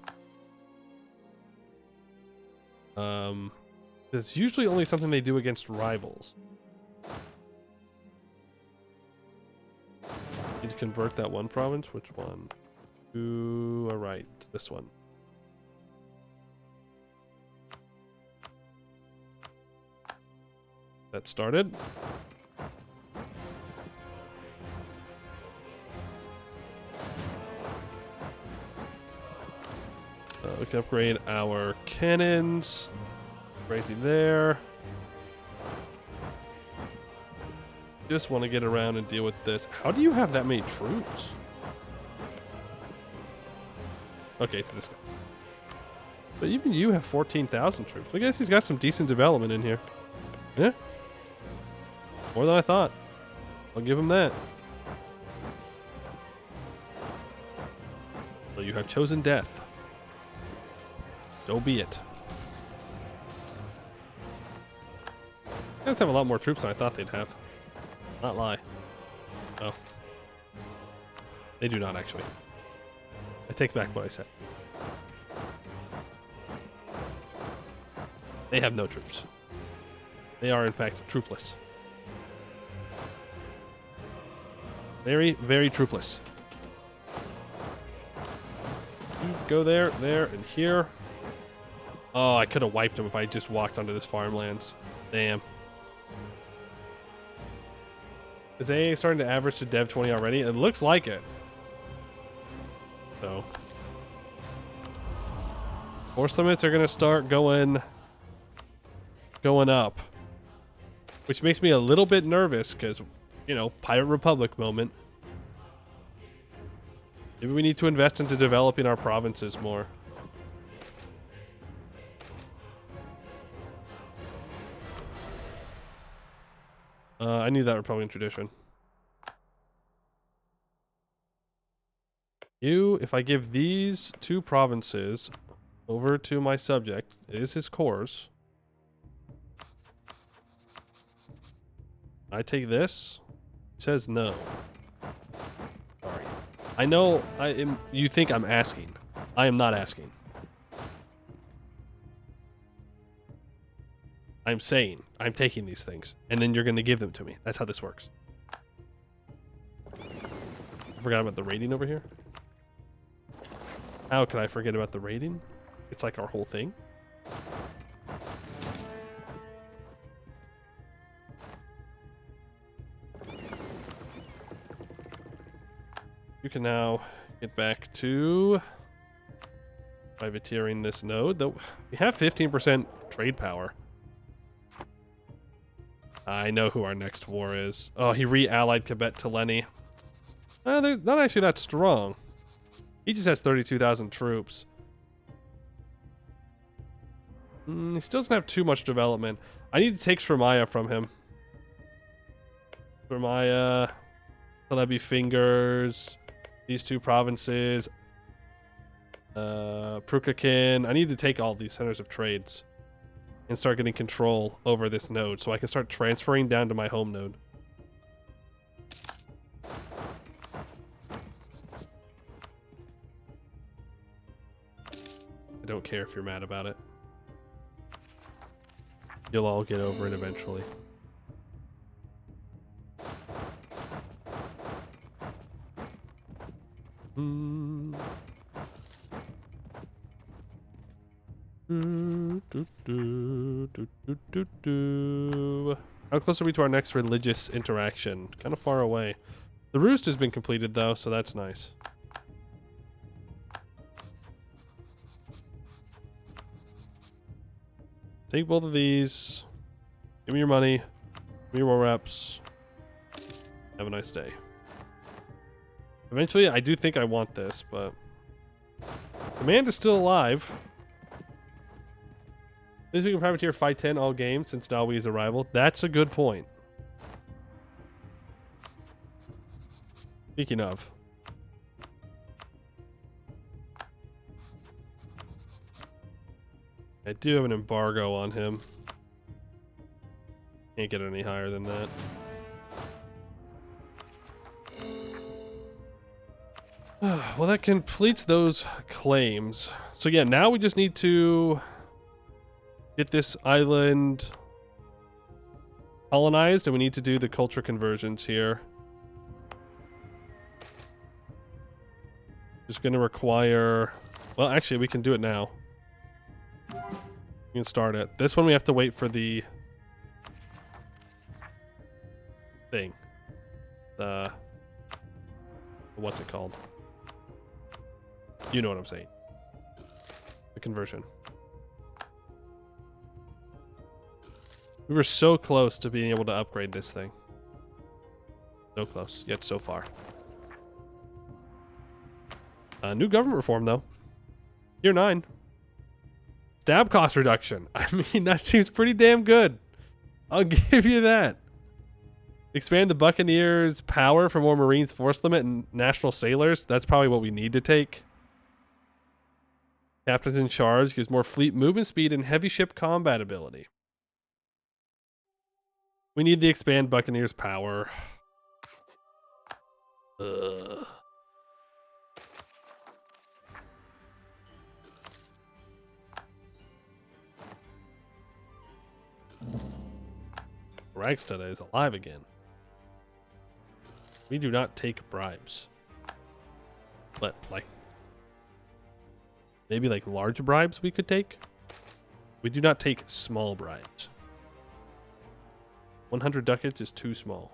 It's usually only something they do against rivals. Need to convert that one province. Which one? To, all right, this one. That started. We can upgrade our cannons. Crazy there. Just want to get around and deal with this. How do you have that many troops? Okay, so this guy. But even you have 14,000 troops. I guess he's got some decent development in here. Yeah. More than I thought. I'll give him that. So you have chosen death. So be it. You guys have a lot more troops than I thought they'd have. Not lie. Oh. They do not, actually. I take back what I said. They have no troops. They are, in fact, troopless. Very, very troopless. Go there, there, and here. Oh, I could have wiped him if I just walked onto this farmlands. Damn. Is AA starting to average to Dev 20 already? It looks like it. So. Force limits are going to start going up. Which makes me a little bit nervous because, you know, Pirate Republic moment. Maybe we need to invest into developing our provinces more. I need that Republican tradition. If I give these 2 provinces over to my subject, it is his cores. I take this. It says no. Sorry. I know you think I'm asking. I am not asking. I'm saying I'm taking these things, and then you're going to give them to me. That's how this works. I forgot about the rating over here. How could I forget about the rating? It's like our whole thing. You can now get back to privateering this node. Though we have 15% trade power. I know who our next war is. Oh, he re-allied Quebec to Naleni. They're not actually that strong. He just has 32,000 troops. He still doesn't have too much development. I need to take Shremaya from him. Shremaya, Celebi Fingers, these 2 provinces, Prukakin. I need to take all these centers of trades and start getting control over this node so I can start transferring down to my home node. I don't care if you're mad about it. You'll all get over it eventually. How close are we to our next religious interaction? Kind of far away. The roost has been completed though, so that's nice. Take both of these. Give me your money. Give me your war reps. Have a nice day. Eventually, I do think I want this, but Command is still alive. At least we can privateer 510 all game since Dalwi's arrival. That's a good point. Speaking of. I do have an embargo on him. Can't get any higher than that. Well, that completes those claims. So yeah, now we just need to get this island colonized, and we need to do the culture conversions here. Just going to require... Well, actually, we can do it now. We can start it. This one we have to wait for the thing. The... What's it called? You know what I'm saying. The conversion. We were so close to being able to upgrade this thing. So close, yet so far. New government reform, though. Tier 9. Stab cost reduction. I mean, that seems pretty damn good. I'll give you that. Expand the Buccaneers' power for more Marines force limit and national sailors. That's probably what we need to take. Captains in charge gives more fleet movement speed and heavy ship combat ability. We need the expand Buccaneers' power. Ugh. Ragstad is alive again. We do not take bribes. But, like... Maybe, like, large bribes we could take? We do not take small bribes. 100 ducats is too small.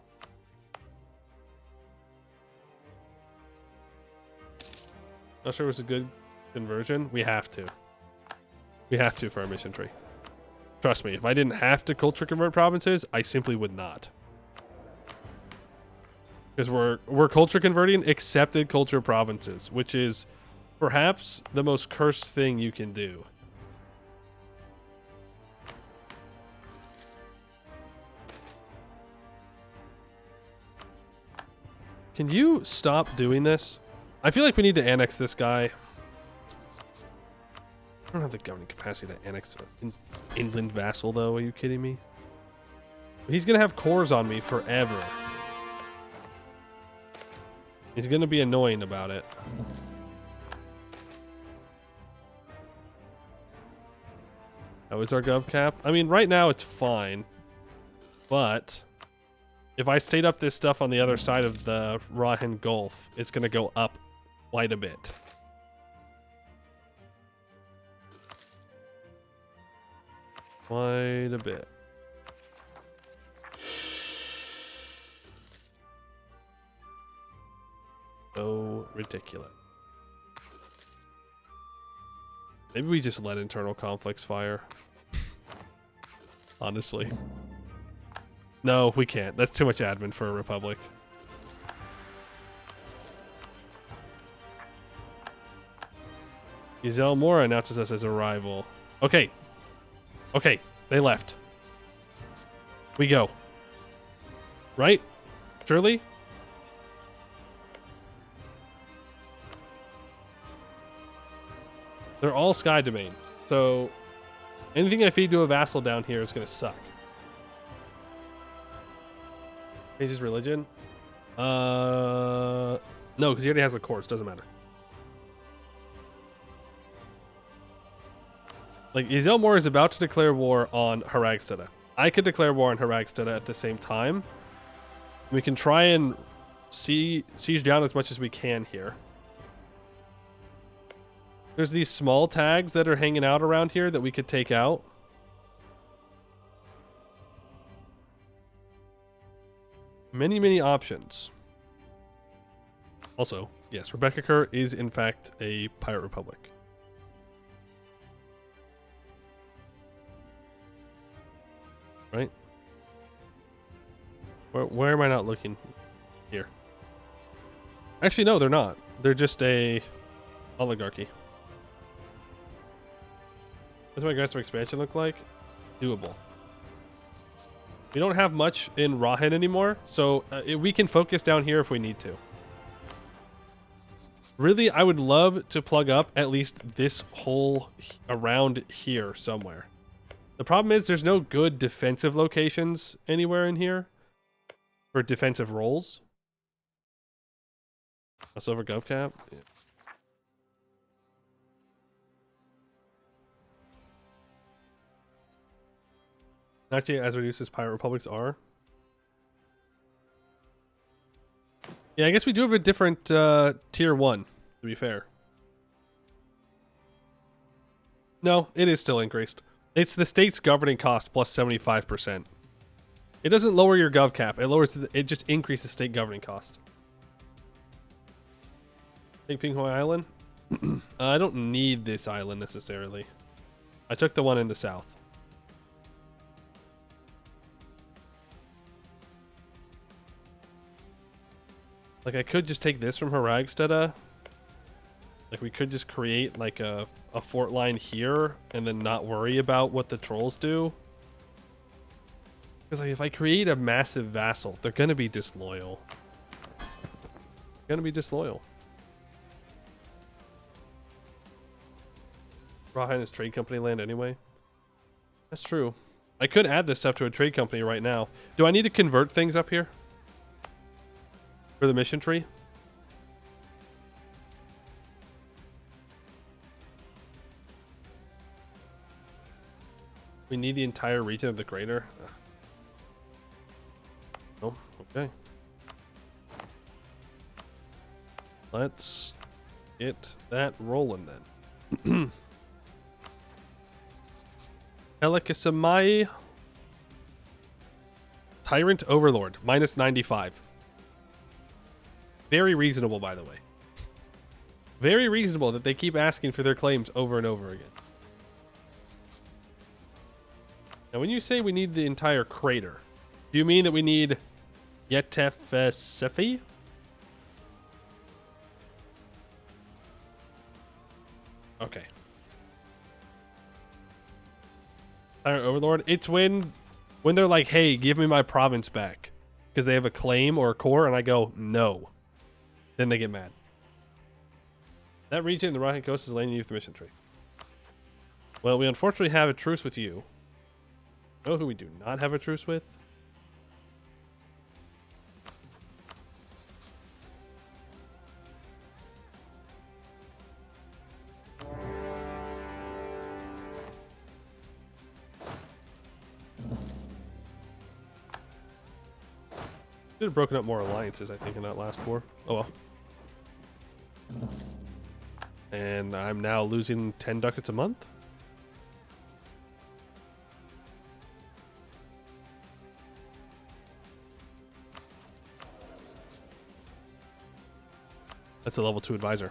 Not sure it was a good conversion. We have to. We have to for our mission tree. Trust me, if I didn't have to culture convert provinces, I simply would not. Because we're culture converting accepted culture provinces, which is perhaps the most cursed thing you can do. Can you stop doing this? I feel like we need to annex this guy. I don't have the governing capacity to annex an inland vassal, though. Are you kidding me? He's going to have cores on me forever. He's going to be annoying about it. How is our gov cap? I mean, right now it's fine. But if I stayed up this stuff on the other side of the Rahin Gulf, it's going to go up quite a bit. Quite a bit. So ridiculous. Maybe we just let internal conflicts fire. Honestly. No, we can't. That's too much admin for a republic. Giselle Mora announces us as a rival. Okay. Okay, they left. We go. Right? Surely? They're all sky domain. So anything I feed to a vassal down here is going to suck. Change his religion? No, because he already has a course. Doesn't matter. Like, Izelmore is about to declare war on Haragsteda. I could declare war on Haragsteda at the same time. We can try and siege down as much as we can here. There's these small tags that are hanging out around here that we could take out. Many, many options. Also, yes, Rebecca Kerr is in fact a pirate republic. Right? Where am I not looking? Here. Actually, no, they're not. They're just a oligarchy. What's my aggressive expansion look like? Doable. We don't have much in Rahin anymore, so we can focus down here if we need to. Really, I would love to plug up at least this whole around here somewhere. The problem is there's no good defensive locations anywhere in here for defensive roles. A silver gov cap? Yeah. Actually, as reduced as pirate republics are. Yeah, I guess we do have a different tier 1, to be fair. No, it is still increased. It's the state's governing cost plus 75%. It doesn't lower your gov cap. It just increases state governing cost. Take Pinghoi Island? I don't need this island necessarily. I took the one in the south. Like, I could just take this from Haragsteda. Like, we could just create, like, a fort line here and then not worry about what the trolls do. Because, like, if I create a massive vassal, they're going to be disloyal. Going to be disloyal. Rahin is trade company land anyway. That's true. I could add this stuff to a trade company right now. Do I need to convert things up here? For the mission tree? We need the entire region of the crater. Oh, okay. Let's get that rolling then. Helikasamai. Tyrant Overlord, minus 95. Very reasonable, by the way. Very reasonable that they keep asking for their claims over and over again. Now, when you say we need the entire crater, do you mean that we need Yetefesefi? Okay. Tyrant Overlord. It's when they're like, hey, give me my province back. Because they have a claim or a core, and I go, no. Then they get mad. That region in the Rocky Coast is letting you the mission tree. Well, we unfortunately have a truce with you. Know who we do not have a truce with? Should have broken up more alliances, I think, in that last war. Oh well. And I'm now losing 10 ducats a month? That's a level 2 advisor.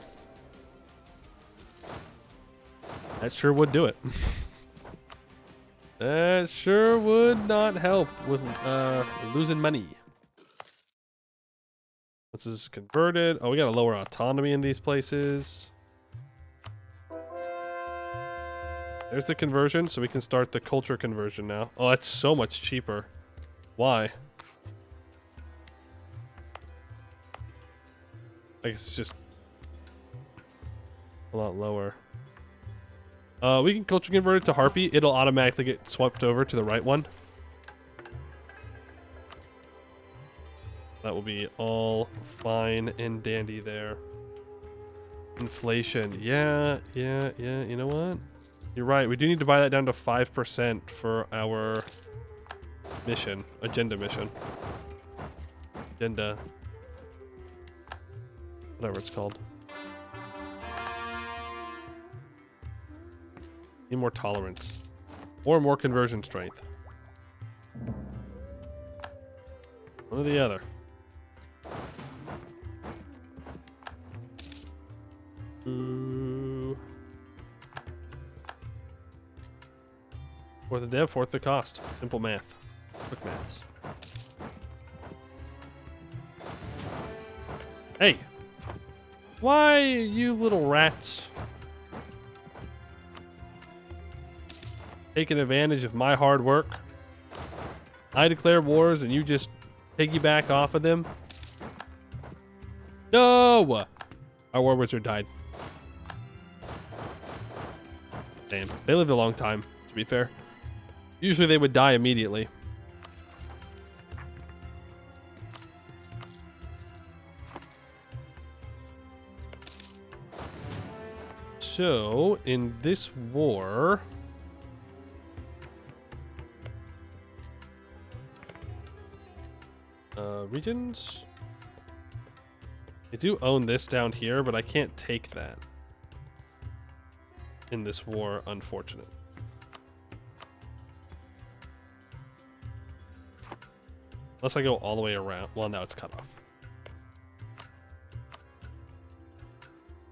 That sure would do it. That sure would not help with losing money. What's this converted? Oh, we got to lower autonomy in these places. There's the conversion, so we can start the culture conversion now. Oh, that's so much cheaper. Why? I guess it's just a lot lower. We can culture convert it to Harpy. It'll automatically get swept over to the right one. That will be all fine and dandy there. Inflation. Yeah. You know what? You're right. We do need to buy that down to 5% for our mission. Agenda mission. Agenda. Whatever it's called. Need more tolerance. Or more conversion strength. One or the other. Ooh. Fourth the dev, fourth the cost. Simple math. Quick maths. Hey! Why, you little rats? Taking advantage of my hard work. I declare wars and you just piggyback off of them. No! Our war wizard died. Damn. They lived a long time, to be fair. Usually they would die immediately. So, in this war... regions? I do own this down here, but I can't take that. In this war, unfortunate. Unless I go all the way around. Well, now it's cut off.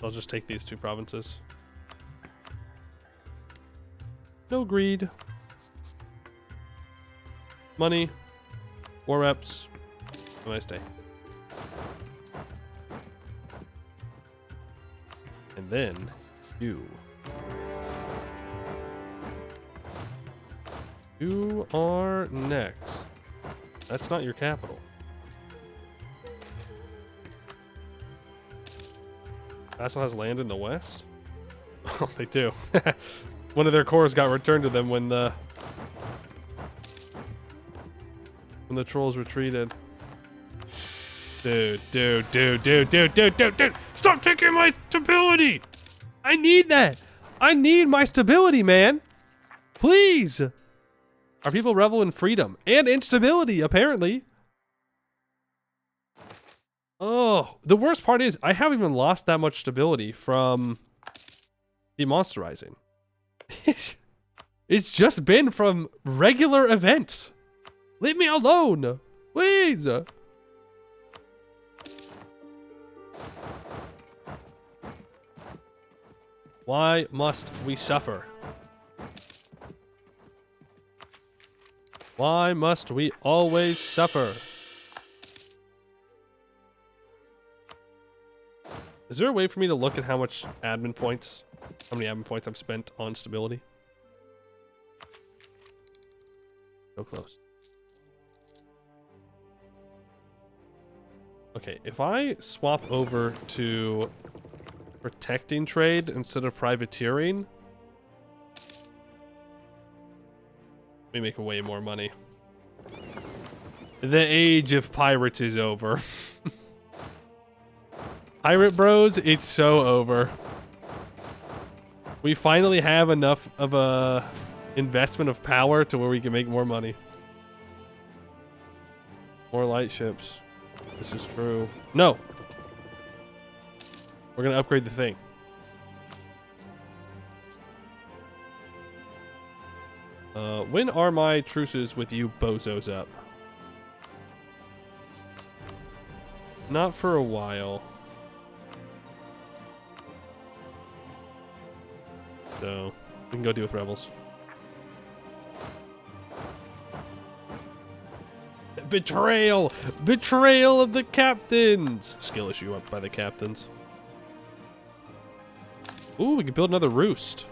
I'll just take these two provinces. No greed. Money. War reps. Have a nice day. And then you. You are next. That's not your capital. Castle has land in the west? Oh, they do. One of their cores got returned to them when the trolls retreated. Dude. Stop taking my stability! I need that! I need my stability, man! Please! Our people revel in freedom and instability, apparently. Oh, the worst part is I haven't even lost that much stability from demonsterizing. It's It's just been from regular events. Leave me alone, please. Why must we suffer? Why must we always suffer? Is there a way for me to look at how many admin points I've spent on stability? So close. Okay, if I swap over to protecting trade instead of privateering, we make way more money. The age of pirates is over. Pirate bros, it's so over. We finally have enough of a investment of power to where we can make more money. More light ships. This is true. No! We're gonna upgrade the thing. When are my truces with you bozos up? Not for a while. So, we can go deal with rebels. Betrayal! Betrayal of the captains! Skill issue up by the captains. Ooh, we can build another roost.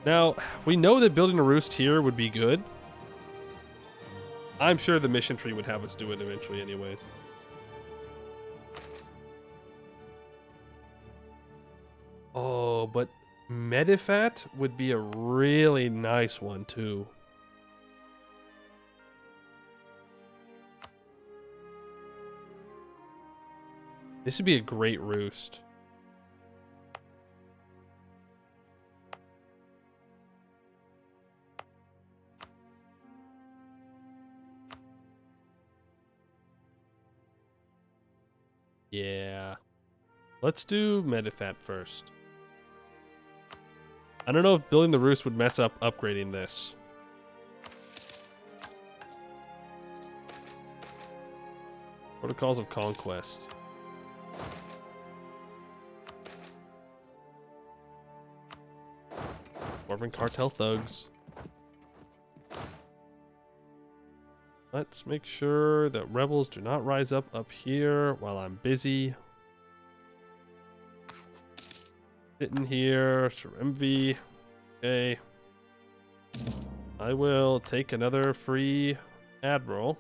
Now, we know that building a roost here would be good. I'm sure the mission tree would have us do it eventually anyways. Oh, but Medifat would be a really nice one too. This would be a great roost. Yeah. Let's do Medifat first. I don't know if building the roost would mess up upgrading this. Protocols of Conquest. Dwarven cartel thugs. Let's make sure that rebels do not rise up here while I'm busy. Sitting here, sure, MV. Okay. I will take another free admiral.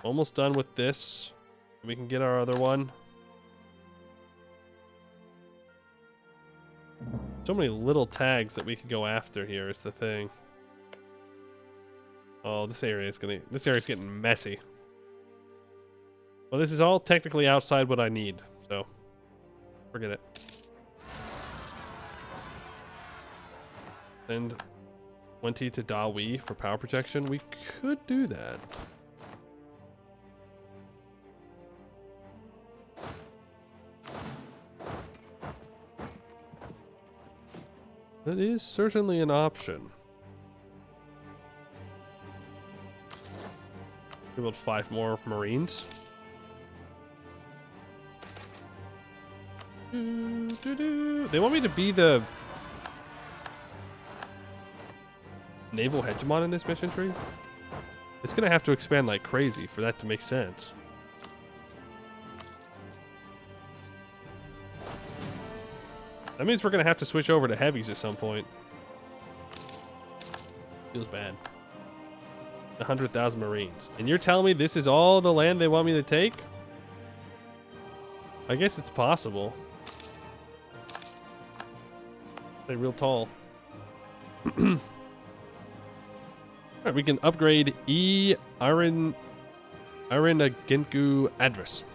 Almost done with this. We can get our other one. So many little tags that we could go after here is the thing. Oh, this area's getting messy. Well, this is all technically outside what I need, so forget it. Send 20 to Dawi for power protection. We could do that. That is certainly an option. We build 5 more Marines. They want me to be the naval hegemon in this mission tree? It's gonna have to expand like crazy for that to make sense. That means we're gonna have to switch over to heavies at some point. Feels bad. 100,000 Marines. And you're telling me this is all the land they want me to take? I guess it's possible. They're real tall. Alright, we can upgrade Iron Genku Address.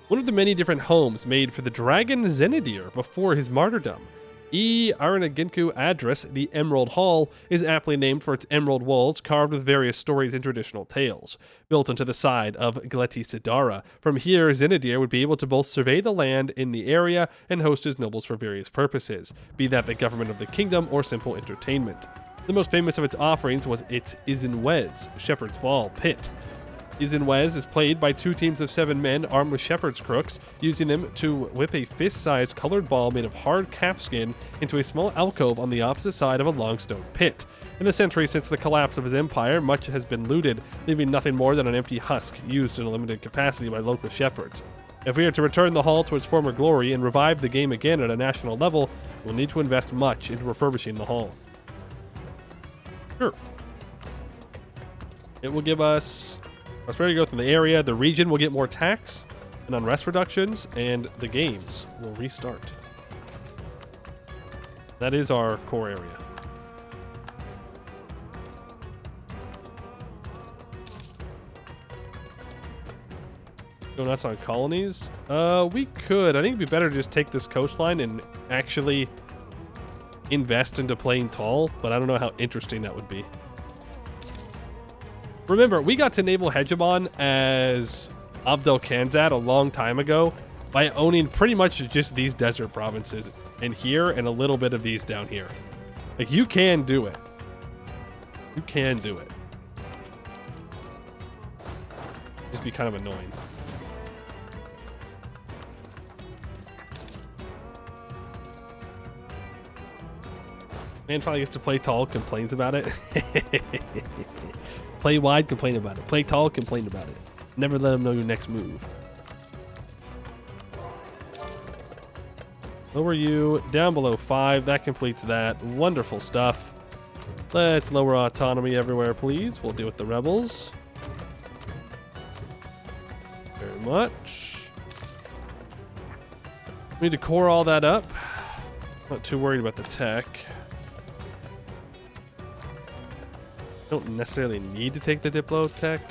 One of the many different homes made for the dragon Zenidir before his martyrdom. Aranagincu address, the Emerald Hall, is aptly named for its emerald walls carved with various stories and traditional tales. Built into the side of Gleti Sidara, from here Zinadir would be able to both survey the land in the area and host his nobles for various purposes, be that the government of the kingdom or simple entertainment. The most famous of its offerings was its Izinwez, Shepherd's Ball Pit. Izinwez is played by 2 teams of 7 men armed with shepherd's crooks, using them to whip a fist-sized colored ball made of hard calfskin into a small alcove on the opposite side of a long stone pit. In the centuries since the collapse of his empire, much has been looted, leaving nothing more than an empty husk used in a limited capacity by local shepherds. If we are to return the hall to its former glory and revive the game again at a national level, we'll need to invest much into refurbishing the hall. Sure. It will give us prosperity growth in the area, the region will get more tax and unrest reductions, and the games will restart. That is our core area. Go nuts on colonies? We could. I think it'd be better to just take this coastline and actually invest into playing tall, but I don't know how interesting that would be. Remember, we got to naval hegemon as Abdel Khanzad a long time ago by owning pretty much just these desert provinces in here and a little bit of these down here. Like, you can do it. You can do it. Just be kind of annoying. Man finally gets to play tall, complains about it. Play wide, complain about it. Play tall, complain about it. Never let them know your next move. Lower you down below 5. That completes that. Wonderful stuff. Let's lower autonomy everywhere, please. We'll deal with the rebels. Very much. We need to core all that up. Not too worried about the tech. Don't necessarily need to take the Diplo tech.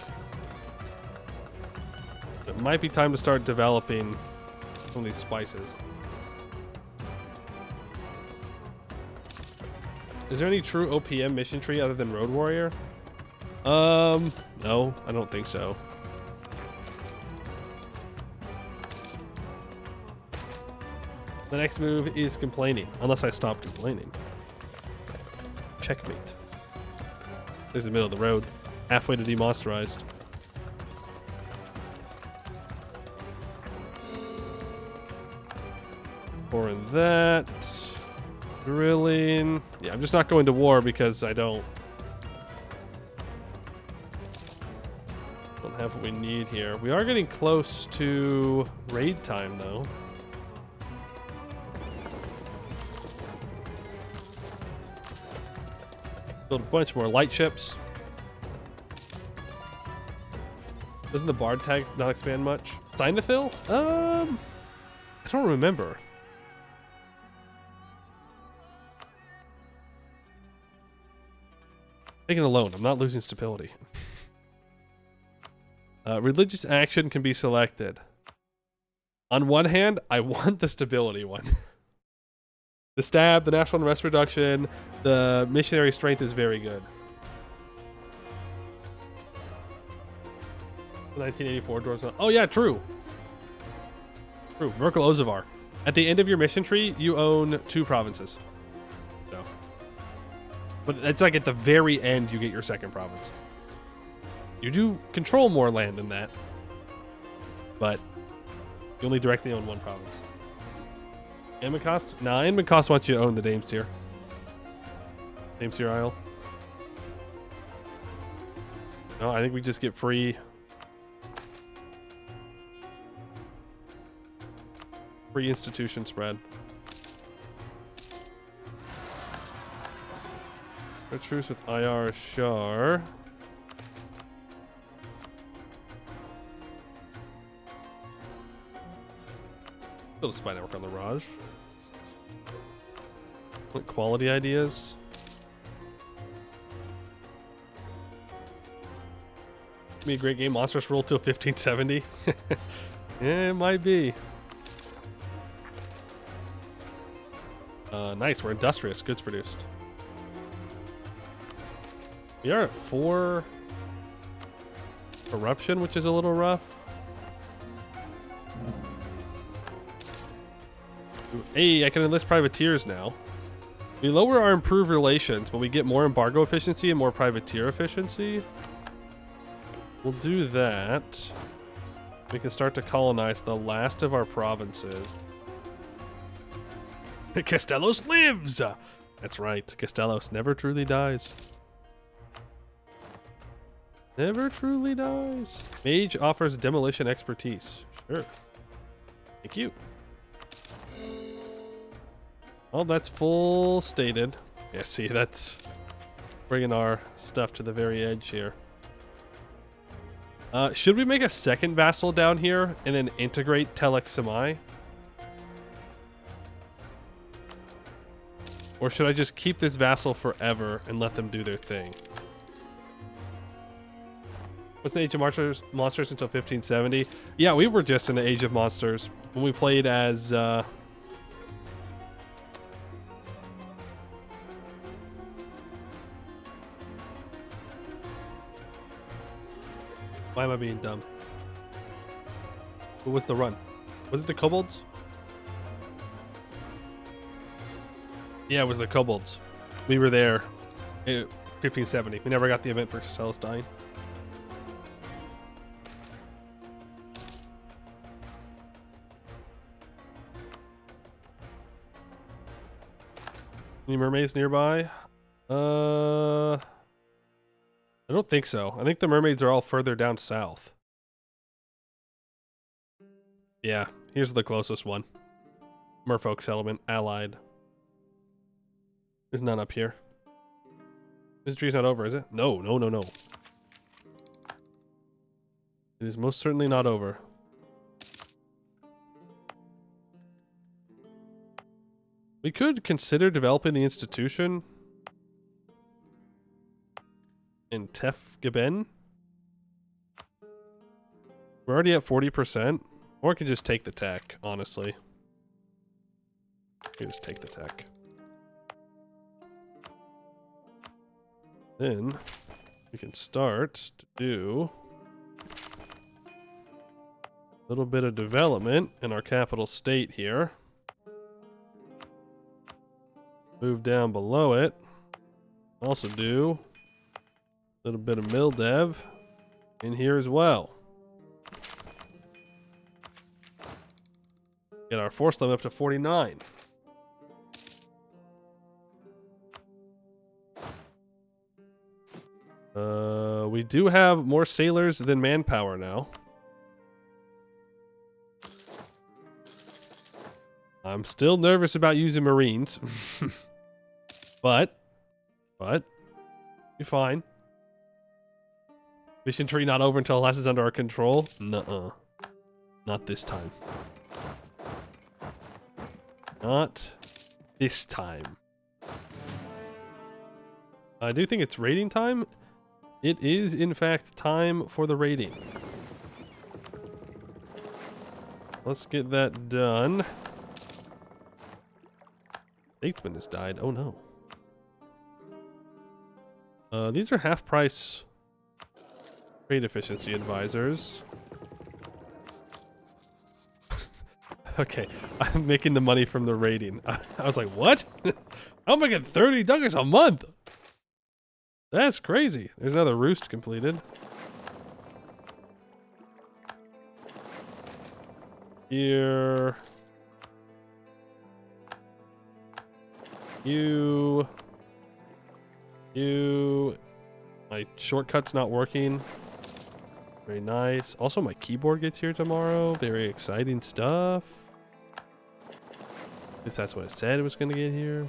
It might be time to start developing some of these spices. Is there any true OPM mission tree other than Road Warrior? No, I don't think so. The next move is complaining, unless I stop complaining. Checkmate. There's the middle of the road, halfway to demonsterized. Or that. Drilling. Yeah, I'm just not going to war because I don't have what we need here. We are getting close to raid time, though. Build a bunch more light ships. Doesn't the Bard tag not expand much? Sinethil? I don't remember. Taking a loan. I'm not losing stability. Religious action can be selected. On one hand, I want the stability one. The stab, the national unrest reduction, the missionary strength is very good. 1984 doors. Oh yeah, true. True. Verkal Ozavar. At the end of your mission tree, you own 2 provinces. So, but it's like at the very end you get your 2nd province. You do control more land than that, but you only directly own 1 province. Inmacost? Nah, Inmacost wants you to own the Dameseer. Dameseer Isle. No, I think we just get free institution spread. A truce with IR Shar. Build a spy network on the Raj. What quality ideas? Be a great game. Monstrous roll till 1570. Yeah, it might be. Nice, we're industrious. Goods produced. We are at 4 corruption, which is a little rough. Hey, I can enlist privateers now. We lower our improved relations, but we get more embargo efficiency and more privateer efficiency. We'll do that. We can start to colonize the last of our provinces. Castellos lives! That's right, Castellos never truly dies. Never truly dies. Mage offers demolition expertise. Sure. Thank you. Well, that's full stated. Yeah, see, that's bringing our stuff to the very edge here. Should we make a second vassal down here and then integrate Telex Semi? Or should I just keep this vassal forever and let them do their thing? What's the Age of Monsters until 1570? Yeah, we were just in the Age of Monsters when we played as... Why am I being dumb? What was the run? Was it the kobolds? Yeah, it was the kobolds. We were there. 1570. We never got the event for Castellos dying. Any mermaids nearby? I don't think so. I think the mermaids are all further down south. Yeah, here's the closest one. Merfolk settlement, allied. There's none up here. This tree's not over, is it? No, no, no, no. It is most certainly not over. We could consider developing the institution in Tefgeben. We're already at 40%. Or I could just take the tech, honestly. We just take the tech. Then we can start to do a little bit of development in our capital state here. Move down below it. Also do a little bit of mill dev in here as well. Get our force limit up to 49. We do have more sailors than manpower now. I'm still nervous about using Marines. but, be fine. Mission tree not over until last is under our control? Nuh-uh. Not this time. Not this time. I do think it's raiding time. It is, in fact, time for the raiding. Let's get that done. Statesman has died. Oh, no. These are half-price trade efficiency advisors. Okay, I'm making the money from the raiding. I was like, what? I'm making $30 a month. That's crazy. There's another roost completed. Here. You. My shortcut's not working. Very nice. Also, my keyboard gets here tomorrow. Very exciting stuff. At least that's what it said it was going to get here.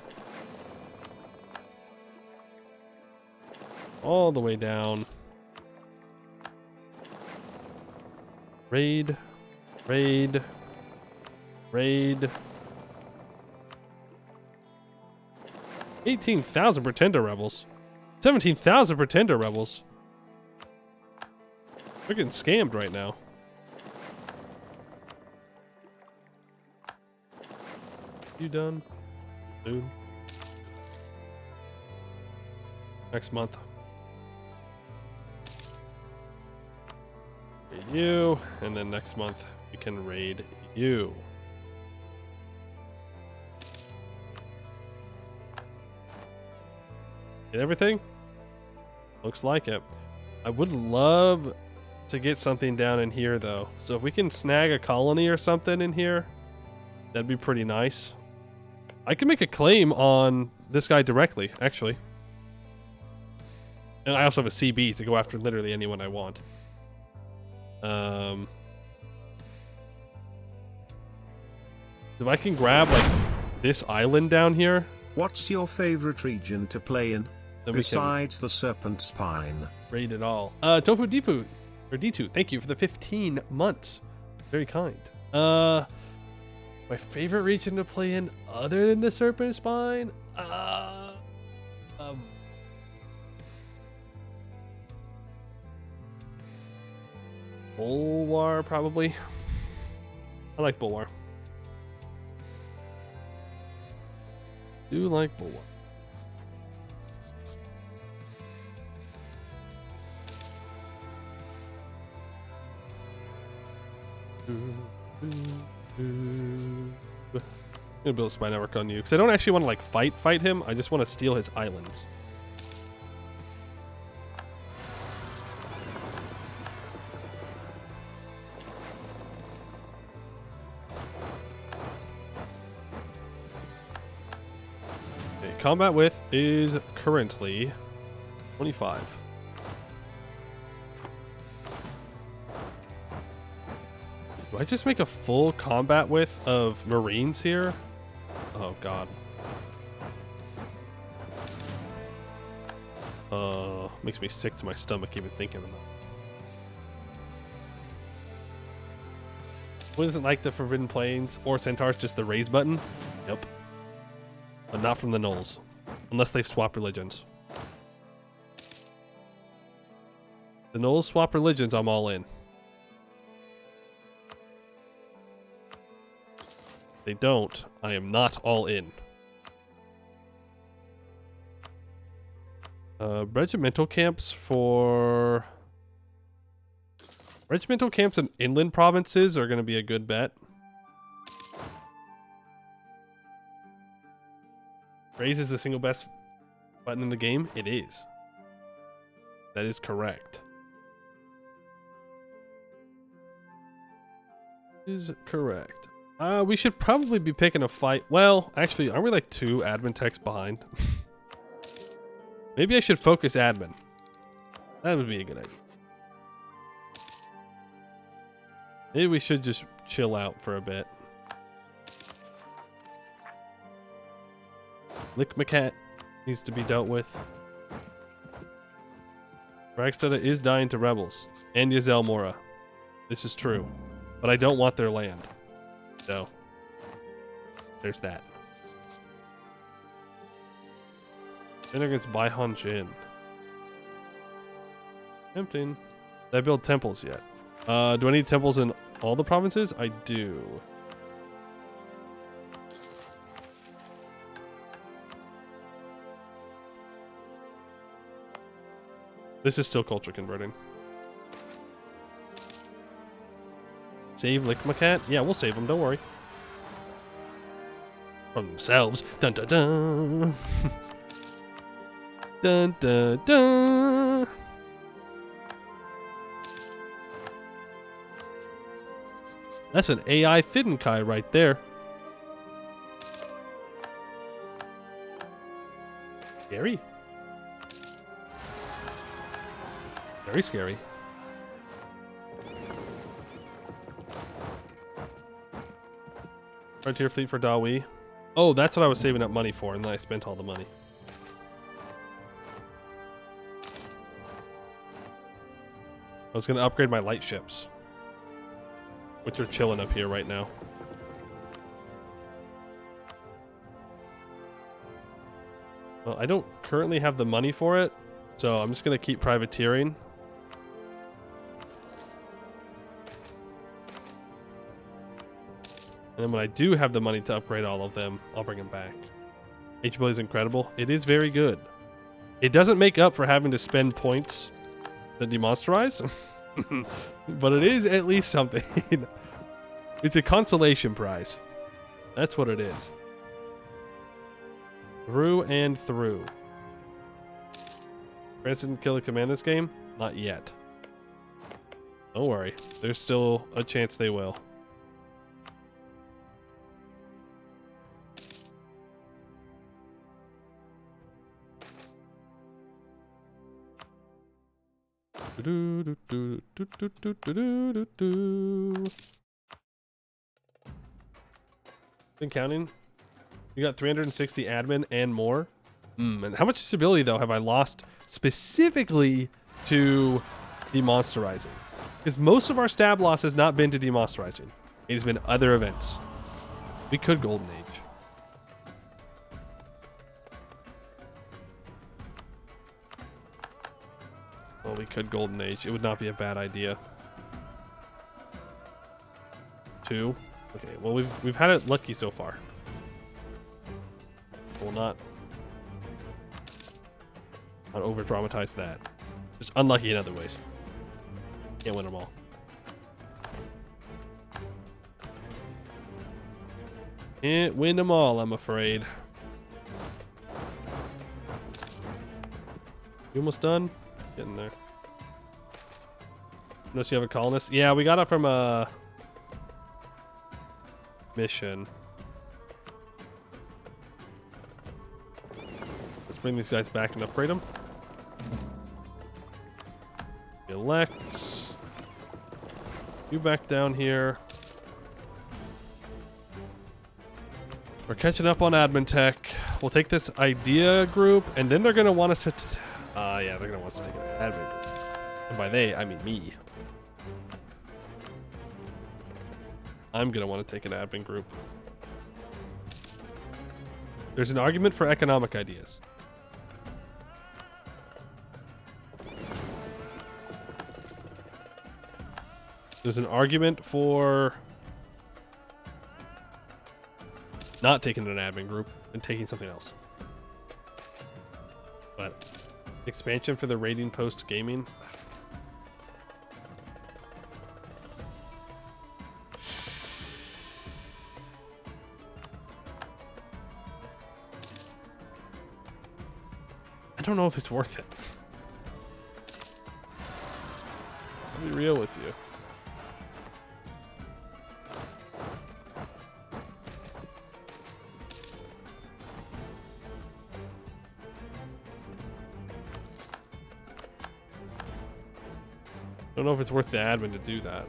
All the way down. Raid. 18,000 pretender rebels. 17,000 pretender rebels. We're getting scammed right now. You done? Soon. Next month. Raid you, and then next month we can raid you. Get everything? Looks like it. I would love to get something down in here though. So if we can snag a colony or something in here, that'd be pretty nice. I can make a claim on this guy directly, actually. And I also have a CB to go after literally anyone I want. If I can grab like this island down here. What's your favorite region to play in? Besides the Serpent Spine. Raid it all. Tofu D-Food. Or D2, thank you for the 15 months. Very kind. My favorite region to play in other than the Serpent Spine? Bulwar, probably. I like Bulwar. Do like Bulwar. I'm gonna build a spy network on you because I don't actually want to like fight him. I just want to steal his islands. Okay, combat width is currently 25. Do I just make a full combat width of Marines here? Oh, God. Makes me sick to my stomach even thinking about it. What is it like the Forbidden Plains or Centaurs? Just the raise button? Yep. But not from the Gnolls. Unless they've swapped religions. The Gnolls swap religions, I'm all in. They don't, I am not all in. Regimental camps for... Regimental camps in inland provinces are going to be a good bet. Raise is the single best button in the game? It is. That is correct. Is correct. We should probably be picking a fight. Well, actually, aren't we like 2 admin techs behind? Maybe I should focus admin. That would be a good idea. Maybe we should just chill out for a bit. Lickmacat needs to be dealt with. Ragsteda is dying to rebels. And Yazel Mora. This is true. But I don't want their land. So, there's that. Then against Baihan Jin. Tempting. Did I build temples yet? Do I need temples in all the provinces? I do. This is still culture converting. Save Lickmacat? Yeah, we'll save them, don't worry. From themselves. Dun dun dun. Dun dun dun. That's an AI Thiddenkai right there. Scary. Very scary. Frontier fleet for Dawi. Oh, that's what I was saving up money for, and then I spent all the money. I was going to upgrade my light ships, which are chilling up here right now. Well, I don't currently have the money for it, so I'm just going to keep privateering. And then when I do have the money to upgrade all of them, I'll bring them back. HB is incredible. It is very good. It doesn't make up for having to spend points to demonsterize, but it is at least something. It's a consolation prize. That's what it is. Through and through. France didn't kill a command this game? Not yet. Don't worry. There's still a chance they will. Been counting. You got 360 admin and more. And how much stability though have I lost specifically to demonsterizing? Because most of our stab loss has not been to demonsterizing. It has been other events. We could Golden Age. Well, we could Golden Age. It would not be a bad idea. 2. Okay, well we've had it lucky so far. We'll not over dramatize that. Just unlucky in other ways. Can't win them all. Can't win them all, I'm afraid. You almost done? Getting there. Unless you have a colonist. Yeah, we got it from a mission. Let's bring these guys back and upgrade them. Elect. You back down here. We're catching up on admin tech. We'll take this idea group, and then they're going to want us to... yeah, they're going to want us to take an admin group. And by they, I mean me. I'm going to want to take an admin group. There's an argument for economic ideas. There's an argument for not taking an admin group and taking something else. But expansion for the rating post gaming. I don't know if it's worth it. I'll be real with you. I don't know if it's worth the admin to do that.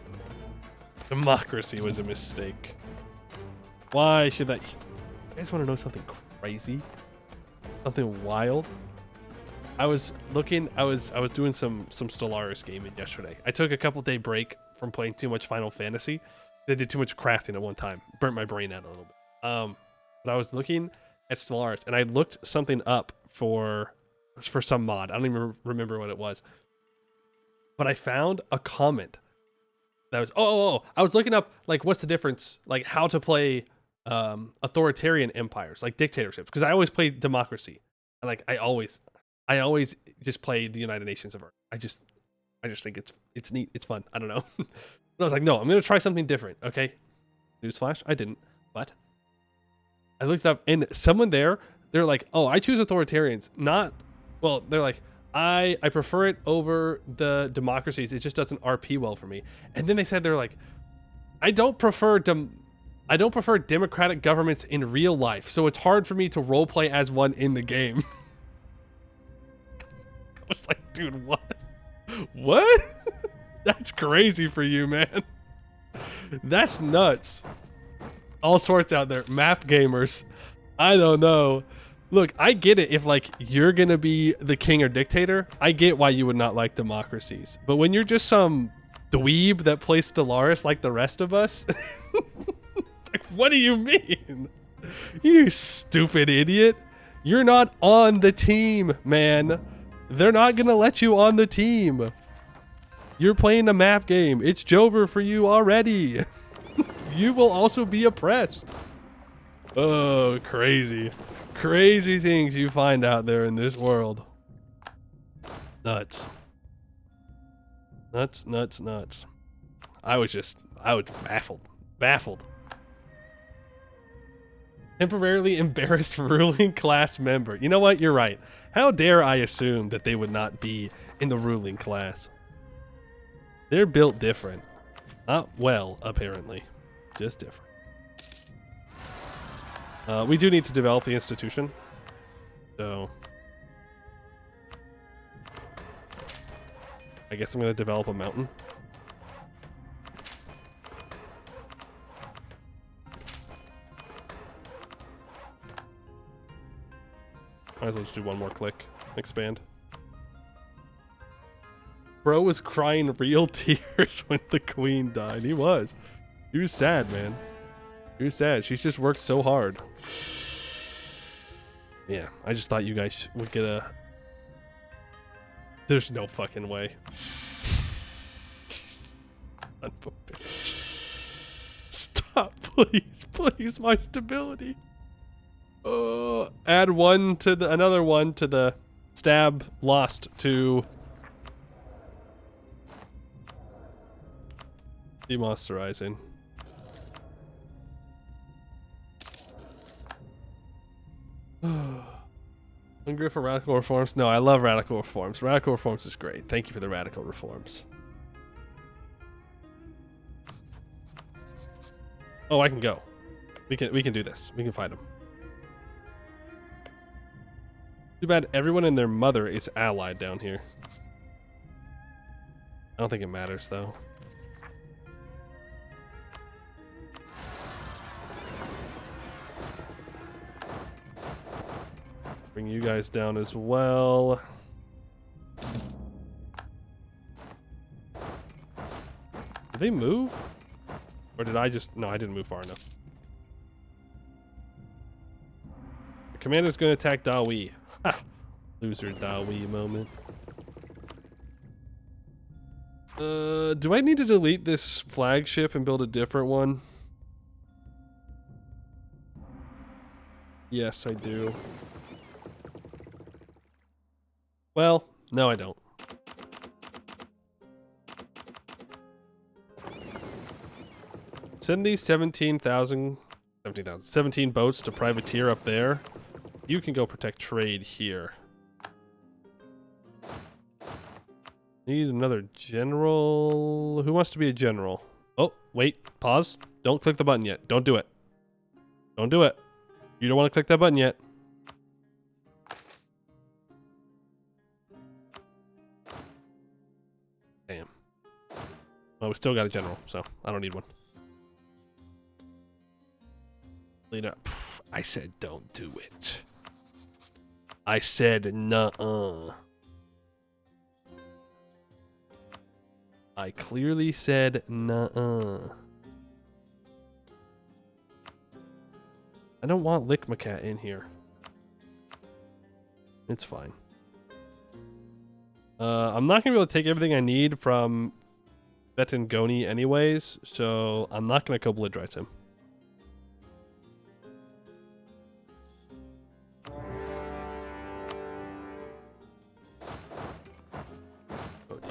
Democracy was a mistake. Why should that... You guys want to know something crazy? Something wild? I was looking... I was doing some Stellaris gaming yesterday. I took a couple-day break from playing too much Final Fantasy. I did too much crafting at one time. Burnt my brain out a little bit. But I was looking at Stellaris, and I looked something up for some mod. I don't even remember what it was. But I found a comment that was, I was looking up, like, what's the difference, like, how to play authoritarian empires, like dictatorships, because I always play democracy. Like, I always just play the United Nations of Earth. I just think it's neat, it's fun. I don't know. But I was like, no, I'm gonna try something different. Okay, newsflash, I didn't, but I looked it up, and someone they're like, oh, I choose authoritarians, not, well, they're like, I prefer it over the democracies. It just doesn't RP well for me. And then they said, they're like, I don't prefer democratic governments in real life, so it's hard for me to roleplay as one in the game. I was like, dude, what? What? That's crazy for you, man. That's nuts. All sorts out there. Map gamers. I don't know. Look, I get it if, like, you're going to be the king or dictator. I get why you would not like democracies. But when you're just some dweeb that plays Stellaris like the rest of us, like, what do you mean? You stupid idiot. You're not on the team, man. They're not going to let you on the team. You're playing a map game. It's Jover for you already. You will also be oppressed. Oh, crazy. Crazy things you find out there in this world. Nuts. Nuts, nuts, nuts. I was baffled. Baffled. Temporarily embarrassed ruling class member. You know what? You're right. How dare I assume that they would not be in the ruling class? They're built different. Not well, apparently. Just different. We do need to develop the institution. So I guess I'm going to develop a mountain. Might as well just do one more click. Expand. Bro was crying real tears when the queen died. He was. He was sad, man. He was sad. She's just worked so hard. Yeah, I just thought you guys would get a... There's no fucking way. Son of a bitch. Stop, please. Please, my stability. Add one to the... Another one to the stab lost to... Demonsterizing. Hungry for radical reforms? No, I love radical reforms. Radical reforms is great. Thank you for the radical reforms. Oh, I can go. We can do this. We can fight him. Too bad everyone and their mother is allied down here. I don't think it matters though. Bring you guys down as well. Did they move? Or did I just... No, I didn't move far enough. The commander's going to attack Dawi. Ha! Loser Dawi moment. Do I need to delete this flagship and build a different one? Yes, I do. Well, no, I don't. Send these 17 boats to privateer up there. You can go protect trade here. Need another general. Who wants to be a general? Oh, wait, pause. Don't click the button yet. Don't do it. Don't do it. You don't want to click that button yet. Damn. Well, we still got a general, so I don't need one. Leader. I said don't do it. I said nuh-uh. I clearly said nuh-uh. I don't want Lickmacat in here. It's fine. I'm not gonna be able to take everything I need from Betangoni anyways, so I'm not gonna co-belligerate him.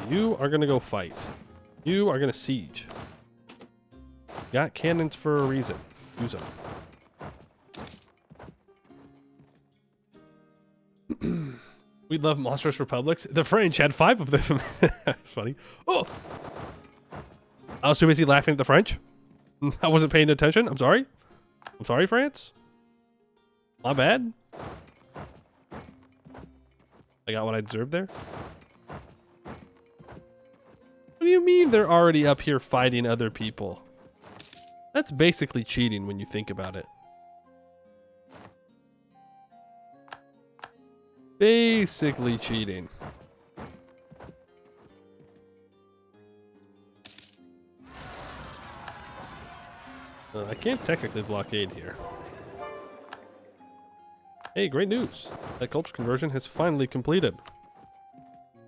You are gonna go fight. You are gonna siege. Got cannons for a reason. Use them. We love monstrous republics. The French had 5 of them. Funny. Oh! I was too busy laughing at the French. I wasn't paying attention. I'm sorry. I'm sorry, France. My bad. I got what I deserved there. What do you mean they're already up here fighting other people? That's basically cheating when you think about it. Basically cheating. I can't technically blockade here. Hey, great news. That culture conversion has finally completed.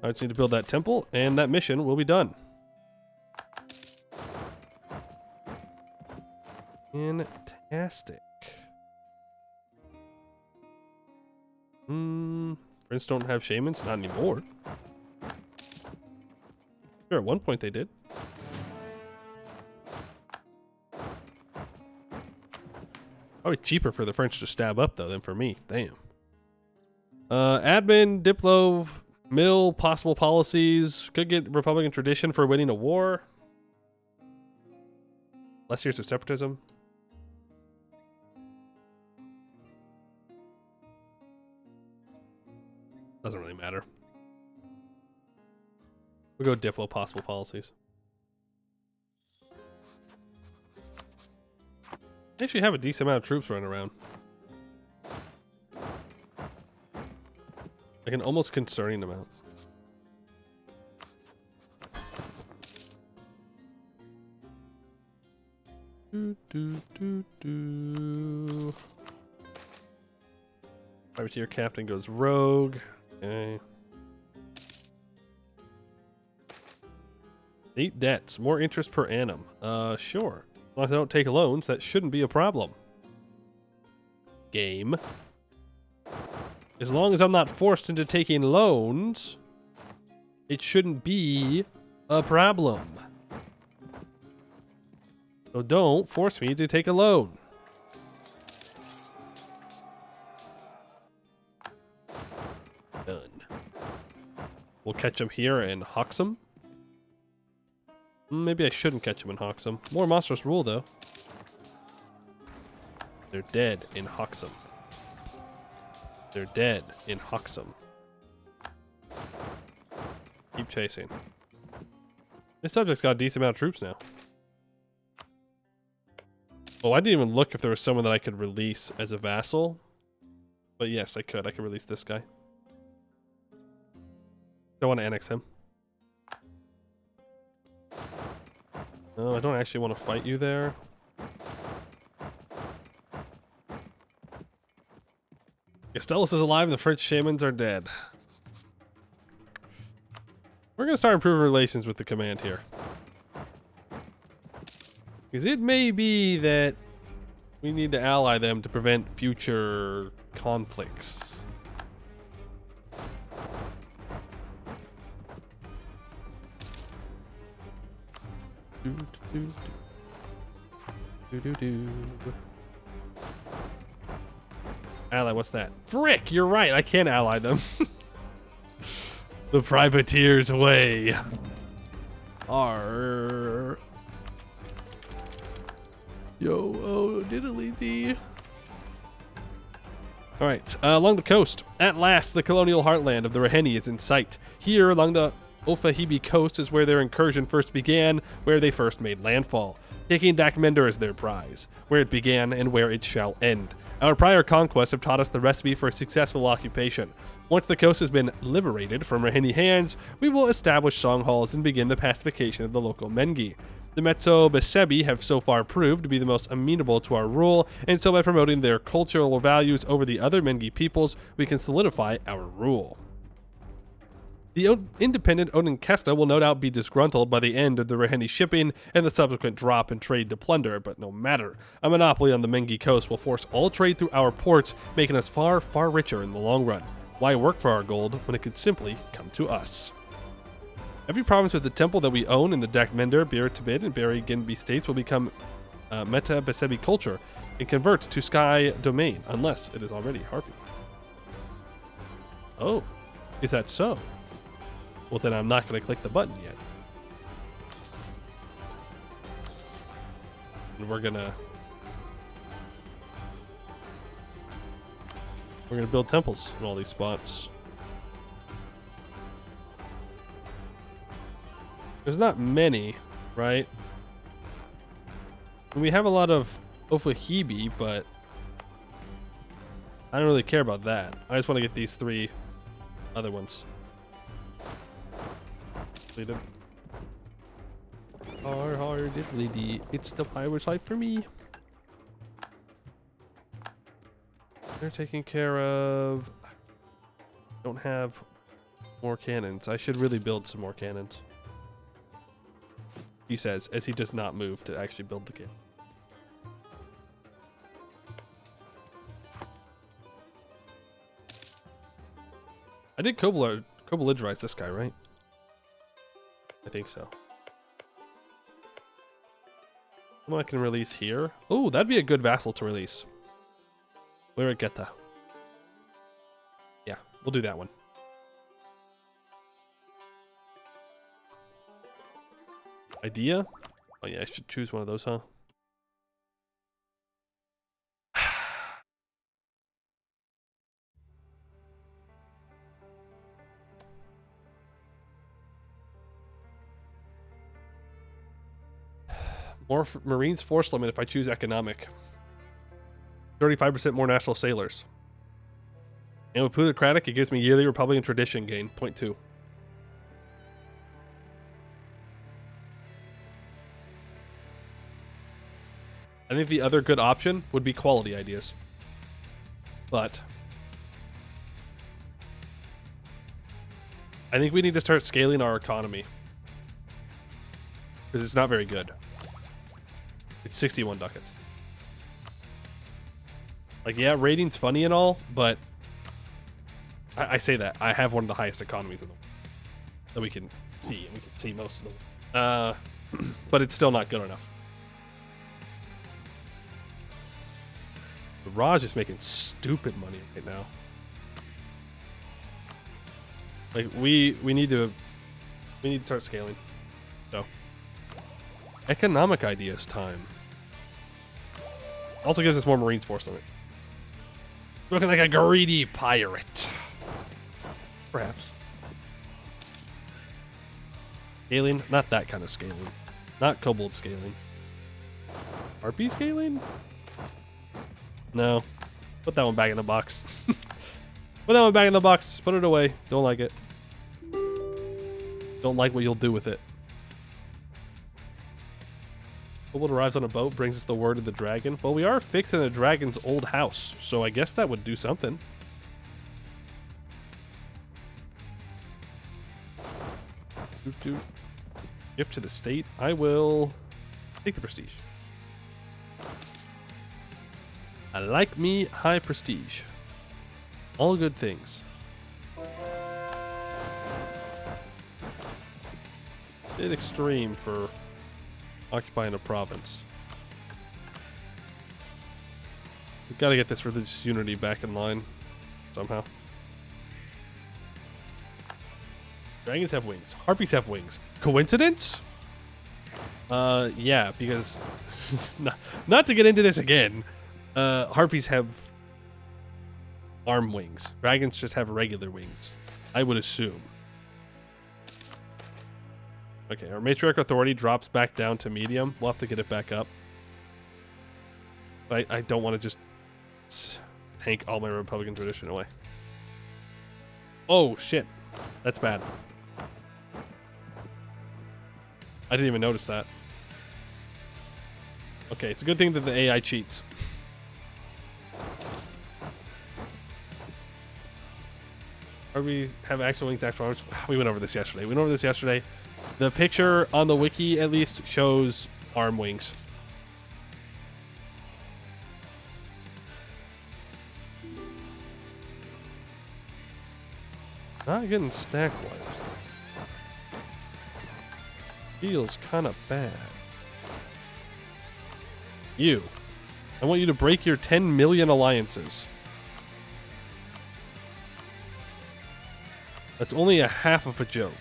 I just need to build that temple, and that mission will be done. Fantastic. Friends don't have shamans? Not anymore. Sure, at one point they did. Probably cheaper for the French to stab up, though, than for me. Damn. Admin, Diplo, Mill, possible policies. Could get Republican tradition for winning a war. Less years of separatism. Doesn't really matter. We'll go Diplo, possible policies. They actually have a decent amount of troops running around. Like an almost concerning amount. Privateer captain goes rogue. Okay. 8 debts, more interest per annum. Sure. As long as I don't take loans, that shouldn't be a problem. Game. As long as I'm not forced into taking loans, it shouldn't be a problem. So don't force me to take a loan. Done. We'll catch him here in Hoxham. Maybe I shouldn't catch him in Hoxham. More monstrous rule, though. They're dead in Hoxham. They're dead in Hoxham. Keep chasing. This subject's got a decent amount of troops now. Oh, I didn't even look if there was someone that I could release as a vassal. But yes, I could. I could release this guy. Don't want to annex him. No, I don't actually want to fight you there. Castellus is alive and the French shamans are dead. We're going to start improving relations with the command here. Because it may be that we need to ally them to prevent future conflicts. Ally, what's that? Frick, you're right. I can't ally them. The privateer's way. Arr. Yo, oh, diddly dee. All right, along the coast. At last, the colonial heartland of the Raheni is in sight. Here, along the Ofahibi coast is where their incursion first began, where they first made landfall, taking Dakmender as their prize, where it began and where it shall end. Our prior conquests have taught us the recipe for a successful occupation. Once the coast has been liberated from Raheni hands, we will establish song halls and begin the pacification of the local Mengi. The Metso Besebi have so far proved to be the most amenable to our rule, and so by promoting their cultural values over the other Mengi peoples, we can solidify our rule. The independent Odenkesta will no doubt be disgruntled by the end of the Raheni shipping and the subsequent drop in trade to plunder, but no matter. A monopoly on the Mengi coast will force all trade through our ports, making us far, far richer in the long run. Why work for our gold when it could simply come to us? Every province with the temple that we own in the Dakmender, Bir Tibid, and Beri Ginbi states will become Meta Besebi culture and convert to Sky domain, unless it is already Harpy. Oh, is that so? Well, then I'm not going to click the button yet. And we're gonna build temples in all these spots. There's not many, right? And we have a lot of Ofahibi, but I don't really care about that. I just want to get these 3 other ones. Har diddly dee. It's the pirate's life for me. They're taking care of. Don't have more cannons. I should really build some more cannons. He says, as he does not move to actually build the cannon. I did Kobolidrize this guy, right? I think so. Well, I can release here. Oh, that'd be a good vassal to release. Where it get that? Yeah, we'll do that one. Idea? Oh yeah, I should choose one of those, huh? More Marines force limit if I choose economic. 35% more national sailors. And with plutocratic, it gives me yearly Republican tradition gain, 0.2. I think the other good option would be quality ideas. But I think we need to start scaling our economy. Because it's not very good. It's 61 ducats. Like, yeah, rating's funny and all, but I say that. I have one of the highest economies in the world that we can see. And we can see most of the world. But it's still not good enough. Raj is making stupid money right now. Like, we need to start scaling. So, economic ideas time. Also gives us more Marines force limit. Looking like a greedy pirate. Perhaps. Scaling? Not that kind of scaling. Not kobold scaling. Harpy scaling? No. Put that one back in the box. Put that one back in the box. Put it away. Don't like it. Don't like what you'll do with it. Kobold arrives on a boat, brings us the word of the dragon. Well, we are fixing the dragon's old house, so I guess that would do something. Gift to the state. I will take the prestige. I like me high prestige. All good things. Bit extreme for occupying a province. We've got to get this religious unity back in line somehow. Dragons have wings. Harpies have wings. Coincidence? Yeah, because not to get into this again. Harpies have arm wings. Dragons just have regular wings, I would assume. Okay, our matriarch authority drops back down to medium. We'll have to get it back up. I don't want to just tank all my Republican tradition away. Oh, shit. That's bad. I didn't even notice that. Okay, it's a good thing that the AI cheats. Or we have actual wings, actual arms. We went over this yesterday. The picture on the wiki, at least, shows arm wings. Not getting stack wipes. Feels kind of bad. You. I want you to break your 10 million alliances. That's only a half of a joke.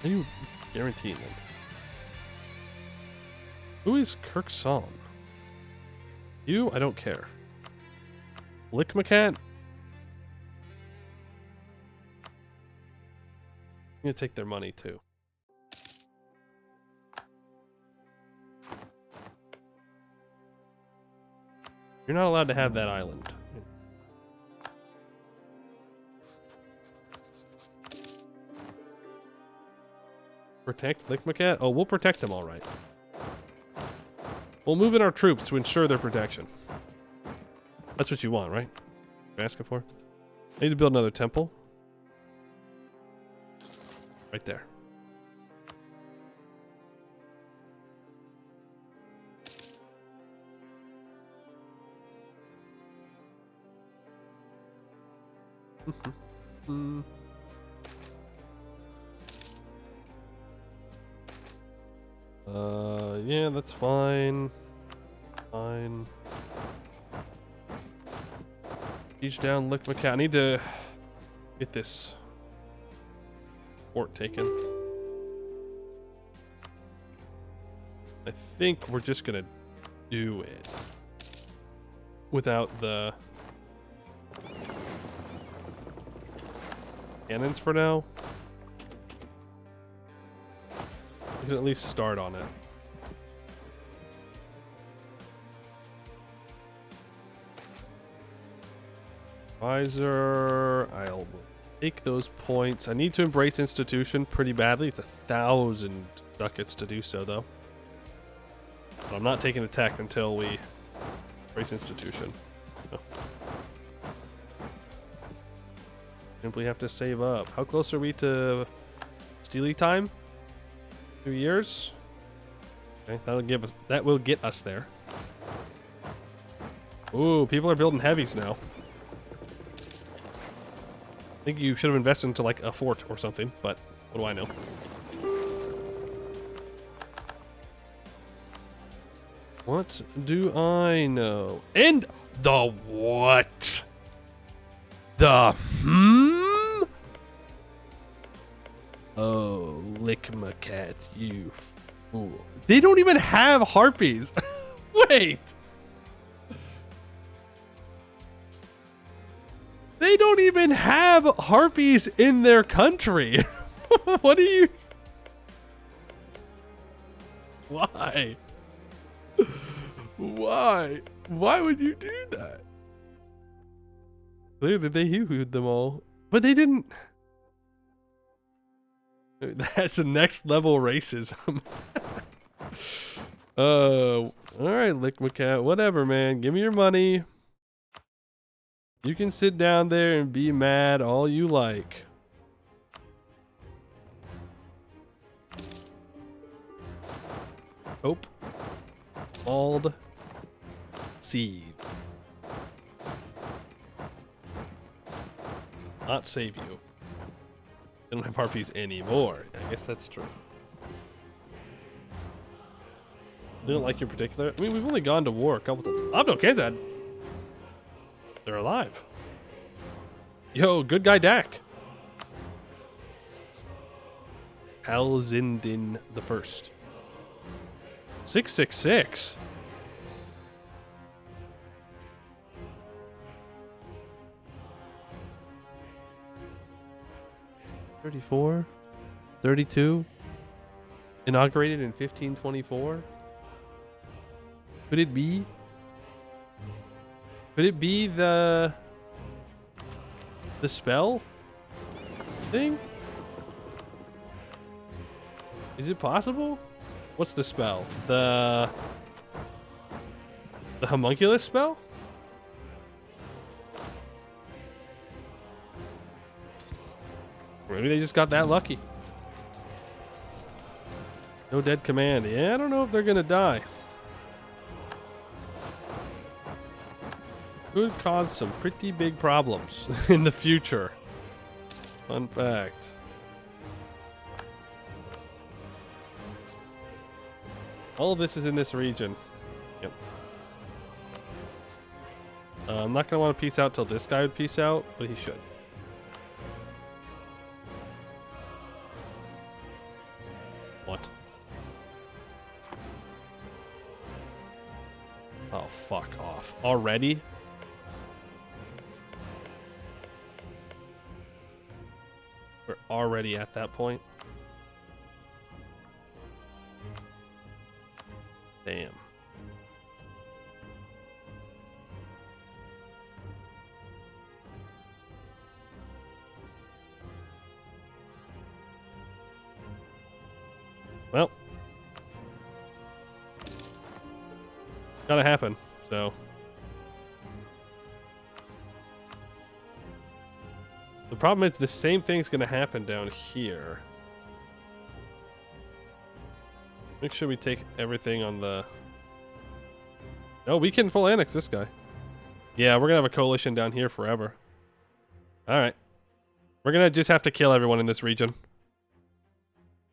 Are you guaranteeing them? Who is Kirk Song? You? I don't care. Lickmacat? I'm gonna take their money too. You're not allowed to have that island. Protect Lickmacat? Oh, we'll protect him all right. We'll move in our troops to ensure their protection. That's what you want, right? You're asking for? I need to build another temple. Right there. Mm. Yeah, that's fine. Fine. Siege down, lick my cat. I need to get this fort taken. I think we're just gonna do it without the cannons for now. We can at least start on it. Advisor, I'll take those points. I need to embrace institution pretty badly. It's 1,000 ducats to do so, though. But I'm not taking the tech until we embrace institution. So. Simply have to save up. How close are we to Steely time? 2 years. Okay, that will get us there. Ooh, people are building heavies now. I think you should have invested into like a fort or something, but what do I know? What do I know? And the what? The Oh, lick my cat, you fool. They don't even have harpies. Wait. They don't even have harpies in their country. What do you... Why? Why? Why would you do that? Clearly they hoo-hooed them all. But they didn't... That's the next level racism. Alright, lick my cat. Whatever, man. Give me your money. You can sit down there and be mad all you like. Hope. Bald. Seed. Not save you. They don't have harpies anymore. I guess that's true. They don't like you in particular. I mean, we've only gone to war a couple times. Abdo Kezad. They're alive. Yo, good guy Dak. Halzindin the First. 666. $34. 32. Inaugurated in 1524. Could it be? Could it be the spell thing? Is it possible? What's the spell? The homunculus spell? Maybe they just got that lucky. No dead command. Yeah, I don't know if they're gonna die. Could cause some pretty big problems in the future. Fun fact. All of this is in this region. Yep. I'm not gonna want to peace out till this guy would peace out, but he should. What? Oh, fuck off. Already? We're already at that point. Damn. Well, gotta happen, so. The problem is the same thing's gonna happen down here. Make sure we take everything on the... No, we can full annex this guy. Yeah, we're gonna have a coalition down here forever. Alright. We're gonna just have to kill everyone in this region.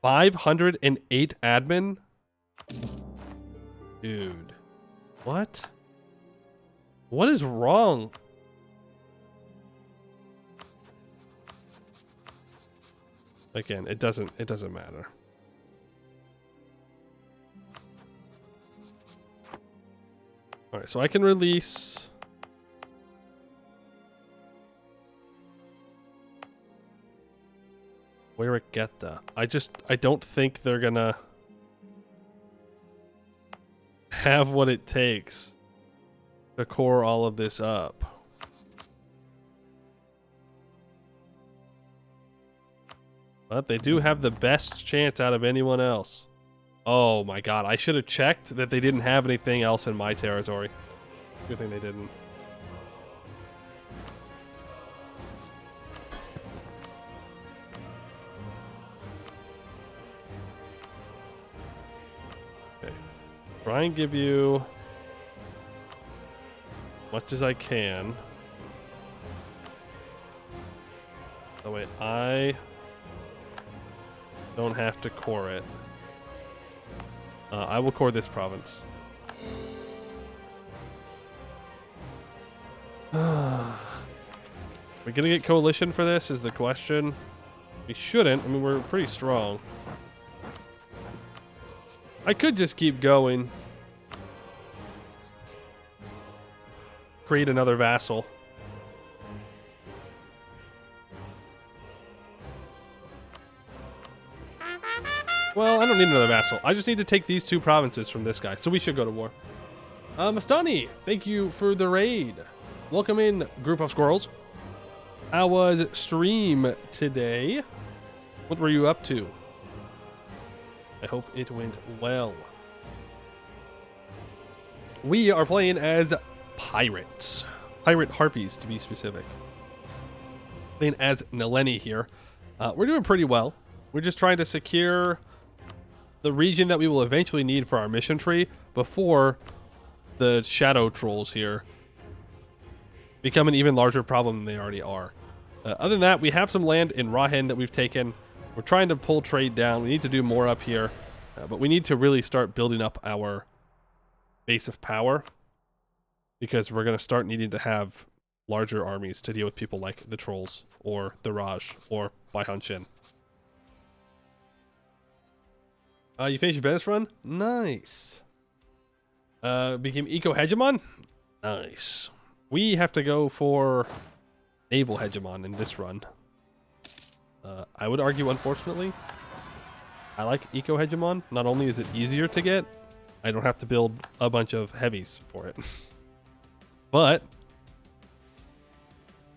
508 admin? Dude. What? What is wrong? Again, it doesn't matter. Alright, so I can release Weiragetta. I don't think they're gonna have what it takes to core all of this up. But they do have the best chance out of anyone else. Oh my god, I should have checked that they didn't have anything else in my territory. Good thing they didn't. Okay. Try and give you as much as I can. Oh wait, I don't have to core it. I will core this province. We're gonna get coalition for this is the question. We shouldn't. I mean, we're pretty strong. I could just keep going. Create another vassal. Well, I don't need another vassal. I just need to take these two provinces from this guy. So we should go to war. Mastani, thank you for the raid. Welcome in, group of squirrels. How was stream today? What were you up to? I hope it went well. We are playing as pirates. Pirate harpies, to be specific. Playing as Naleni here. We're doing pretty well. We're just trying to secure the region that we will eventually need for our mission tree before the shadow trolls here become an even larger problem than they already are. Other than that, we have some land in Rahen that we've taken. We're trying to pull trade down. We need to do more up here, but we need to really start building up our base of power because we're going to start needing to have larger armies to deal with people like the trolls or the Raj or Baihan Shin. You finished your Venice run? Nice. Became Eco Hegemon? Nice. We have to go for Naval Hegemon in this run. I would argue, unfortunately, I like Eco Hegemon. Not only is it easier to get, I don't have to build a bunch of heavies for it. But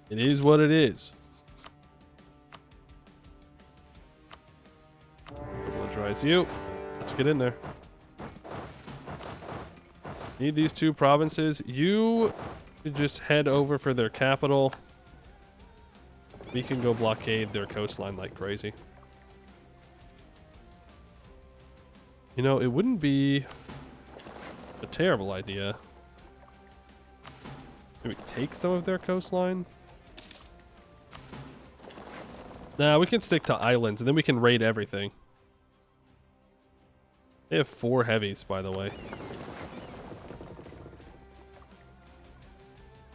it is what it is. Militarize you. Let's get in there. Need these two provinces. You could just head over for their capital. We can go blockade their coastline like crazy. You know, it wouldn't be a terrible idea. Maybe take some of their coastline? Nah, we can stick to islands and then we can raid everything. They have 4 heavies, by the way.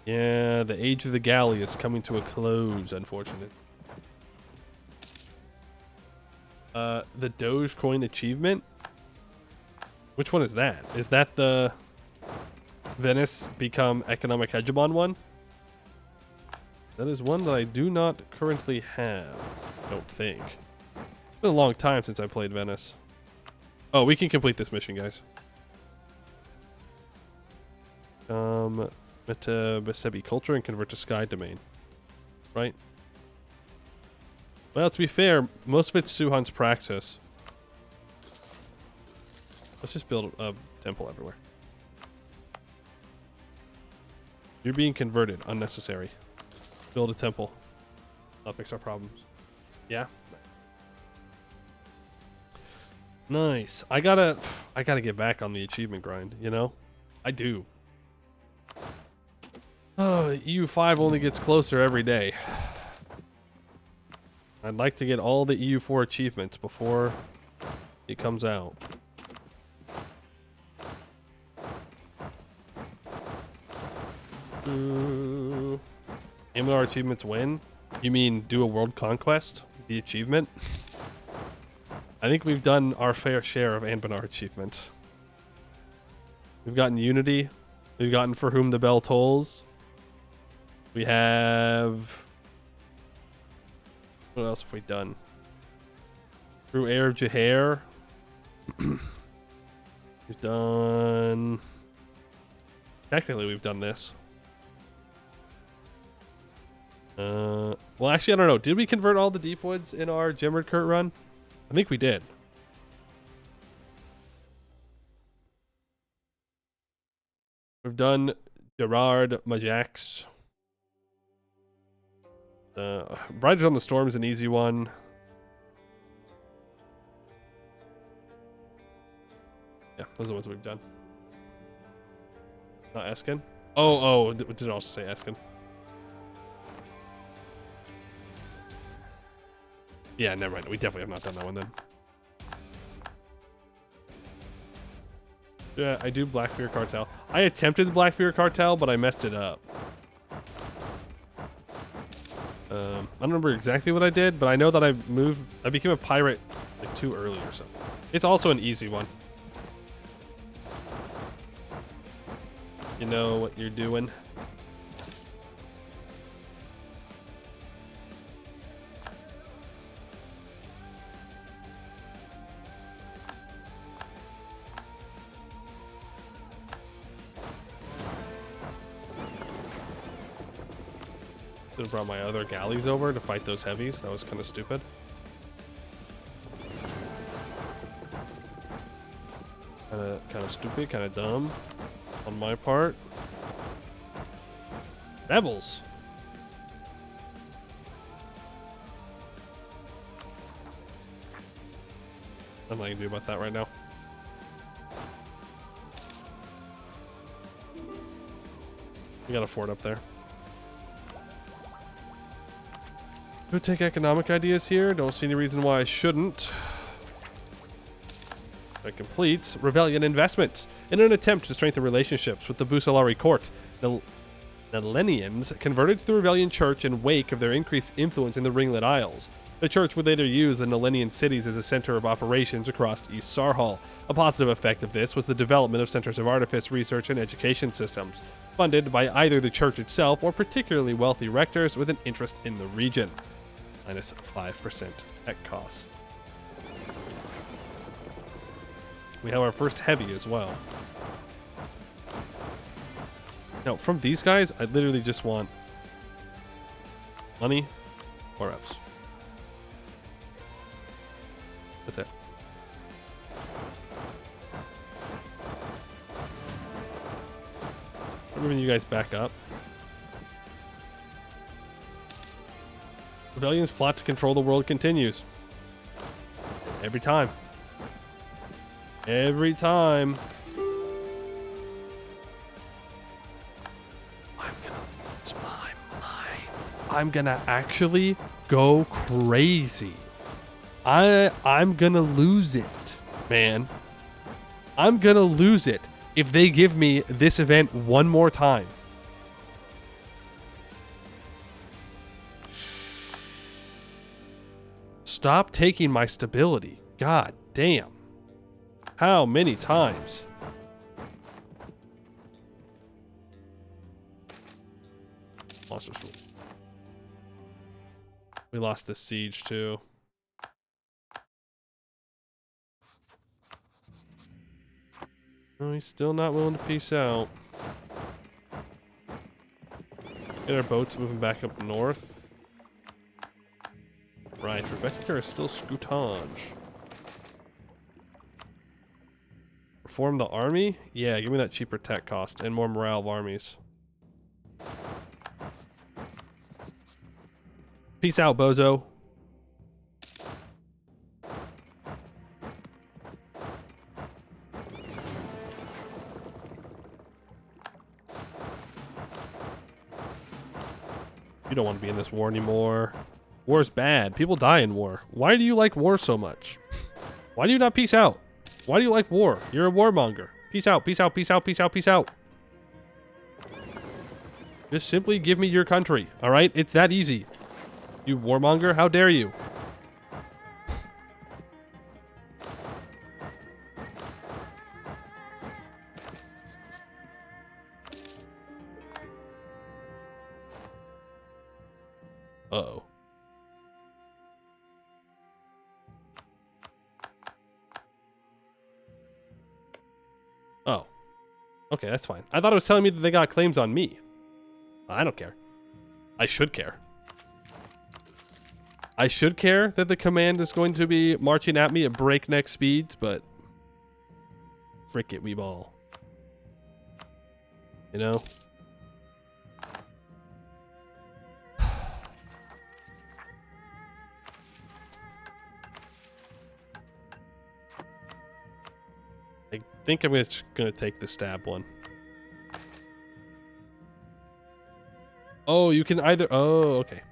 Yeah, the age of the galley is coming to a close, unfortunate. The Dogecoin achievement? Which one is that? Is that the Venice become economic hegemon one? That is one that I do not currently have, I don't think. It's been a long time since I played Venice. Oh, we can complete this mission, guys. Meta Besebi culture and convert to sky domain. Right? Well, to be fair, most of it's Suhan's praxis. Let's just build a temple everywhere. You're being converted. Unnecessary. Build a temple. That'll fix our problems. Yeah? Nice. I gotta get back on the achievement grind, you know? I do. Oh, EU5 only gets closer every day. I'd like to get all the EU4 achievements before it comes out. Anbennar achievements win? You mean do a world conquest? The achievement? I think we've done our fair share of Anbennar achievements. We've gotten Unity. We've gotten For Whom the Bell Tolls. We have... What else have we done? Through Air of Jahair. We've done... Technically, we've done this. Well, actually, I don't know. Did we convert all the deep woods in our Gemmered Kurt run? I think we did. We've done Gerard Majax. Riders on the Storm is an easy one. Yeah, those are the ones we've done. Not Eskin? Oh, did it also say Eskin? Yeah, never mind. We definitely have not done that one then. Yeah, I do Blackbeard Cartel. I attempted the Blackbeard Cartel, but I messed it up. I don't remember exactly what I did, but I know that I became a pirate like too early or something. It's also an easy one. You know what you're doing. Should have brought my other galleys over to fight those heavies. That was kind of stupid. Kind of stupid, kind of dumb on my part. Rebels. Nothing I can do about that right now. We got a fort up there. Could take economic ideas here. Don't see any reason why I shouldn't. That completes Rebellion investments. In an attempt to strengthen relationships with the Busalari court, the Nalenians converted to the Rebellion Church in wake of their increased influence in the Ringlet Isles. The church would later use the Nalenian cities as a center of operations across East Sarhal. A positive effect of this was the development of centers of artifice, research, and education systems, funded by either the church itself or particularly wealthy rectors with an interest in the region. Minus 5% tech costs. We have our first heavy as well. Now, from these guys, I literally just want money or reps. That's it. I'm moving you guys back up. Rebellion's plot to control the world continues. Every time. Every time. I'm gonna lose my mind. I'm gonna actually go crazy. I'm gonna lose it, man. I'm gonna lose it if they give me this event one more time. Stop taking my stability. God damn. How many times? Monster School. We lost this siege too. Oh, he's still not willing to peace out. Get our boats moving back up north. Right, Rebecca is still Scoutange. Reform the army? Yeah, give me that cheaper tech cost and more morale of armies. Peace out, bozo. You don't want to be in this war anymore. War's bad. People die in war. Why do you like war so much? Why do you not peace out? Why do you like war? You're a warmonger. Peace out, peace out, peace out, peace out, peace out. Just simply give me your country, all right? It's that easy. You warmonger, how dare you? Uh-oh. Oh. Okay, that's fine. I thought it was telling me that they got claims on me. I don't care. I should care. I should care that the command is going to be marching at me at breakneck speeds, but frick it, we ball. You know? I think I'm just gonna take the stab one. Oh, you can either... Oh, okay.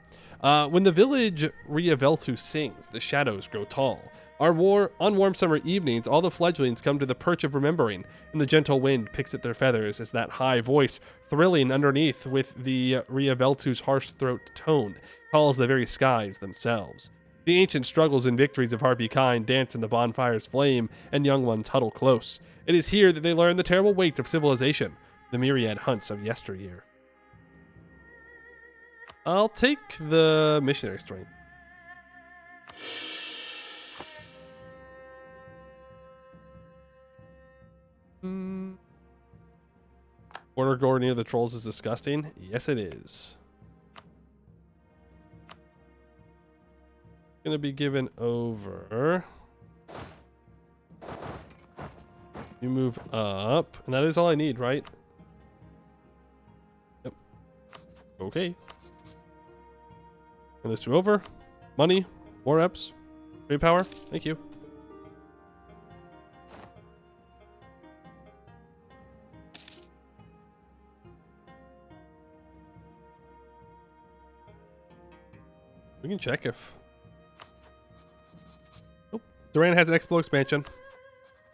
When the village Riaveltu sings, the shadows grow tall. On warm summer evenings, all the fledglings come to the perch of remembering, and the gentle wind picks at their feathers as that high voice, thrilling underneath with the Riaveltu's harsh throat tone, calls the very skies themselves. The ancient struggles and victories of harpy kind dance in the bonfire's flame, and young ones huddle close. It is here that they learn the terrible weight of civilization, the myriad hunts of yesteryear. I'll take the missionary strength. Border gore near the trolls is disgusting. Yes, it is. Gonna be given over. You move up, and that is all I need, right? Yep. Okay. And those two over. Money, more reps, great power. Thank you. We can check if... Nope. Duran has Expo expansion.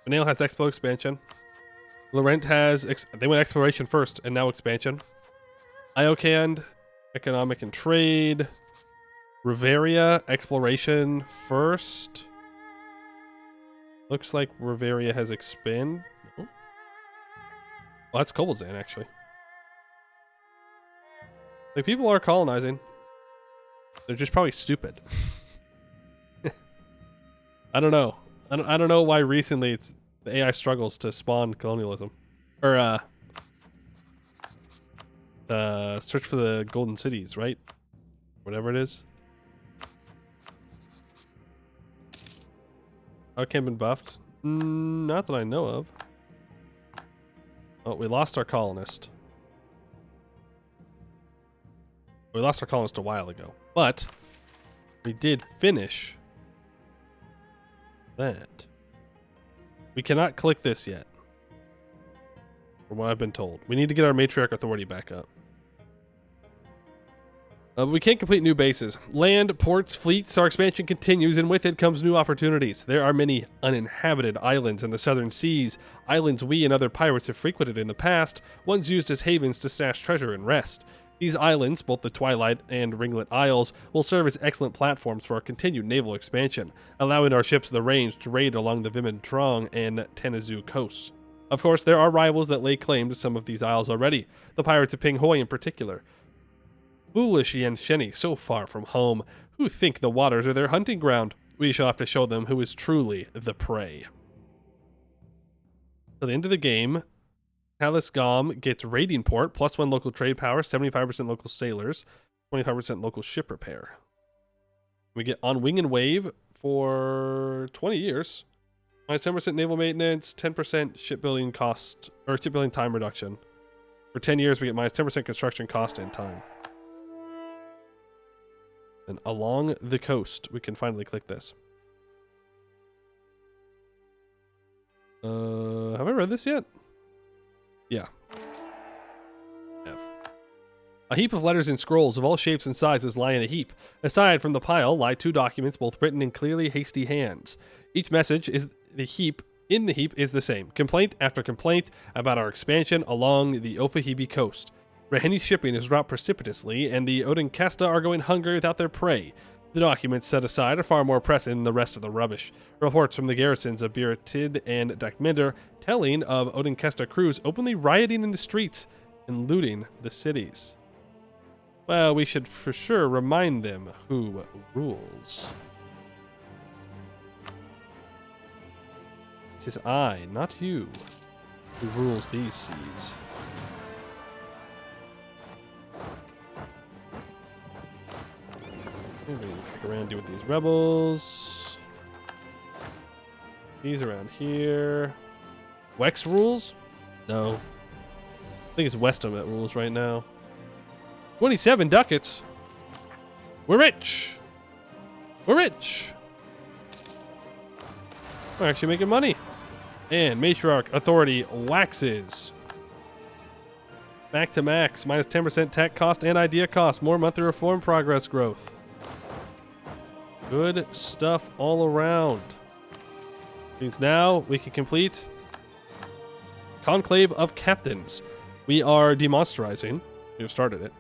Benale has Expo expansion. Laurent has... They went exploration first, and now expansion. Iocand, economic and trade. Riveria, exploration first. Looks like Riveria has expand. Oh, well, that's Koboldzan, actually. Like, people are colonizing. They're just probably stupid. I don't know. I don't know why recently it's the AI struggles to spawn colonialism. Or, search for the golden cities, right? Whatever it is. Arcane been buffed? Not that I know of. Oh, we lost our colonist. We lost our colonist a while ago. But we did finish that. We cannot click this yet. From what I've been told. We need to get our matriarch authority back up. We can't complete new bases. Land, ports, fleets, our expansion continues, and with it comes new opportunities. There are many uninhabited islands in the southern seas, islands we and other pirates have frequented in the past, ones used as havens to stash treasure and rest. These islands, both the Twilight and Ringlet Isles, will serve as excellent platforms for our continued naval expansion, allowing our ships the range to raid along the Vimin Trong and Tenezu coasts. Of course, there are rivals that lay claim to some of these isles already, the pirates of Ping Hoi in particular. Foolish Yensheni, so far from home, who think the waters are their hunting ground. We shall have to show them who is truly the prey. At the end of the game, Palace Gom gets raiding port, +1 local trade power, 75% local sailors, 25% local ship repair. We get on Wing and Wave for 20 years. -10% naval maintenance, 10% shipbuilding cost, or shipbuilding time reduction. For 10 years, we get -10% construction cost and time. And along the coast, we can finally click this. Have I read this yet? Yeah. I have. A heap of letters and scrolls of all shapes and sizes lie in a heap. Aside from the pile lie 2 documents, both written in clearly hasty hands. Each message is the heap is the same. Complaint after complaint about our expansion along the Ofahibi coast. Raheni's shipping has dropped precipitously, and the Odinkesta are going hungry without their prey. The documents set aside are far more pressing than the rest of the rubbish. Reports from the garrisons of Biratid and Dakminder telling of Odinkesta crews openly rioting in the streets and looting the cities. Well, we should for sure remind them who rules. It is I, not you, who rules these seas. Around deal with these rebels. These around here. Wex rules? No. I think it's Westham that rules right now. 27 ducats. We're rich. We're rich. We're actually making money. And matriarch authority waxes. Back to max. Minus 10% tech cost and idea cost. More monthly reform progress growth. Good stuff all around. Means now we can complete Conclave of Captains. We are demonsterizing. We've started it.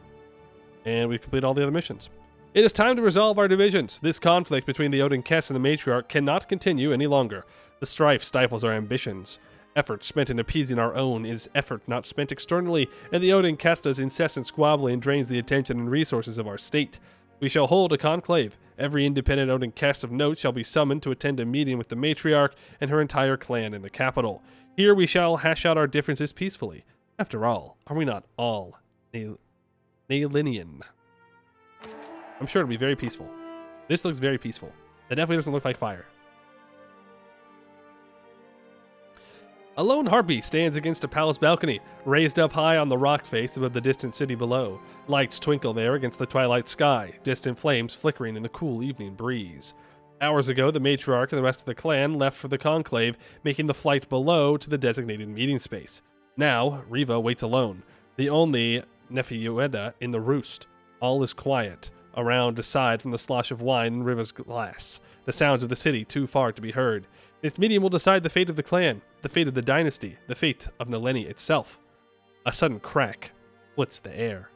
And we've completed all the other missions. It is time to resolve our divisions. This conflict between the Odinkest and the Matriarch cannot continue any longer. The strife stifles our ambitions. Effort spent in appeasing our own is effort not spent externally, and the Odinkesta's incessant squabbling drains the attention and resources of our state. We shall hold a conclave. Every independent Odinkest of note shall be summoned to attend a meeting with the Matriarch and her entire clan in the capital. Here we shall hash out our differences peacefully. After all, are we not all Nalenian? I'm sure it'll be very peaceful. This looks very peaceful. It definitely doesn't look like fire. A lone harpy stands against a palace balcony, raised up high on the rock face above the distant city below. Lights twinkle there against the twilight sky, distant flames flickering in the cool evening breeze. Hours ago, the matriarch and the rest of the clan left for the conclave, making the flight below to the designated meeting space. Now, Riva waits alone, the only Nefiueda in the roost. All is quiet, around aside from the slosh of wine in Riva's glass, the sounds of the city too far to be heard. This meeting will decide the fate of the clan, the fate of the dynasty, the fate of Naleni itself. A sudden crack splits the air.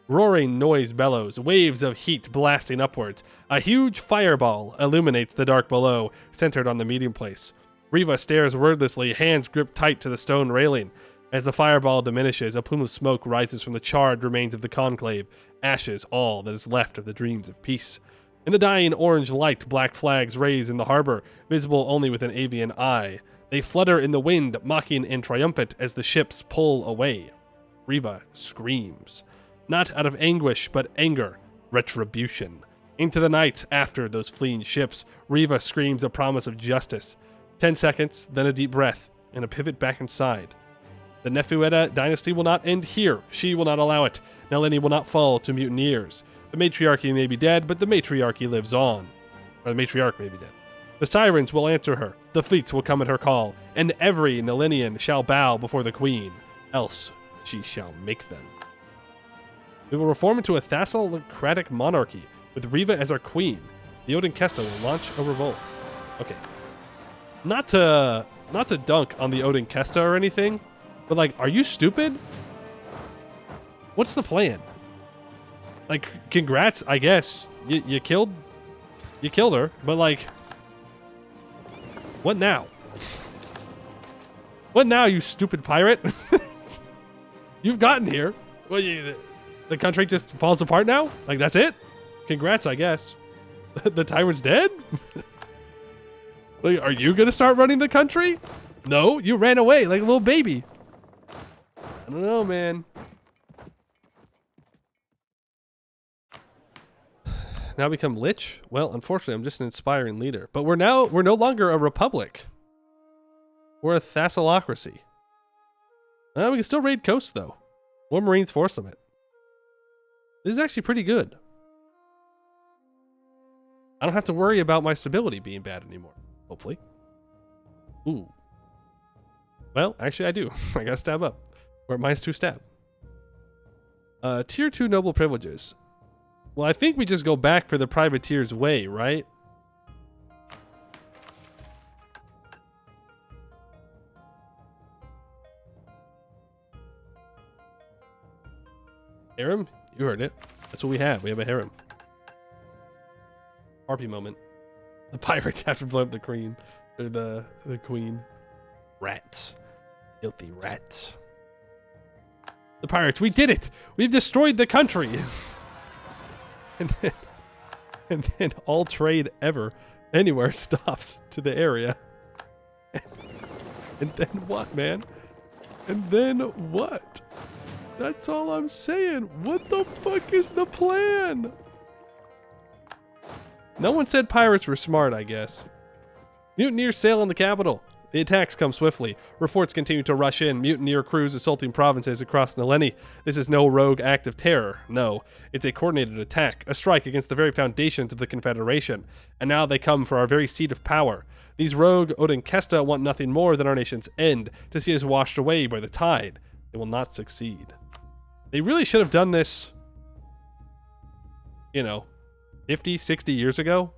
Roaring noise bellows, waves of heat blasting upwards. A huge fireball illuminates the dark below, centered on the meeting place. Riva stares wordlessly, hands gripped tight to the stone railing. As the fireball diminishes, a plume of smoke rises from the charred remains of the conclave, ashes all that is left of the dreams of peace. In the dying orange light, black flags raise in the harbor, visible only with an avian eye. They flutter in the wind, mocking and triumphant as the ships pull away. Riva screams. Not out of anguish, but anger, retribution. Into the night, after those fleeing ships, Riva screams a promise of justice. 10 seconds, then a deep breath, and a pivot back inside. The Nefueda dynasty will not end here. She will not allow it. Naleni will not fall to mutineers. The matriarchy may be dead, but the matriarchy lives on. Or the matriarch may be dead. The sirens will answer her. The fleets will come at her call. And every Nalenian shall bow before the queen. Else she shall make them. We will reform into a Thassalocratic monarchy, with Riva as our queen. The Odinkesta will launch a revolt. Okay. Not to dunk on the Odinkesta or anything, but like, are you stupid? What's the plan? Like, congrats, I guess. You killed her, but like, what now? What now, you stupid pirate? You've gotten here. Well, the country just falls apart now? Like, that's it? Congrats, I guess. The tyrant's dead? Like, are you gonna start running the country? No, you ran away like a little baby. I don't know, man. Now become Lich? Well, unfortunately, I'm just an inspiring leader. But we're no longer a republic. We're a Thassalocracy. We can still raid coasts, though. More Marines force them it. This is actually pretty good. I don't have to worry about my stability being bad anymore. Hopefully. Ooh. Well, actually, I do. I gotta stab up. We're at -2 stab. Tier 2 noble privileges. Well, I think we just go back for the privateer's way, right? Harem? You heard it. That's what we have. We have a harem. Harpy moment. The pirates have to blow up the queen. Or the queen. Rats. Filthy rats. The pirates, we did it! We've destroyed the country! and then all trade ever, anywhere, stops to the area. And then what, man? And then what? That's all I'm saying. What the fuck is the plan? No one said pirates were smart, I guess. Mutineers sail on the capital. The attacks come swiftly. Reports continue to rush in. Mutineer crews assaulting provinces across Naleni. This is no rogue act of terror. No, it's a coordinated attack, a strike against the very foundations of the Confederation. And now they come for our very seat of power. These rogue Odinkesta want nothing more than our nation's end, to see us washed away by the tide. They will not succeed. They really should have done this, 50, 60 years ago.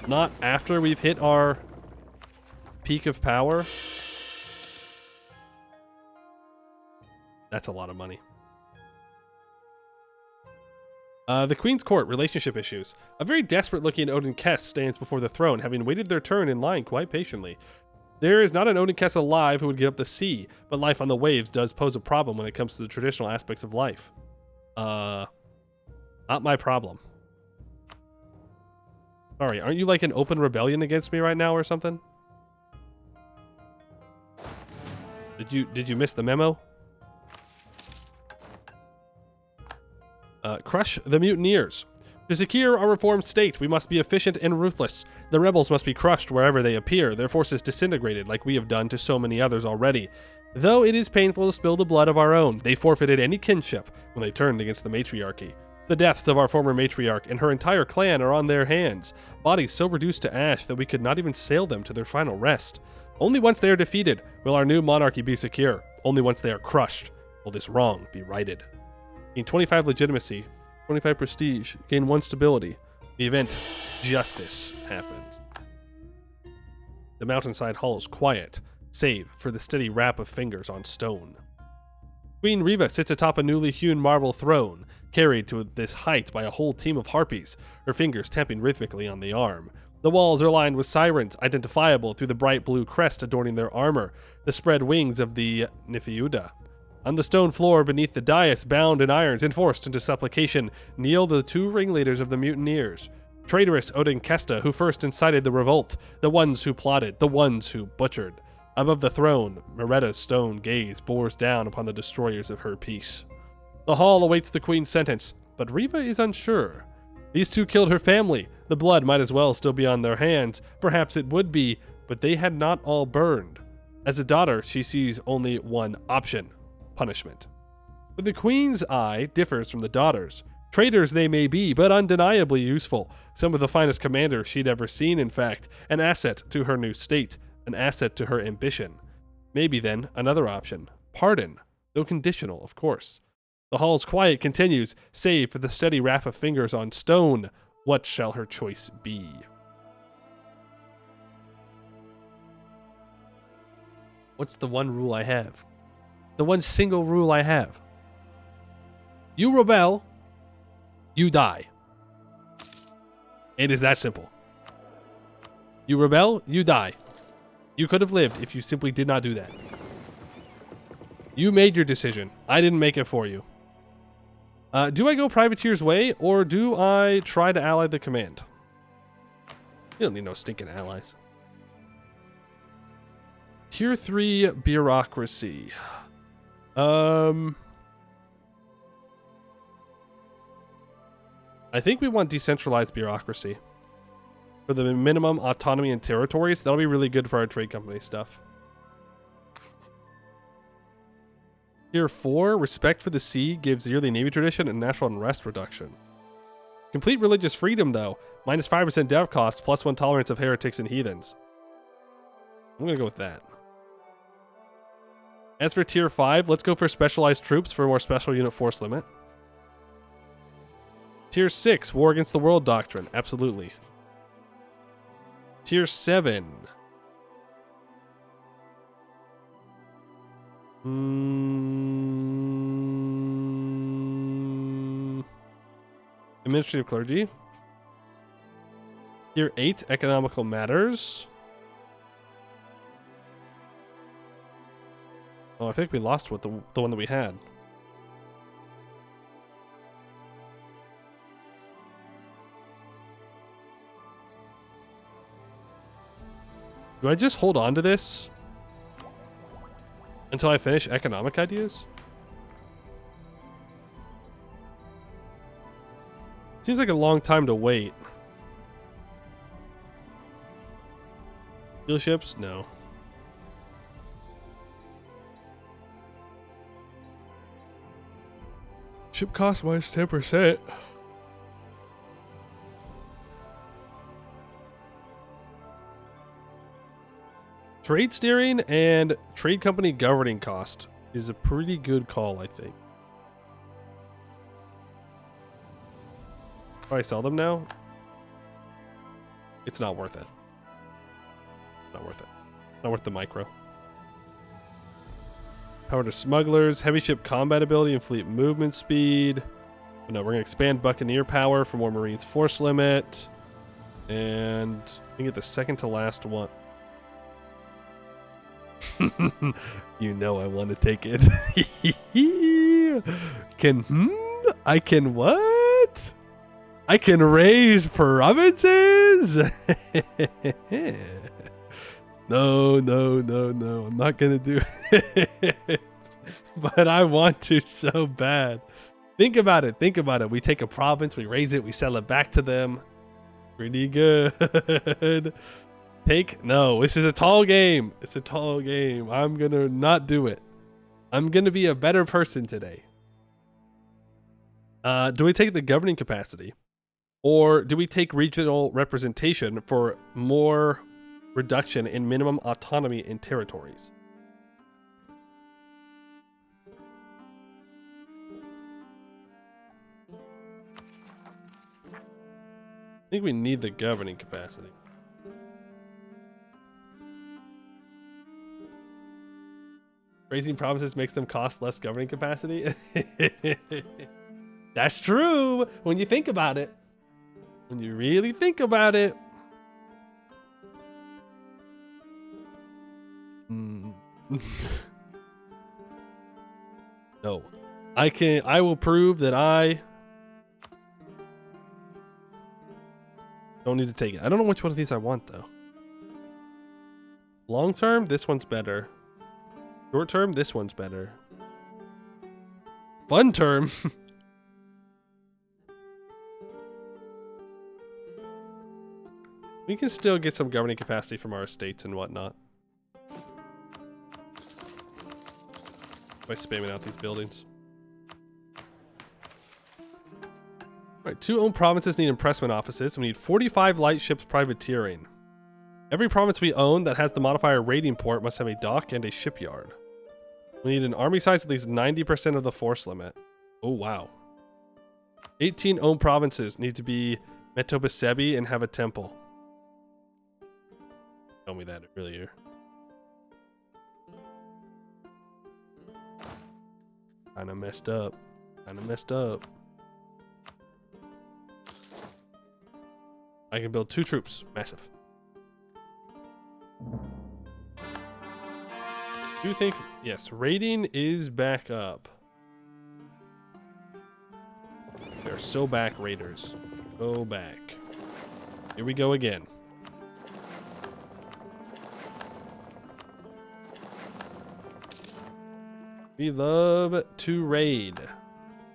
Not after we've hit our peak of power. That's a lot of money. The Queen's Court, relationship issues. A very desperate-looking Odinkest stands before the throne, having waited their turn in line quite patiently. There is not an Odinkest alive who would give up the sea, but life on the waves does pose a problem when it comes to the traditional aspects of life. Not my problem. Sorry, aren't you like an open rebellion against me right now or something? Did you miss the memo? Crush the mutineers. To secure our reformed state, we must be efficient and ruthless. The rebels must be crushed wherever they appear, their forces disintegrated like we have done to so many others already. Though it is painful to spill the blood of our own, they forfeited any kinship when they turned against the matriarchy. The deaths of our former matriarch and her entire clan are on their hands, bodies so reduced to ash that we could not even sail them to their final rest. Only once they are defeated will our new monarchy be secure. Only once they are crushed will this wrong be righted. Gain 25 legitimacy, 25 prestige, gain 1 stability. The event, justice, happens. The mountainside hall is quiet, save for the steady rap of fingers on stone. Queen Riva sits atop a newly hewn marble throne, carried to this height by a whole team of harpies, her fingers tapping rhythmically on the arm. The walls are lined with sirens, identifiable through the bright blue crest adorning their armor, the spread wings of the Nifeuda. On the stone floor beneath the dais, bound in irons and forced into supplication, kneel the 2 ringleaders of the mutineers. Traitorous Odinkesta, who first incited the revolt, the ones who plotted, the ones who butchered. Above the throne, Moretta's stone gaze bores down upon the destroyers of her peace. The hall awaits the queen's sentence, but Riva is unsure. These 2 killed her family. The blood might as well still be on their hands. Perhaps it would be, but they had not all burned. As a daughter, she sees only one option: punishment. But the queen's eye differs from the daughter's. Traitors they may be, but undeniably useful. Some of the finest commanders she'd ever seen, in fact. An asset to her new state. An asset to her ambition. Maybe then, another option. Pardon. Though conditional, of course. The hall's quiet continues, save for the steady rap of fingers on stone. What shall her choice be? What's the one rule I have? The one single rule I have. You rebel, you die. It is that simple. You rebel, you die. You could have lived if you simply did not do that. You made your decision. I didn't make it for you. Do I go privateer's way, or do I try to ally the command? You don't need no stinking allies. Tier 3 bureaucracy. I think we want decentralized bureaucracy. For the minimum autonomy in territories, that'll be really good for our trade company stuff. Tier 4, respect for the sea gives yearly navy tradition and national unrest reduction. Complete religious freedom, though. Minus 5% dev cost, plus 1 tolerance of heretics and heathens. I'm gonna go with that. As for tier 5, let's go for specialized troops for a more special unit force limit. Tier 6, War Against the World Doctrine. Absolutely. Tier 7. Administrative Clergy. Tier 8, Economical Matters. Oh, I think we lost with the one that we had. Do I just hold on to this until I finish economic ideas? Seems like a long time to wait. Dealerships? No. Ship cost minus 10%. Trade steering and trade company governing cost is a pretty good call, I think. If I sell them now, it's not worth it. Not worth it. Not worth the micro. Power to smugglers, heavy ship combat ability and fleet movement speed. But no, we're going to expand Buccaneer power for more Marines force limit. And we get the second to last one. You know I want to take it. I can what? I can raise provinces? No, I'm not gonna do it. But I want to so bad. Think about it. We take a province, we raise it, we sell it back to them. Pretty good. No, this is a tall game. It's a tall game. I'm gonna not do it. I'm gonna be a better person today. Do we take the governing capacity? Or do we take regional representation for more reduction in minimum autonomy in territories? I think we need the governing capacity. Raising provinces makes them cost less governing capacity. That's true when you think about it. When you really think about it. No. I will prove that I don't need to take it. I don't know which one of these I want though. Long term, this one's better. Short term, this one's better. Fun term. We can still get some governing capacity from our estates and whatnot. By spamming out these buildings. Alright, 2 owned provinces need impressment offices. We need 45 light ships privateering. Every province we own that has the modifier raiding port must have a dock and a shipyard. We need an army size at least 90% of the force limit. Oh, wow. 18 owned provinces need to be Metopisebi and have a temple. Tell me that earlier. Kinda messed up. I can build 2 troops. Massive. Do you think... Yes, raiding is back up. They're so back, raiders. Go back. Here we go again. We love to raid.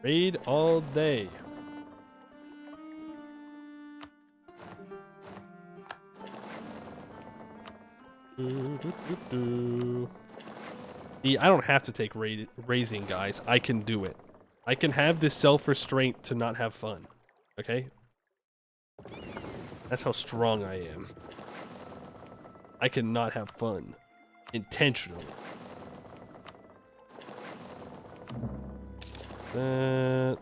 Raid all day. I don't have to take raising, guys. I can do it. I can have this self-restraint to not have fun. Okay? That's how strong I am. I cannot have fun. Intentionally. That.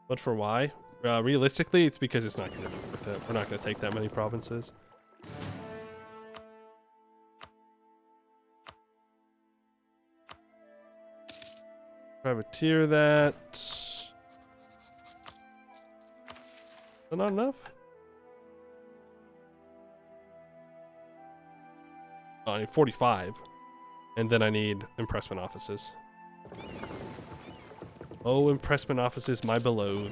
But for why? Realistically, it's because it's not going to be worth it. We're not going to take that many provinces. Privateer that. Is that not enough? Oh, I need 45. And then I need impressment offices. Oh, impressment offices, my beloved.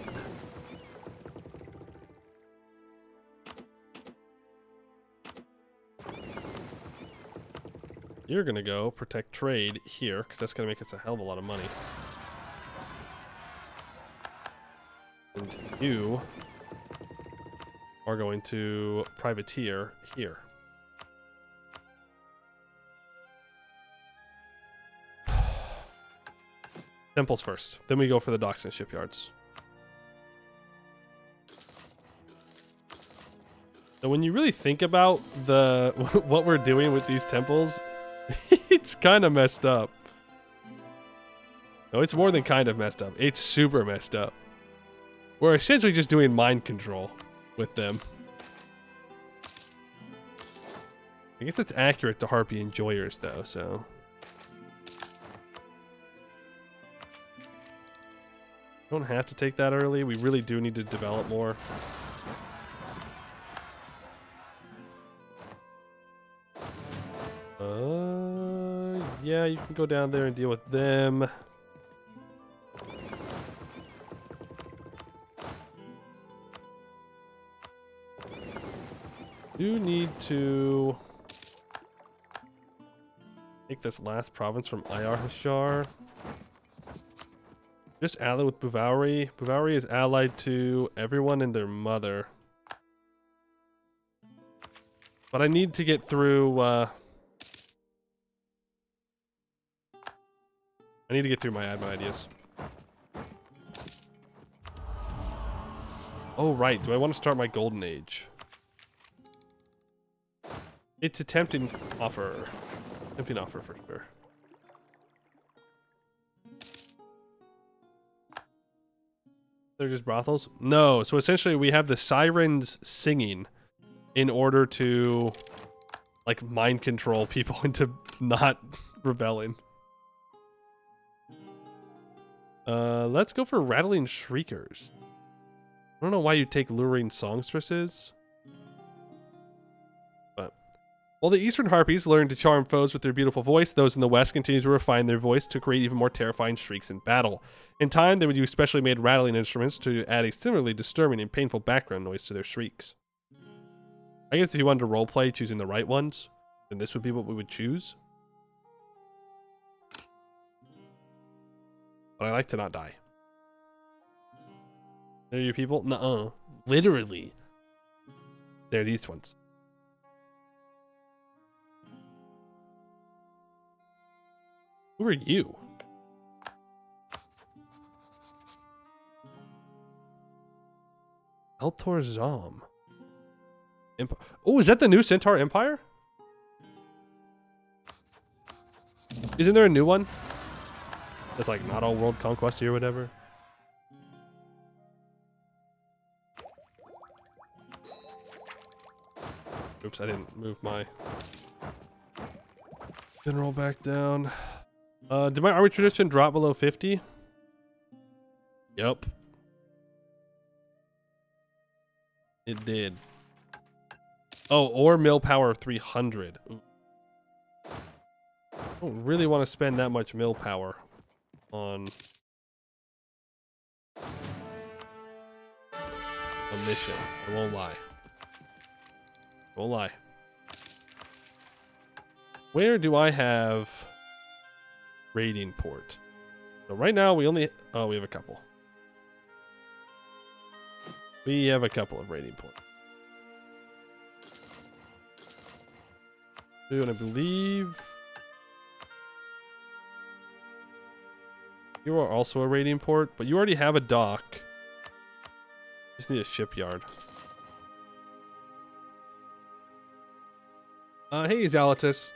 You're gonna go protect trade here, because that's gonna make us a hell of a lot of money. And you are going to privateer here. Temples first, then we go for the docks and shipyards. So when you really think about the what we're doing with these temples, it's kind of messed up. No, it's more than kind of messed up. It's super messed up. We're essentially just doing mind control with them. I guess it's accurate to Harpy enjoyers though, so. Don't have to take that early. We really do need to develop more. Yeah, you can go down there and deal with them. Do need to take this last province from Ayar. Just ally with Bouvari. Bouvari is allied to everyone and their mother. But I need to get through, I need to get through my admin ideas. Oh, right. Do I want to start my golden age? It's a tempting offer. Tempting offer for sure. They're just brothels? No. So essentially we have the sirens singing in order to like mind control people into not rebelling. Let's go for rattling shriekers. I don't know why you take luring songstresses. But while the eastern harpies learn to charm foes with their beautiful voice, those in the west continue to refine their voice to create even more terrifying shrieks in battle. In time, they would use specially made rattling instruments to add a similarly disturbing and painful background noise to their shrieks. I guess if you wanted to roleplay choosing the right ones, then this would be what we would choose. But I like to not die. They're your people? Nuh-uh. Literally. They're these ones. Who are you? Eltor Zom. Oh, is that the new Centaur Empire? Isn't there a new one? That's like not all world conquest or whatever. Oops, I didn't move my general back down. Did my army tradition drop below 50? Yep. It did. Oh, or mill power of 300. Ooh. I don't really want to spend that much mill power on a mission. I won't lie. Won't lie. Where do I have raiding port? So right now we only... Oh, we have a couple. We have a couple of raiding ports. And I believe... You are also a raiding port, but you already have a dock. Just need a shipyard. Hey, Zalatus.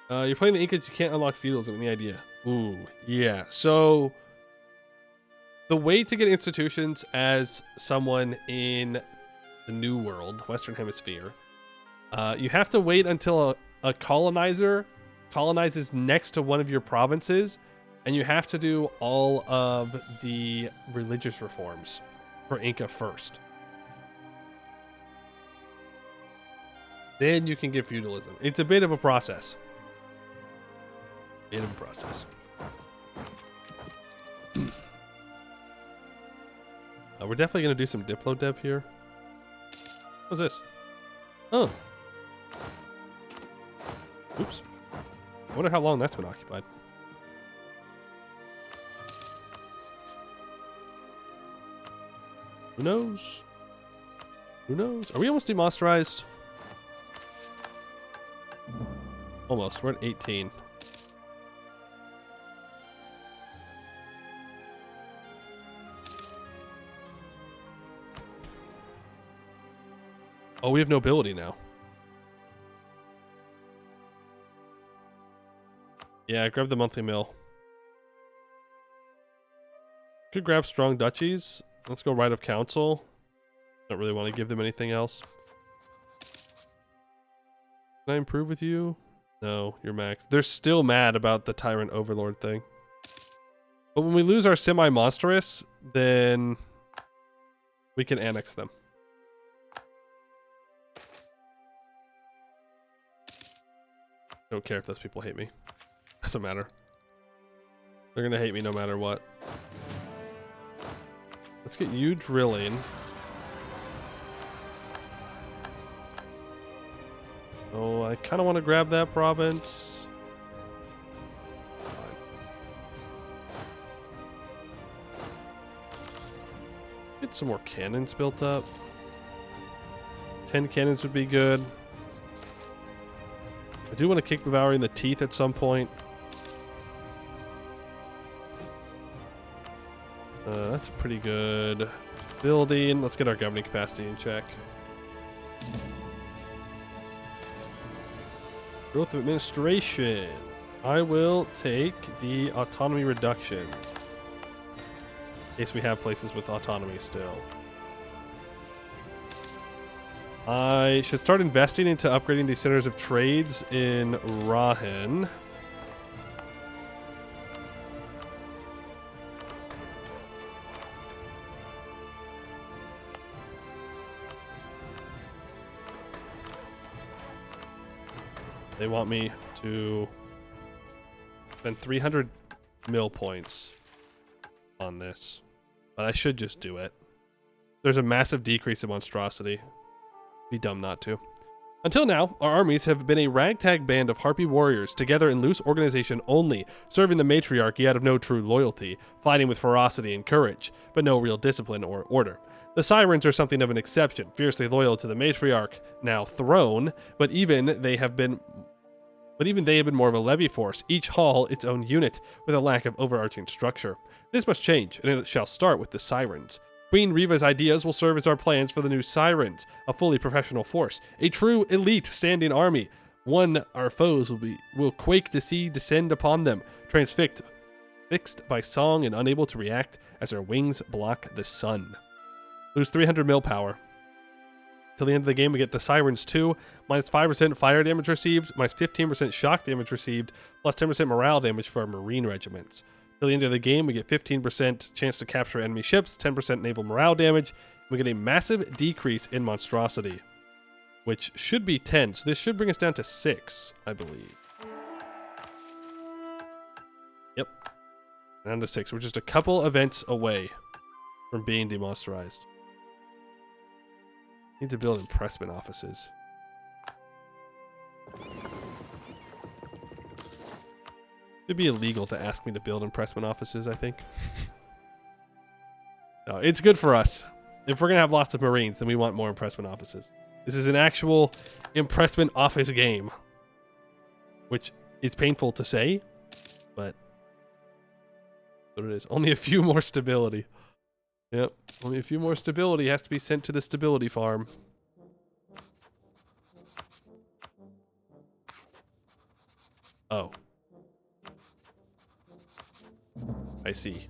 You're playing the Incas, you can't unlock feudalism. Any idea? Ooh, yeah. So, the way to get institutions as someone in the New World, Western Hemisphere, you have to wait until a colonizer colonizes next to one of your provinces, and you have to do all of the religious reforms for Inca first. Then you can get feudalism. It's a bit of a process. We're definitely going to do some Diplo dev here. What's this? Oh. Oops. I wonder how long that's been occupied. Who knows? Who knows? Are we almost demonsterized? Almost. We're at 18. Oh, we have nobility now. Yeah, grab the monthly mill. Could grab strong duchies. Let's go right of council. Don't really want to give them anything else. Can I improve with you? No, you're max. They're still mad about the tyrant overlord thing. But when we lose our semi-monstrous, then we can annex them. Don't care if those people hate me. Doesn't matter. They're gonna hate me no matter what. Let's get you drilling. Oh, I kind of want to grab that province. Fine. Get some more cannons built up. 10 cannons would be good. I do want to kick Bavaria in the teeth at some point. That's a pretty good building. Let's get our governing capacity in check. Growth of administration. I will take the autonomy reduction. In case we have places with autonomy still. I should start investing into upgrading the centers of trades in Rahan. They want me to spend 300 mil points on this, but I should just do it. There's a massive decrease in monstrosity. Be dumb not to. Until now, our armies have been a ragtag band of harpy warriors, together in loose organization only, serving the matriarchy out of no true loyalty, fighting with ferocity and courage, but no real discipline or order. The Sirens are something of an exception, fiercely loyal to the matriarch, now throne, but even they have been more of a levy force, each hall its own unit, with a lack of overarching structure. This must change, and it shall start with the Sirens. Queen Riva's ideas will serve as our plans for the new Sirens, a fully professional force, a true elite standing army. One our foes will quake to see descend upon them, transfixed by song and unable to react as their wings block the sun. Lose 300 mil power. Till the end of the game, we get the Sirens 2, minus 5% fire damage received, minus 15% shock damage received, plus 10% morale damage for our Marine regiments. Till the end of the game, we get 15% chance to capture enemy ships, 10% naval morale damage. We get a massive decrease in monstrosity, which should be 10. So this should bring us down to 6, I believe. Yep. Down to 6. We're just a couple events away from being demonsterized. Need to build impressment offices. It'd be illegal to ask me to build impressment offices, I think. No, it's good for us. If we're going to have lots of Marines, then we want more impressment offices. This is an actual impressment office game, which is painful to say, but what it is. Only a few more stability. Yep, only a few more stability has to be sent to the stability farm. Oh. I see.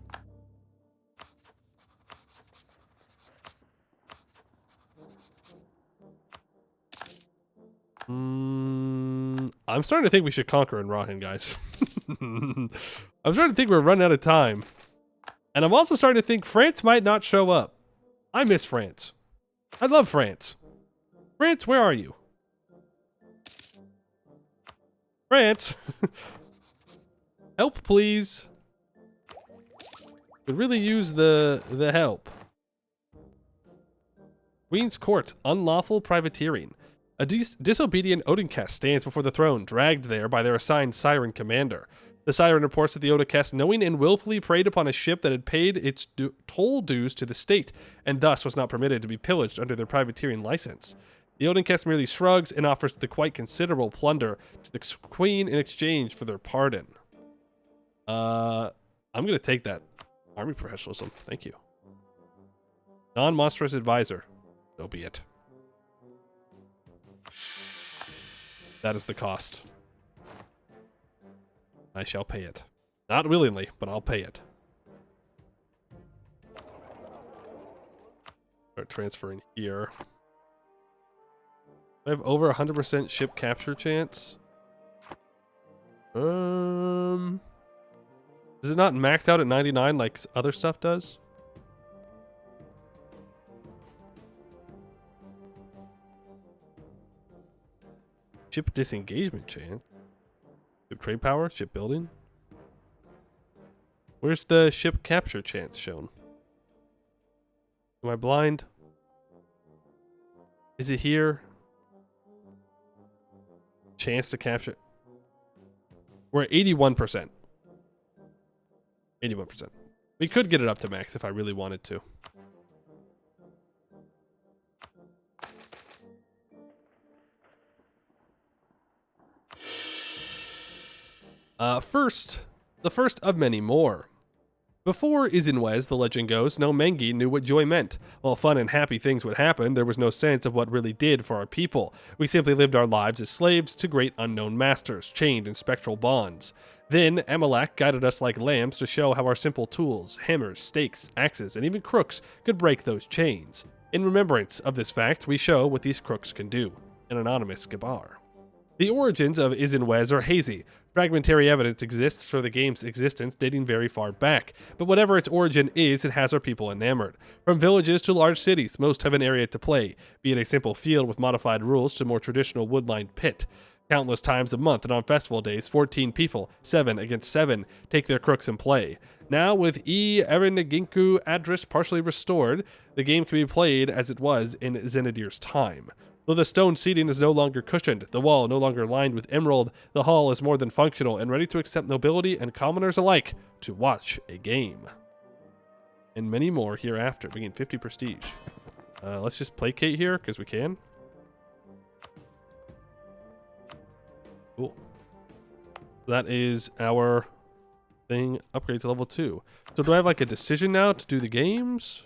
I'm starting to think we should conquer in Rahin, guys. I'm starting to think we're running out of time. And I'm also starting to think France might not show up. I miss France. I love France. France, where are you? France. Help, please. Could really use the help. Queen's Court, unlawful privateering. A disobedient Odinkest stands before the throne, dragged there by their assigned Siren commander. The Siren reports that the Odinkest knowing and willfully preyed upon a ship that had paid its toll dues to the state, and thus was not permitted to be pillaged under their privateering license. The Odinkest merely shrugs and offers the quite considerable plunder to the Queen in exchange for their pardon. I'm gonna take that. Army professionalism, thank you. Non-monstrous advisor, so be it. That is the cost. I shall pay it. Not willingly, but I'll pay it. Start transferring here. I have over 100% ship capture chance. Does it not max out at 99 like other stuff does? Ship disengagement chance. Ship trade power, ship building. Where's the ship capture chance shown? Am I blind? Is it here? Chance to capture. We're at 81%. 81%. We could get it up to max if I really wanted to. The first of many more. Before Izinwez, the legend goes, no Mengi knew what joy meant. While fun and happy things would happen, there was no sense of what really did for our people. We simply lived our lives as slaves to great unknown masters, chained in spectral bonds. Then, Amalek guided us like lambs to show how our simple tools, hammers, stakes, axes, and even crooks could break those chains. In remembrance of this fact, we show what these crooks can do. An anonymous Gabar. The origins of Izinwez are hazy. Fragmentary evidence exists for the game's existence dating very far back, but whatever its origin is, it has our people enamored. From villages to large cities, most have an area to play, be it a simple field with modified rules to more traditional wood-lined pit. Countless times a month and on festival days, 14 people, 7 against 7, take their crooks and play. Now, with Erinaginku address partially restored, the game can be played as it was in Zenadir's time. Though the stone seating is no longer cushioned, the wall no longer lined with emerald, the hall is more than functional and ready to accept nobility and commoners alike to watch a game. And many more hereafter. We gain 50 prestige. Let's just placate here, because we can. Cool. That is our thing. Upgrade to level 2. So do I have like a decision now to do the games?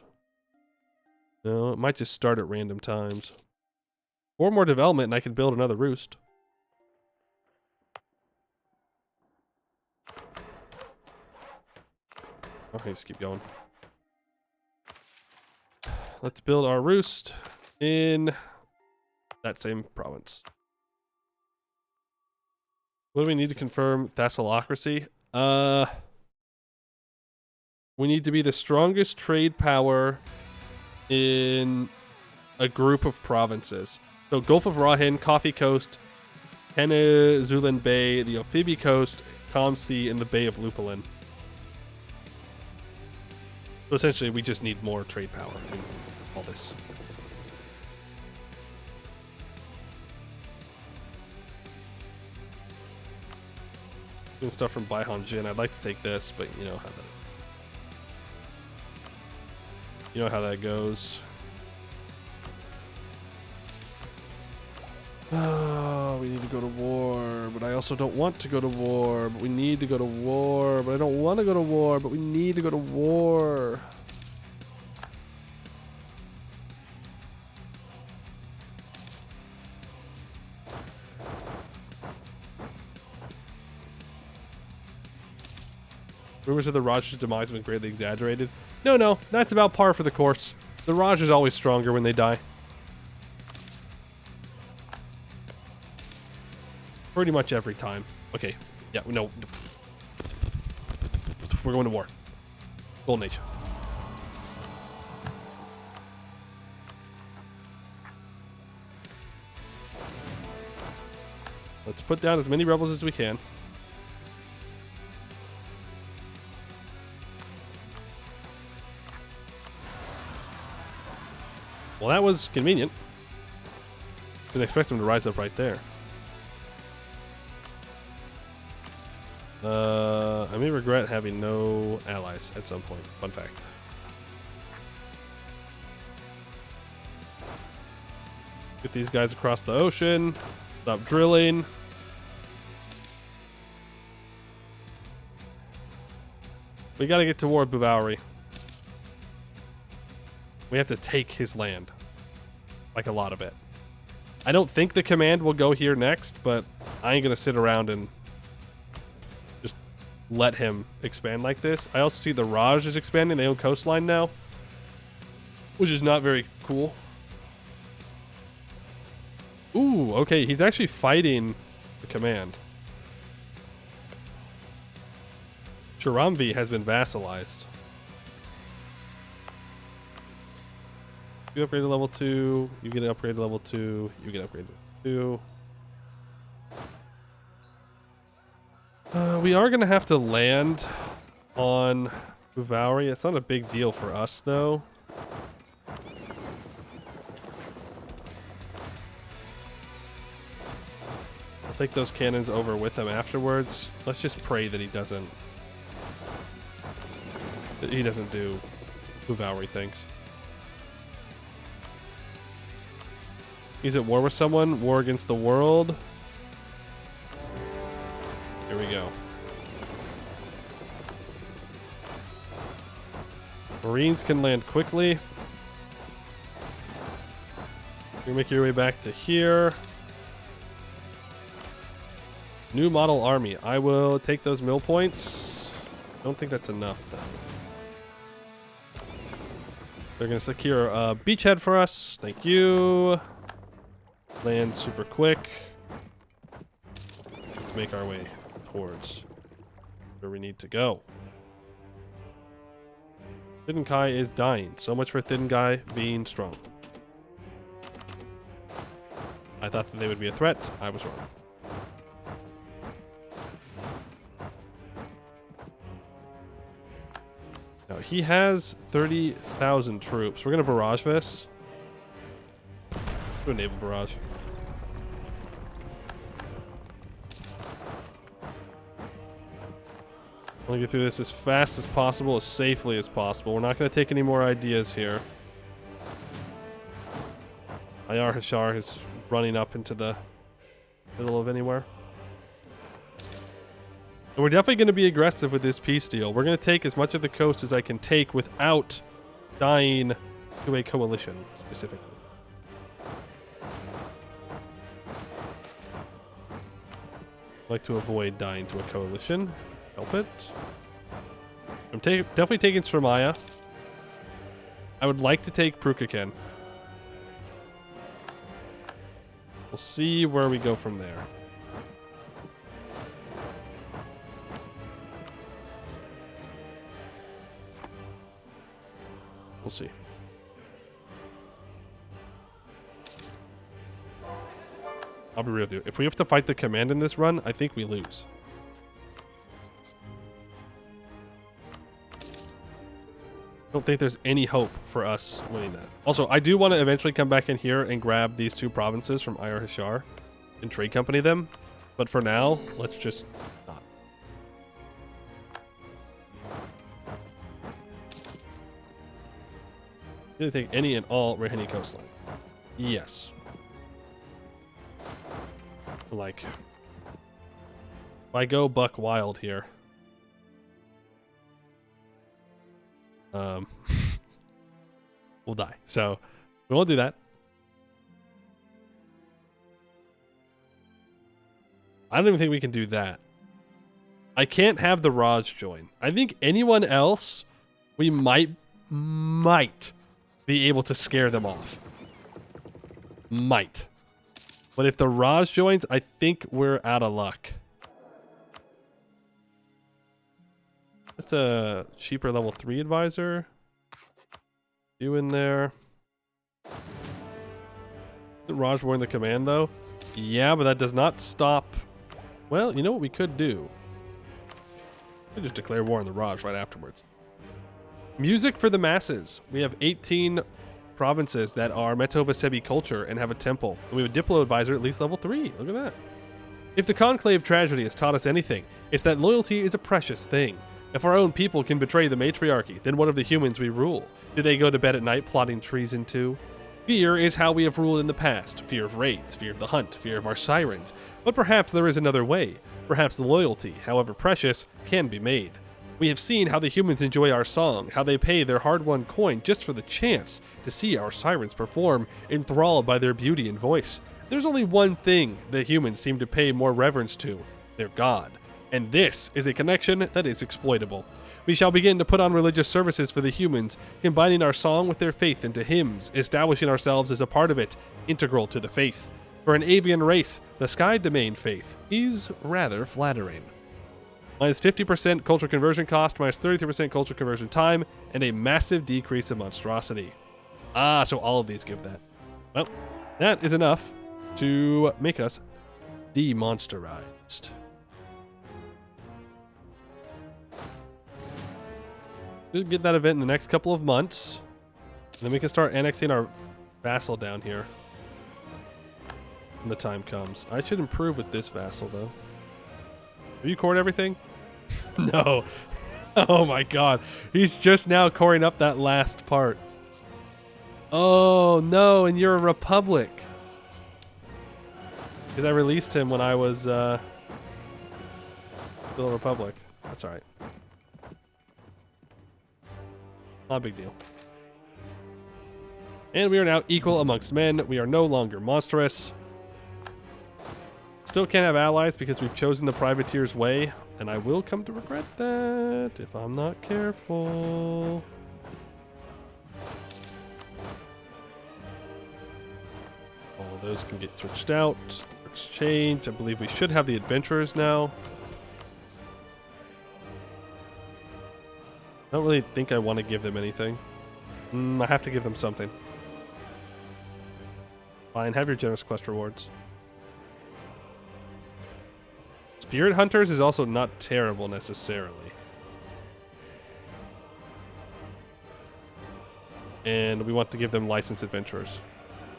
No, it might just start at random times. 4 more development and I can build another roost. Okay, just keep going. Let's build our roost in that same province. What do we need to confirm Thessalocracy? We need to be the strongest trade power in a group of provinces. So Gulf of Rahin, Coffee Coast, Peninsulan Bay, the Ophibi Coast, Calm Sea, and the Bay of Lupulin. So essentially, we just need more trade power in all this. Doing stuff from Baihan Jin. I'd like to take this, but you know how that goes. Oh, we need to go to war, but I also don't want to go to war, but we need to go to war, but I don't want to go to war, but we need to go to war. Rumors of the Raj's demise have been greatly exaggerated. No, that's about par for the course. The Raj is always stronger when they die. Pretty much every time. Okay, yeah, no. We're going to war. Golden Age. Let's put down as many rebels as we can. Well, that was convenient. Didn't expect them to rise up right there. I may regret having no allies at some point. Fun fact. Get these guys across the ocean. Stop drilling. We gotta get toward Bavaria. We have to take his land. Like a lot of it. I don't think the command will go here next, but I ain't gonna sit around and just let him expand like this. I also see the Raj is expanding. They own coastline now, which is not very cool. Ooh, okay. He's actually fighting the command. Chiramvi has been vassalized. You upgrade to level 2. You get an upgrade to level 2. You get upgraded to 2. We are going to have to land on Bavaria. It's not a big deal for us, though. I'll take those cannons over with him afterwards. Let's just pray that he doesn't do Bavaria things. He's at war with someone. War against the world. Here we go. Marines can land quickly. You make your way back to here. New model army. I will take those mill points. Don't think that's enough, though. They're going to secure a beachhead for us. Thank you. Land super quick. Let's make our way towards where we need to go. Thin Kai is dying. So much for Thin Kai being strong. I thought that they would be a threat. I was wrong. Now, he has 30,000 troops. We're going to barrage this. Do a naval barrage. I want to get through this as fast as possible, as safely as possible. We're not going to take any more ideas here. Yarrr Hashar is running up into the middle of anywhere. And we're definitely going to be aggressive with this peace deal. We're going to take as much of the coast as I can take without dying to a coalition, specifically. I'd like to avoid dying to a coalition. Help it. I'm definitely taking Svermaya. I would like to take Prukaken. We'll see where we go from there. We'll see. I'll be real with you. If we have to fight the command in this run, I think we lose. I don't think there's any hope for us winning that. Also, I do want to eventually come back in here and grab these 2 provinces from Yarrr Hashar and trade company them. But for now, let's just not. Gonna take any and all Rahini coastline. Yes. Like, if I go buck wild here, we'll die. So we won't do that. I don't even think we can do that. I can't have the Raj join. I think anyone else, we might be able to scare them off. Might. But if the Raj joins, I think we're out of luck. That's a cheaper level 3 advisor. You in there. Isn't Raj wearing the command though? Yeah, but that does not stop. Well, you know what we could do? We could just declare war on the Raj right afterwards. Music for the masses. We have 18 provinces that are Metobasebi culture and have a temple. And we have a Diplo advisor at least level 3. Look at that. If the Conclave tragedy has taught us anything, it's that loyalty is a precious thing. If our own people can betray the matriarchy, then what of the humans we rule? Do they go to bed at night plotting treason too? Fear is how we have ruled in the past. Fear of raids, fear of the hunt, fear of our sirens. But perhaps there is another way. Perhaps the loyalty, however precious, can be made. We have seen how the humans enjoy our song, how they pay their hard-won coin just for the chance to see our sirens perform, enthralled by their beauty and voice. There's only one thing the humans seem to pay more reverence to, their god. And this is a connection that is exploitable. We shall begin to put on religious services for the humans, combining our song with their faith into hymns, establishing ourselves as a part of it, integral to the faith. For an avian race, the sky domain faith is rather flattering. Minus 50% culture conversion cost, minus 33% culture conversion time, and a massive decrease of monstrosity. Ah, so all of these give that. Well, that is enough to make us demonsterized. We'll get that event in the next couple of months. And then we can start annexing our vassal down here when the time comes. I should improve with this vassal, though. Have you cored everything? No. Oh my god. He's just now coring up that last part. Oh no, and you're a republic. Because I released him when I was still a republic. That's alright. Not a big deal. And we are now equal amongst men. We are no longer monstrous. Still can't have allies because we've chosen the privateer's way, and I will come to regret that if I'm not careful. All of those can get switched out. Exchange. I believe we should have the adventurers now. I don't really think I want to give them anything. I have to give them something. Fine, have your generous quest rewards. Spirit Hunters is also not terrible necessarily. And we want to give them licensed adventurers.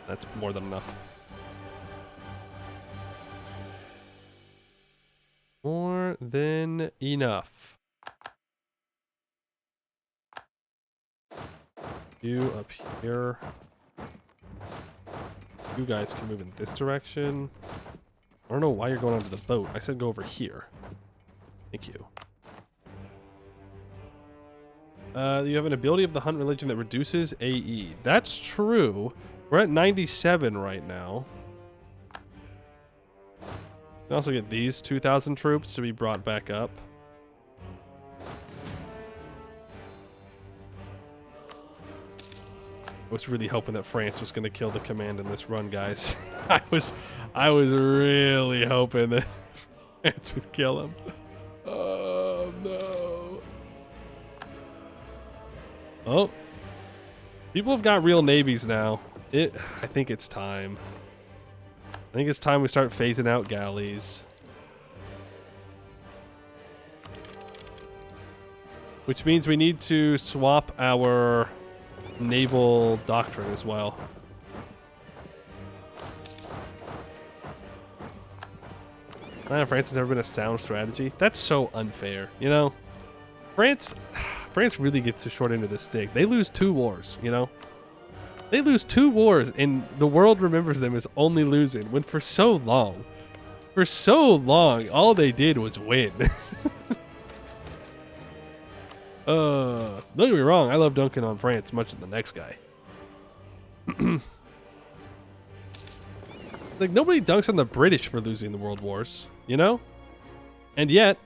That's more than enough. More than enough. You up here. You guys can move in this direction. I don't know why you're going onto the boat. I said go over here. Thank you. You have an ability of the hunt religion that reduces AE. That's true. We're at 97 right now. You can also get these 2,000 troops to be brought back up. I was really hoping that France was going to kill the command in this run, guys. I was really hoping that France would kill him. Oh no. Oh. People have got real navies now. I think it's time. I think it's time we start phasing out galleys. Which means we need to swap our naval doctrine as well. France has never been a sound strategy. That's so unfair, you know? France really gets the short end of the stick. They lose 2 wars, you know? They lose 2 wars and the world remembers them as only losing when for so long, all they did was win. Don't get me wrong, I love dunking on France much as the next guy. Like, nobody dunks on the British for losing the world wars, you know? And yet,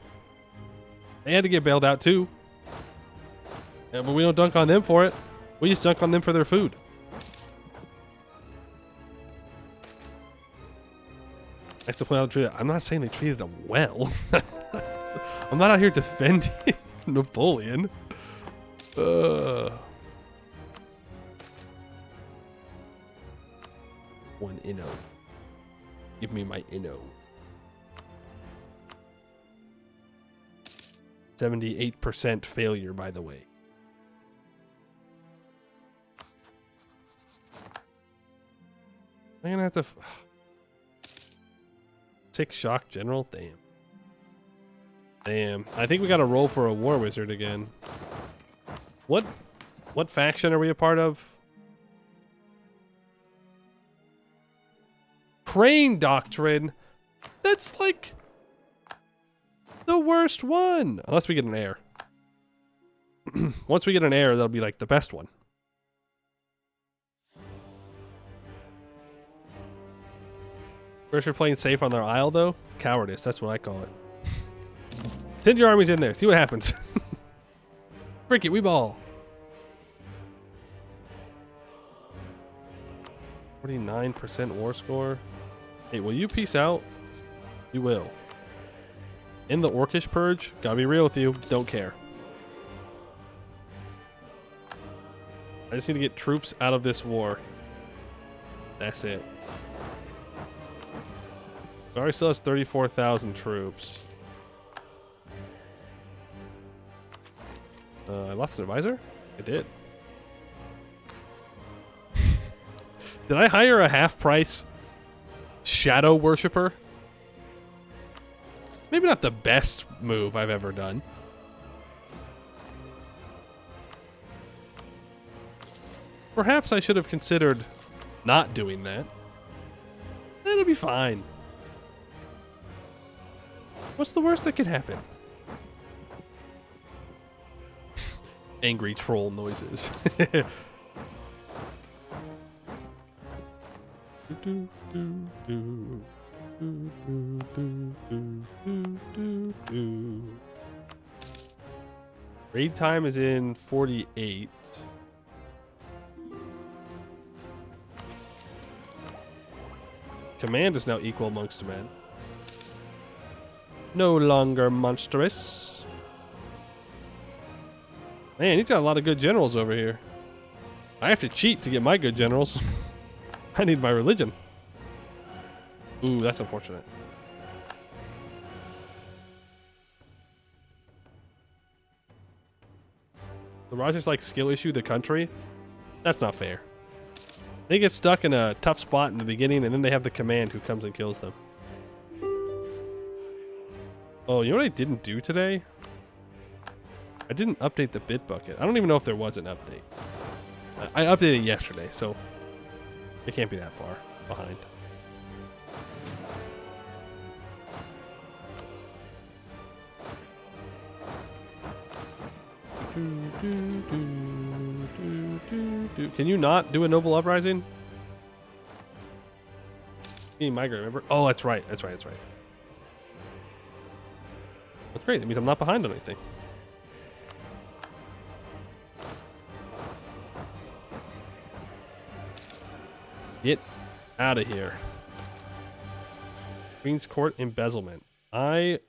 They had to get bailed out too. Yeah, but we don't dunk on them for it. We just dunk on them for their food. Next to point out, I'm not saying they treated them well. I'm not out here defending Napoleon. One inno. Give me my inno. 78% failure, by the way. I'm gonna have to. 6 shock general? Damn. Damn. I think we gotta roll for a war wizard again. What faction are we a part of? Crane Doctrine? That's like the worst one. Unless we get an heir. Once we get an heir, that'll be like the best one. First, you're playing safe on their isle, though. Cowardice, that's what I call it. Send your armies in there. See what happens. Frick it, we ball. 49% war score. Hey, will you peace out? You will. In the Orcish Purge, gotta be real with you. Don't care. I just need to get troops out of this war. That's it. Already still has 34,000 troops. I lost an advisor? I did. Did I hire a half-price shadow worshipper? Maybe not the best move I've ever done. Perhaps I should have considered not doing that. It'll be fine. What's the worst that could happen? Angry troll noises. Raid time is in 48. Command is now equal amongst men. No longer monstrous. Man, he's got a lot of good generals over here. I have to cheat to get my good generals. I need my religion. Ooh, that's unfortunate. The Rogers like skill issue the country? That's not fair. They get stuck in a tough spot in the beginning and then they have the command who comes and kills them. Oh, you know what I didn't do today? I didn't update the bit bucket. I don't even know if there was an update. I updated it yesterday, so it can't be that far behind. Can you not do a noble uprising? Being migrant, remember? Oh, that's right. That's right. That's right. That's great. That means I'm not behind on anything. Get out of here. Queen's Court embezzlement. The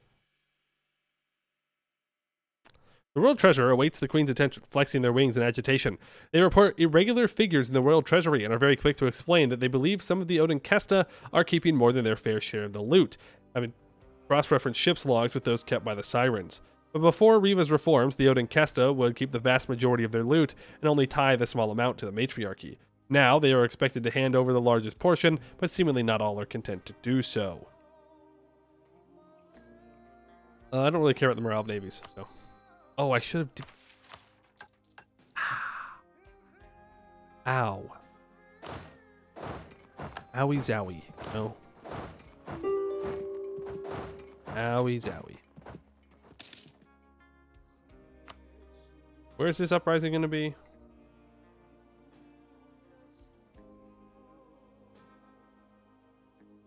Royal Treasurer awaits the Queen's attention, flexing their wings in agitation. They report irregular figures in the Royal Treasury and are very quick to explain that they believe some of the Odin Kesta are keeping more than their fair share of the loot. I mean, cross-reference ship's logs with those kept by the Sirens. But before Riva's reforms, the Odin Kesta would keep the vast majority of their loot and only tithe a small amount to the matriarchy. Now, they are expected to hand over the largest portion, but seemingly not all are content to do so. I don't really care about the morale of navies, so... Oh, I should have... Ow. Owie zowie. No. Owie zowie. Where is this uprising going to be?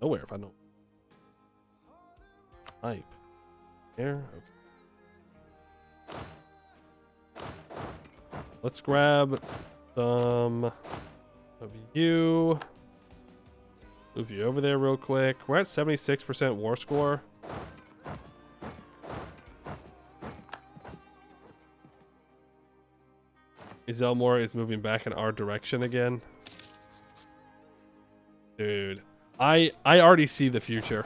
Nowhere, if I know. Type. There? Okay. Let's grab some of you. Move you over there real quick. We're at 76% war score. Zelmore is moving back in our direction again. Dude, I already see the future.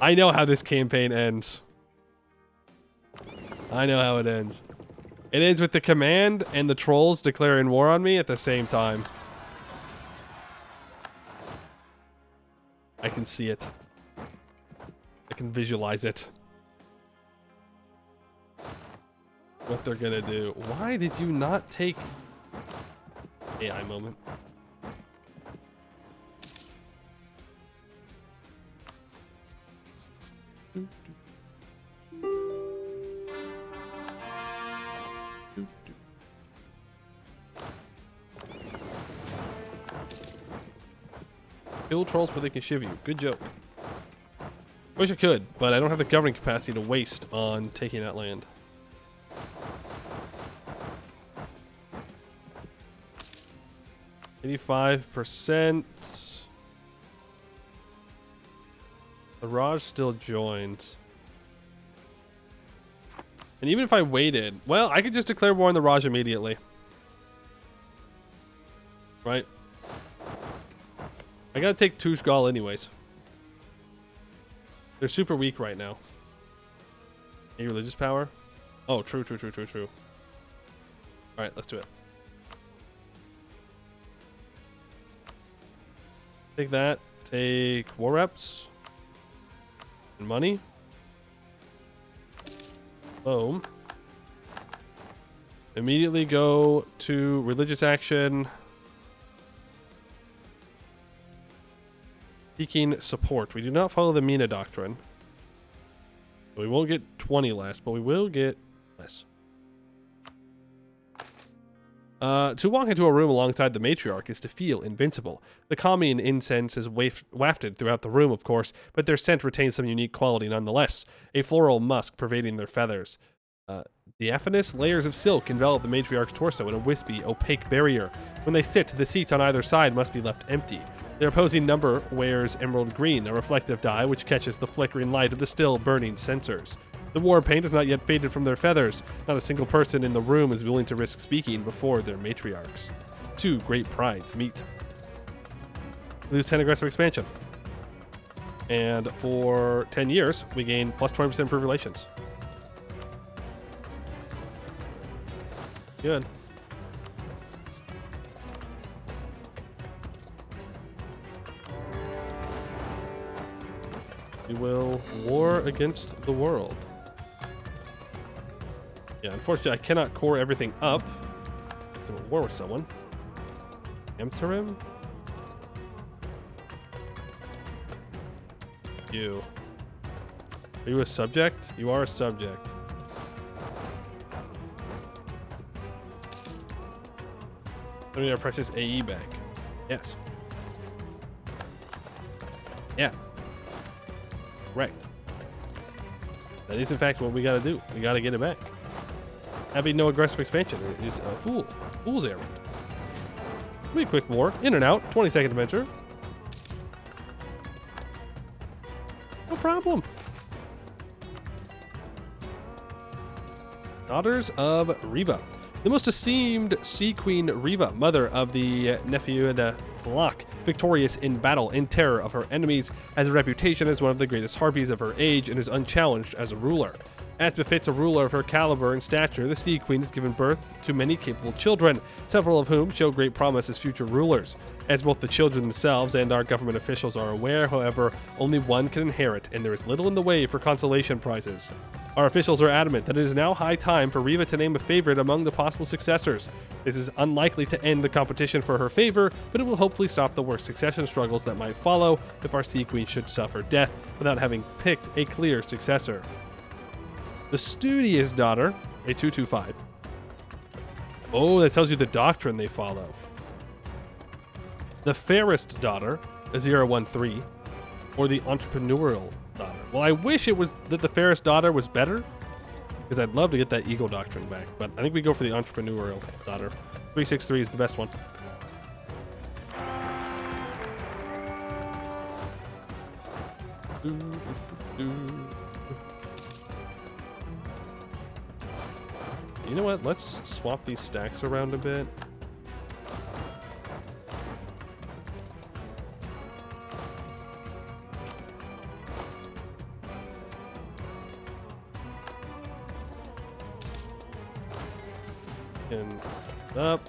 I know how this campaign ends. I know how it ends. It ends with the command and the trolls declaring war on me at the same time. I can see it. I can visualize it. What they're gonna do. Why did you not take AI moment? Kill trolls where they can shiv you. Good joke. Wish I could, but I don't have the governing capacity to waste on taking that land. %. The Raj still joins. And even if I waited, well, I could just declare war on the Raj immediately. Right? I gotta take Tushgal anyways. They're super weak right now. Any religious power? Oh, true. Alright, let's do it. Take that. Take war reps. And money. Boom. Immediately go to religious action. Seeking support. We do not follow the Mina doctrine. We won't get 20 less, but we will get less. To walk into a room alongside the matriarch is to feel invincible. The calming incense is wafted throughout the room, of course, but their scent retains some unique quality nonetheless. A floral musk pervading their feathers. Diaphanous layers of silk envelop the matriarch's torso in a wispy, opaque barrier. When they sit, the seats on either side must be left empty. Their opposing number wears emerald green, a reflective dye which catches the flickering light of the still burning censers. The war paint has not yet faded from their feathers. Not a single person in the room is willing to risk speaking before their matriarchs. Two great prides meet. Lose 10 aggressive expansion. And for 10 years, we gain plus 20% improved relations. Good. We will war against the world. Yeah, unfortunately, I cannot core everything up because I'm at war with someone. Emterim? You. Are you a subject? You are a subject. I need our precious AE back. Yes. Yeah. Correct. That is in fact what we gotta do. We gotta get it back. Having no aggressive expansion is a fool's errand. It'll be a quick war. In and out. 20-second adventure. No problem. Daughters of Riva. The most esteemed Sea Queen Riva, mother of the Nephiuda flock, victorious in battle in terror of her enemies, has a reputation as one of the greatest harpies of her age and is unchallenged as a ruler. As befits a ruler of her caliber and stature, the Sea Queen has given birth to many capable children, several of whom show great promise as future rulers. As both the children themselves and our government officials are aware, however, only one can inherit, and there is little in the way for consolation prizes. Our officials are adamant that it is now high time for Riva to name a favorite among the possible successors. This is unlikely to end the competition for her favor, but it will hopefully stop the worst succession struggles that might follow if our Sea Queen should suffer death without having picked a clear successor. The studious daughter, a 225. Oh, that tells you the doctrine they follow. The fairest daughter, a 013, or the entrepreneurial daughter. Well, I wish it was that the fairest daughter was better, Because I'd love to get that ego doctrine back, but I think we go for the entrepreneurial daughter. 363 is the best one. You know what? Let's swap these stacks around a bit. And up.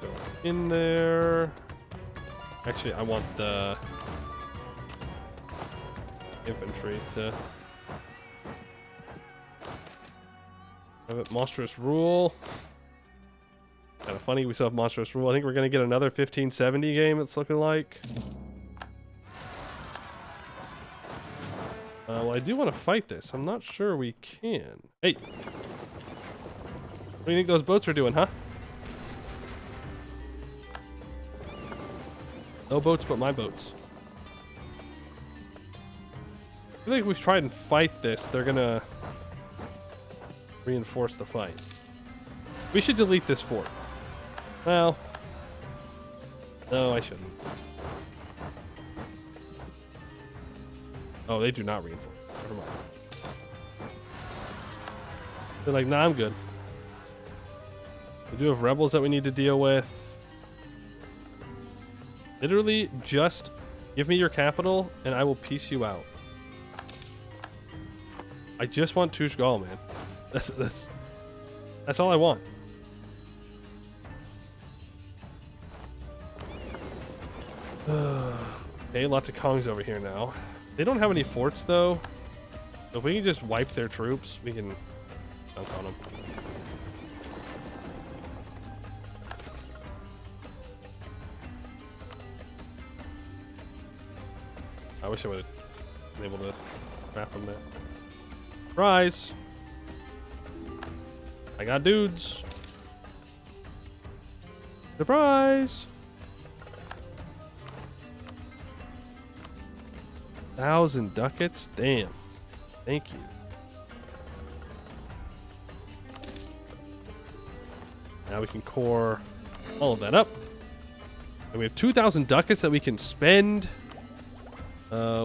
Go in there. Actually, I want the infantry to have it. Monstrous Rule. Kind of funny, we still have Monstrous Rule. I think we're going to get another 1570 game, it's looking like. Well, I do want to fight this. I'm not sure we can. Hey! What do you think those boats are doing, huh? No boats but my boats. I feel like if we try and fight this, they're gonna reinforce the fight. We should delete this fort. Well, no, I shouldn't. Oh, they do not reinforce. Never mind. They're like, nah, I'm good. We do have rebels that we need to deal with. Literally, just give me your capital and I will piece you out. I just want Tushgal, man. That's all I want. Okay, lots of Kongs over here now. They don't have any forts though. So if we can just wipe their troops, we can dunk on them. I wish I would have been able to wrap them there. Surprise! I got dudes. Surprise! 1,000 ducats? Damn. Thank you. Now we can core all of that up. And we have 2,000 ducats that we can spend.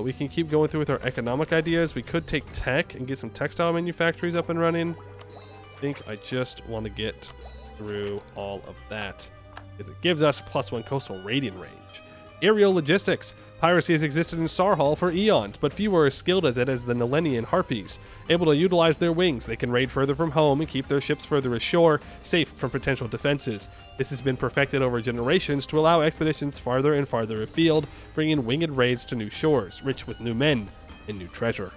We can keep going through with our economic ideas. We could take tech and get some textile manufactories up and running. I think I just want to get through all of that because it gives us +1 coastal raiding range. Aerial logistics. Piracy has existed in Sarhall for eons, but few are as skilled as it as the Naleni and Harpies. Able to utilize their wings, they can raid further from home and keep their ships further ashore, safe from potential defenses. This has been perfected over generations to allow expeditions farther and farther afield, bringing winged raids to new shores, rich with new men and new treasure.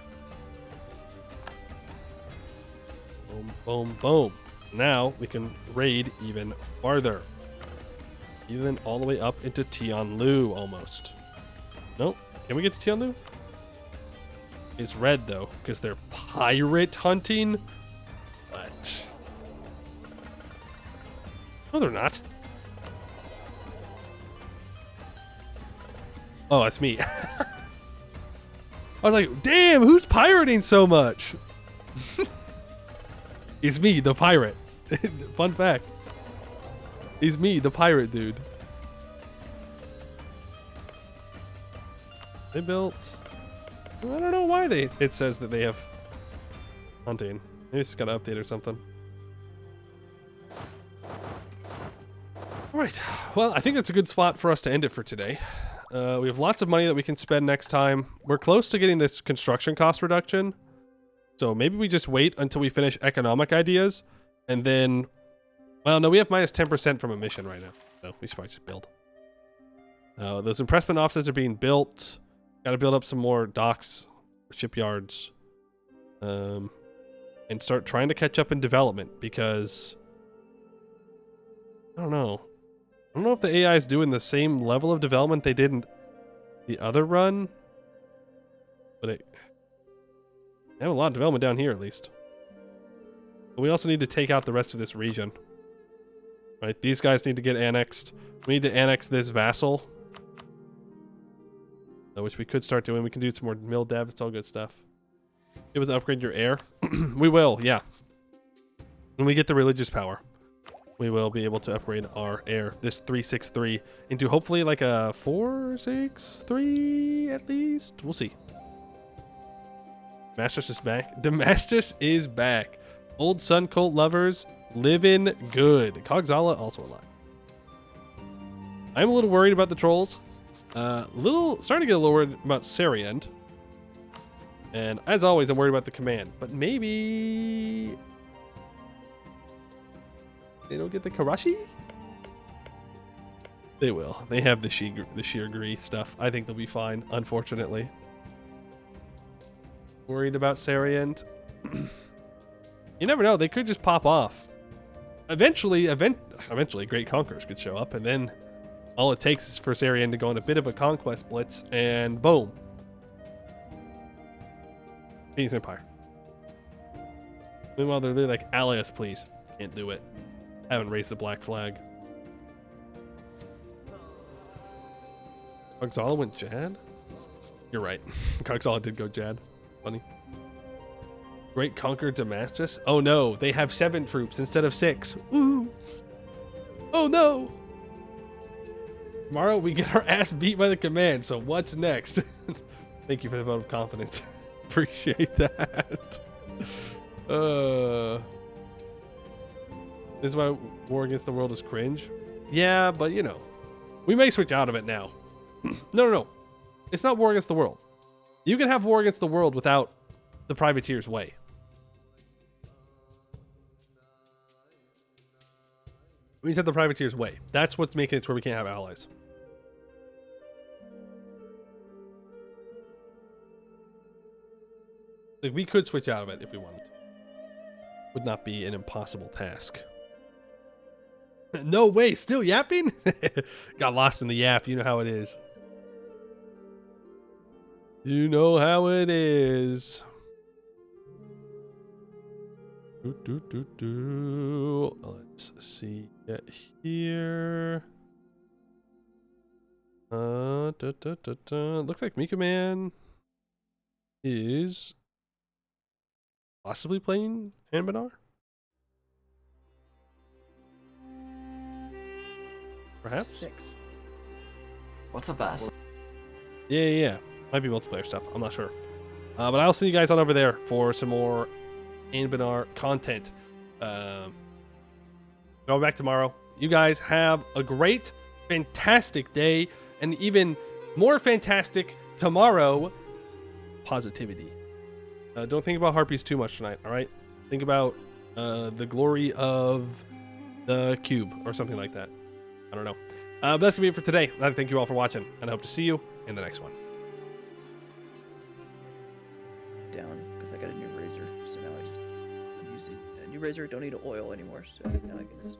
Boom, boom, boom. Now we can raid even farther. Even all the way up into Tianlu, almost. Nope. Can we get to Tianlu? It's red, though, because they're pirate hunting. But... no, they're not. Oh, that's me. I was like, damn, who's pirating so much? It's me, the pirate. Fun fact. It's me, the pirate dude. They built... I don't know why it says that they have hunting. Maybe it's got to update or something. Alright, well, I think that's a good spot for us to end it for today. We have lots of money that we can spend next time. We're close to getting this construction cost reduction. So maybe we just wait until we finish economic ideas. And then... well, no, we have minus 10% from a mission right now. So we should probably just build. Those impressment offices are being built. Got to build up some more docks, shipyards, and start trying to catch up in development because I don't know. I don't know if the AI is doing the same level of development they did in the other run, but they have a lot of development down here at least. But we also need to take out the rest of this region. Right? These guys need to get annexed. We need to annex this vassal. Which we could start doing. We can do some more mill dev. It's all good stuff. Able to upgrade your air? We will, yeah. When we get the religious power, we will be able to upgrade our air, this 363, into hopefully like a 463 at least. We'll see. Damascus is back. Damascus is back. Old Sun Cult lovers living good. Kogzala also alive. I'm a little worried about the trolls. Starting to get a little worried about Sarient. And as always, I'm worried about the command. But maybe they don't get the Karashi? They will. They have the sheer grease stuff. I think they'll be fine, unfortunately. Worried about Sarient. You never know. They could just pop off. Eventually, Great Conquerors could show up, and then all it takes is for Sarient to go on a bit of a conquest blitz, and boom. Peace Empire. Meanwhile, they're like, ally us, please. Can't do it. Haven't raised the black flag. Kogzala went Jad? You're right. Kogzala did go Jad. Funny. Great Conquer Damascus? Oh no, they have 7 troops instead of 6. Ooh. Oh no! Tomorrow we get our ass beat by the command, so what's next? Thank you for the vote of confidence. Appreciate that. This is why War Against the World is cringe. Yeah, but you know, we may switch out of it now. No. It's not War Against the World. You can have War Against the World without the Privateer's Way. We said the Privateer's Way. That's what's making it to where we can't have allies. Like, we could switch out of it if we wanted to. Would not be an impossible task. No way, still yapping? Got lost in the yap, you know how it is. You know how it is. Let's see here. Looks like Mika Man is possibly playing Anbennar. Perhaps? 6. What's up, ass? Yeah. Might be multiplayer stuff. I'm not sure. But I'll see you guys on over there for some more Anbennar content. Go back tomorrow. You guys have a great, fantastic day, and even more fantastic tomorrow. Positivity. Don't think about harpies too much tonight, all right? Think about the glory of the cube or something like that. I don't know. But that's going to be it for today. I'd like to thank you all for watching, and I hope to see you in the next one. Down, because I got a new razor, so now I just use a new razor. Don't need oil anymore, so now I can just...